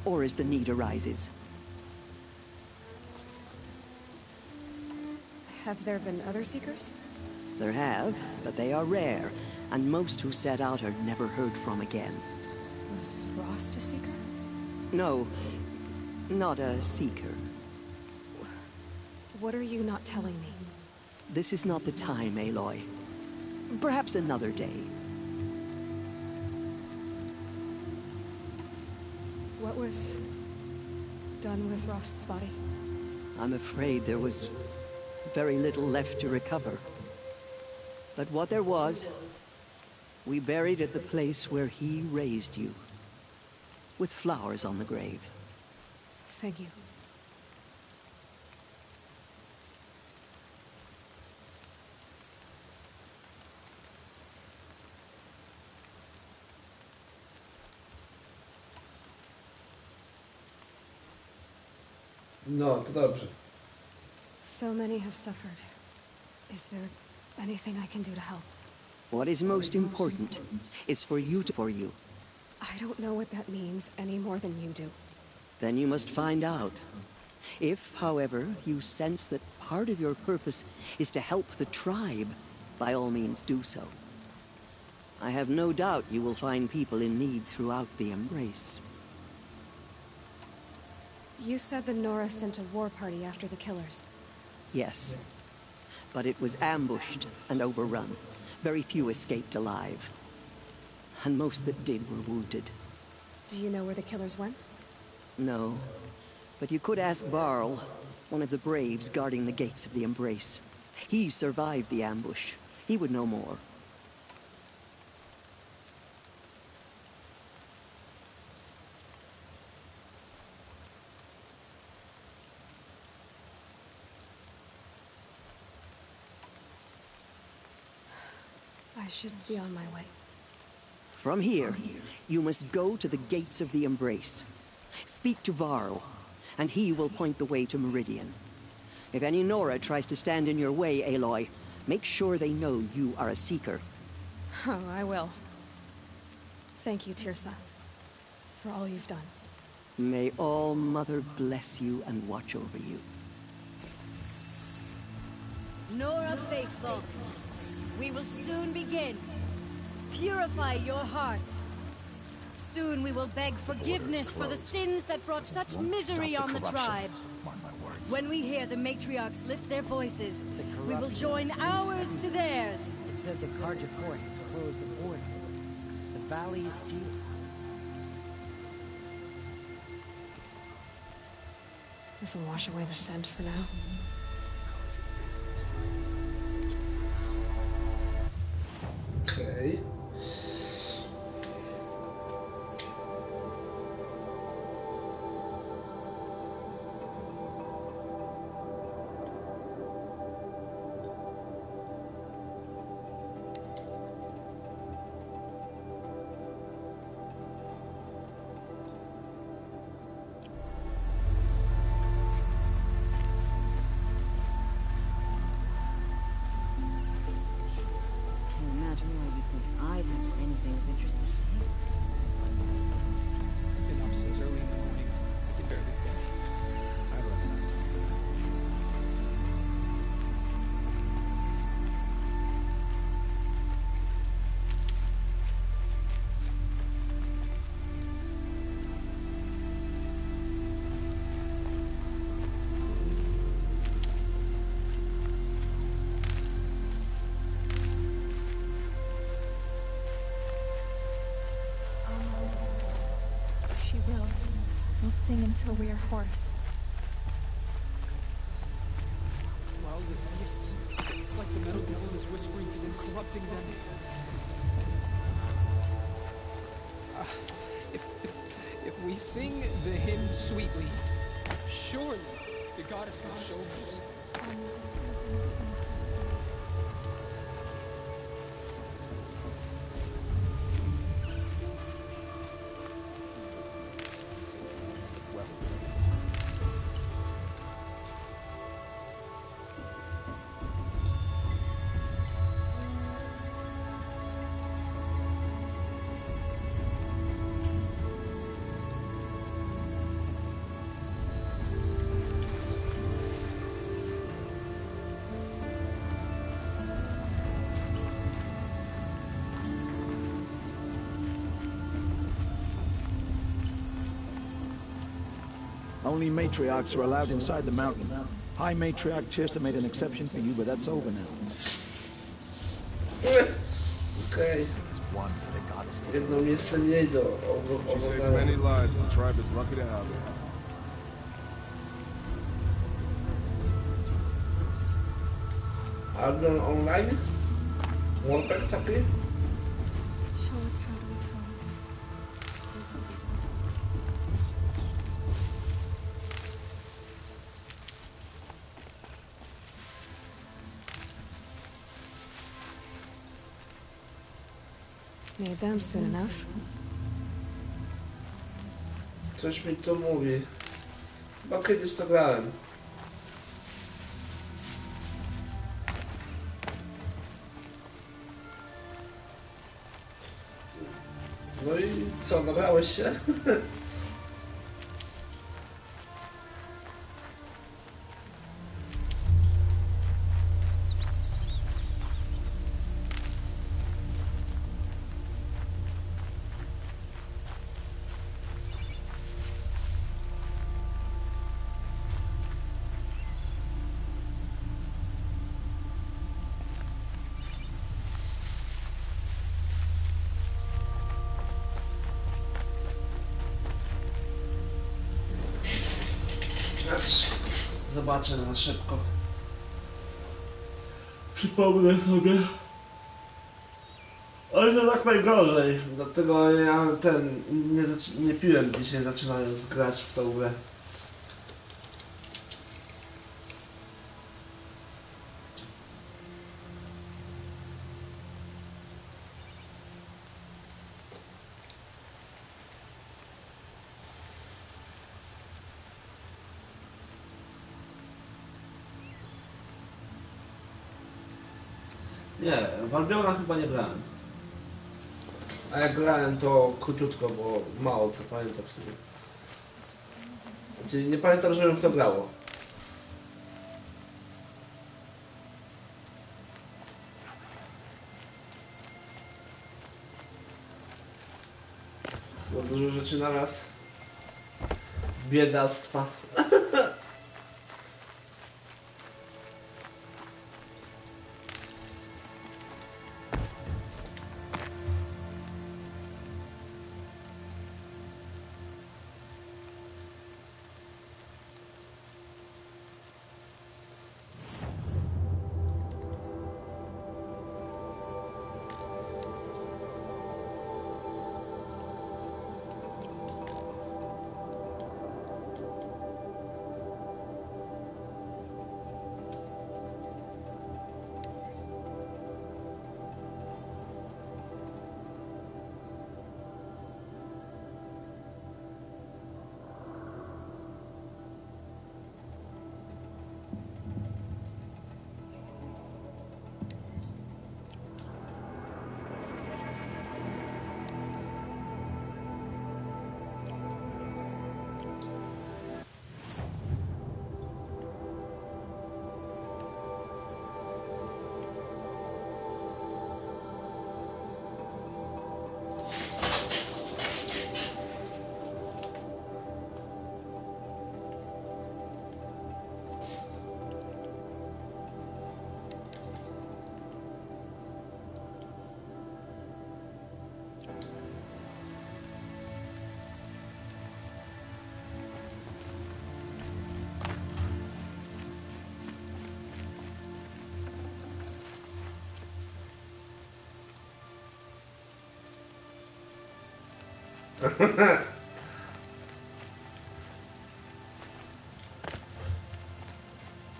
or as the need arises. Have there been other seekers? There have, but they are rare, and most who set out are never heard from again. Was Rost a seeker? No, not a seeker. What are you not telling me? This is not the time, Aloy. Perhaps another day. What was done with Rost's body? I'm afraid there was very little left to recover. But what there was, we buried at the place where he raised you, with flowers on the grave. Thank you. No, to dobrze. So many have suffered. Is there anything I can do to help? What is most important is for you. I don't know what that means any more than you do. Then you must find out. If, however, you sense that part of your purpose is to help the tribe, by all means do so. I have no doubt you will find people in need throughout the Embrace. You said the Nora sent a war party after the killers. Yes. But it was ambushed and overrun. Very few escaped alive. And most that did were wounded. Do you know where the killers went? No. But you could ask Varl, one of the braves guarding the gates of the Embrace. He survived the ambush. He would know more. I should be on my way. From here, you must go to the gates of the Embrace. Speak to Varl, and he will point the way to Meridian. If any Nora tries to stand in your way, Aloy, make sure they know you are a Seeker. Oh, I will. Thank you, Tirsa, for all you've done. May All Mother bless you and watch over you. Nora faithful, we will soon begin. Purify your hearts. Soon we will beg forgiveness for the sins that brought such misery on the tribe. When we hear the matriarchs lift their voices, we will join ours to theirs. It said the Karja Fort has closed the border. The valley is sealed. This will wash away the scent for now. Okay. We'll sing until we are hoarse. Well, this beast, it's like the metal devil is whispering to them, corrupting them. If we sing the hymn sweetly, surely the goddess will show us. Only matriarchs are allowed inside the mountain. High Matriarch Tirsa made an exception for you, but that's over now. Okej. Jedno miejsce mniej do She saved many lives. The tribe is lucky to have her. Albion online? Warpack taki? Show us how to atone. Need them soon enough. Coś mi to mówi. Chyba kiedyś to grałem. No i co, nagrałeś się? Zobaczę na szybko. Przypomnę sobie. Ale to tak najgorzej. Dlatego ja nie piłem dzisiaj, zaczynając grać w tą grę. Nie, w Albiona chyba nie grałem. A jak grałem to króciutko, bo mało co pamiętam z tego. Znaczy nie pamiętam, żebym w to grało. Było dużo rzeczy na raz. Biedactwa.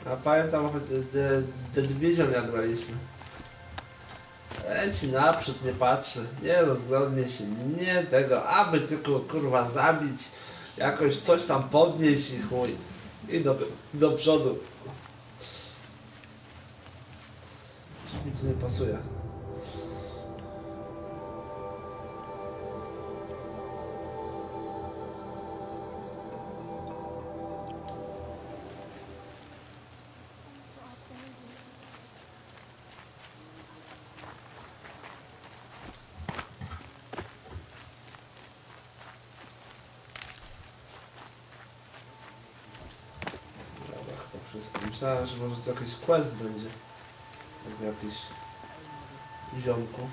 A pamiętam choć The Division jak graliśmy. Leci naprzód, nie patrzy, nie rozglądnie się, nie tego, aby tylko kurwa zabić, jakoś coś tam podnieść i chuj. I do przodu. Coś mi tu nie pasuje. wszystko. Myślałem, że może to jakiś quest będzie. Od jakichś ziomków.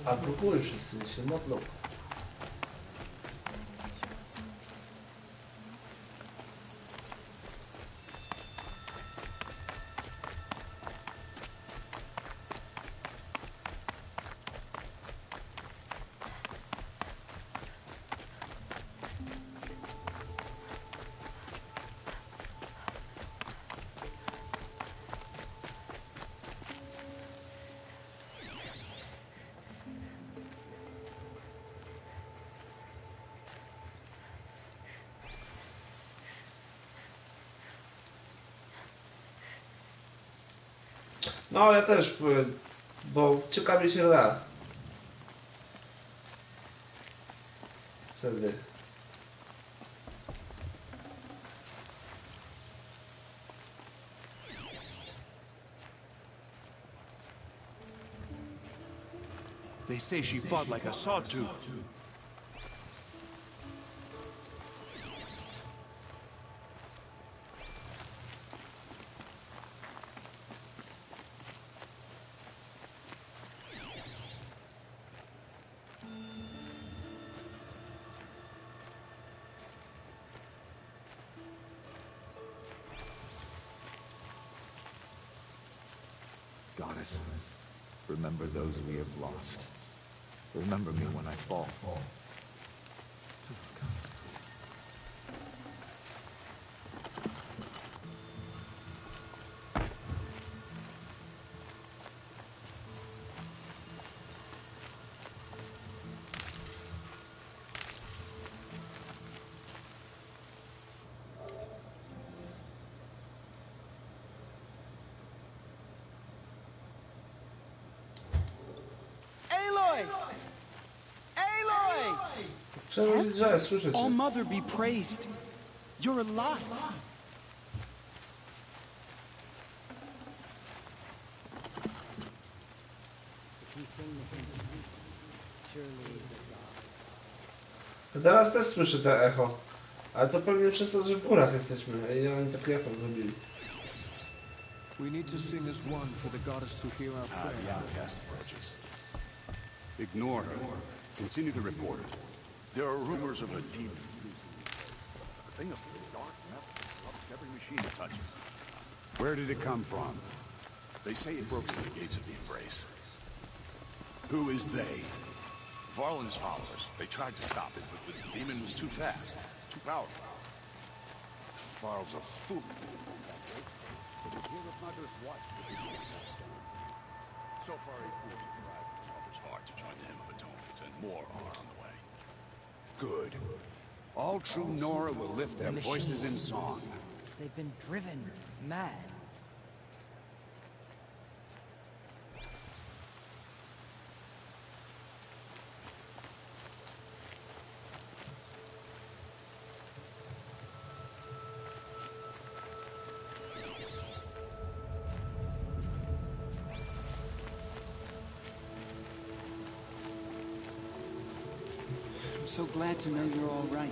A próbują wszyscy się modlą. No ja też, bo ciekawie się da. Wtedy. They say she fought like a sawtooth. Goddess, remember those we have lost. Remember me when I fall. All Mother be praised. You're alive. Teraz też słyszę to echo. Ale to pewnie przez to, że w górach jesteśmy i oni takie echo zrobili. We need to sing as one for the goddess to hear our prayer. The outcast approaches. Ignore her. Continue the report. There are rumors of a demon. A thing of dark metal corrupts every machine it touches. Where did it come from? They say it broke through the gates of the Embrace. Who is they? Varlin's followers. They tried to stop it, but the demon was too fast, too powerful. Varl's a fool. But his hero Mother's wife. So far, he proved to drive his mother's heart to join the Hymn of Atonement, and more are on the way. Good. All true Nora will lift their voices in song. They've been driven mad. I'm so glad to know you're all right.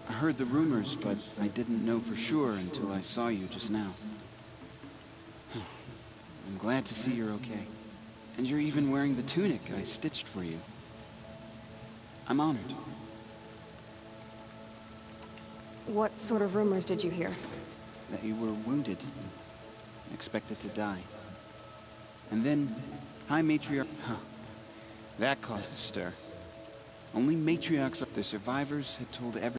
I heard the rumors, but I didn't know for sure until I saw you just now. I'm glad to see you're okay. And you're even wearing the tunic I stitched for you. I'm honored. What sort of rumors did you hear? That you were wounded. Expected to die. And then, High Matriarch... Huh. That caused a stir. Only matriarchs of the survivors had told everyone.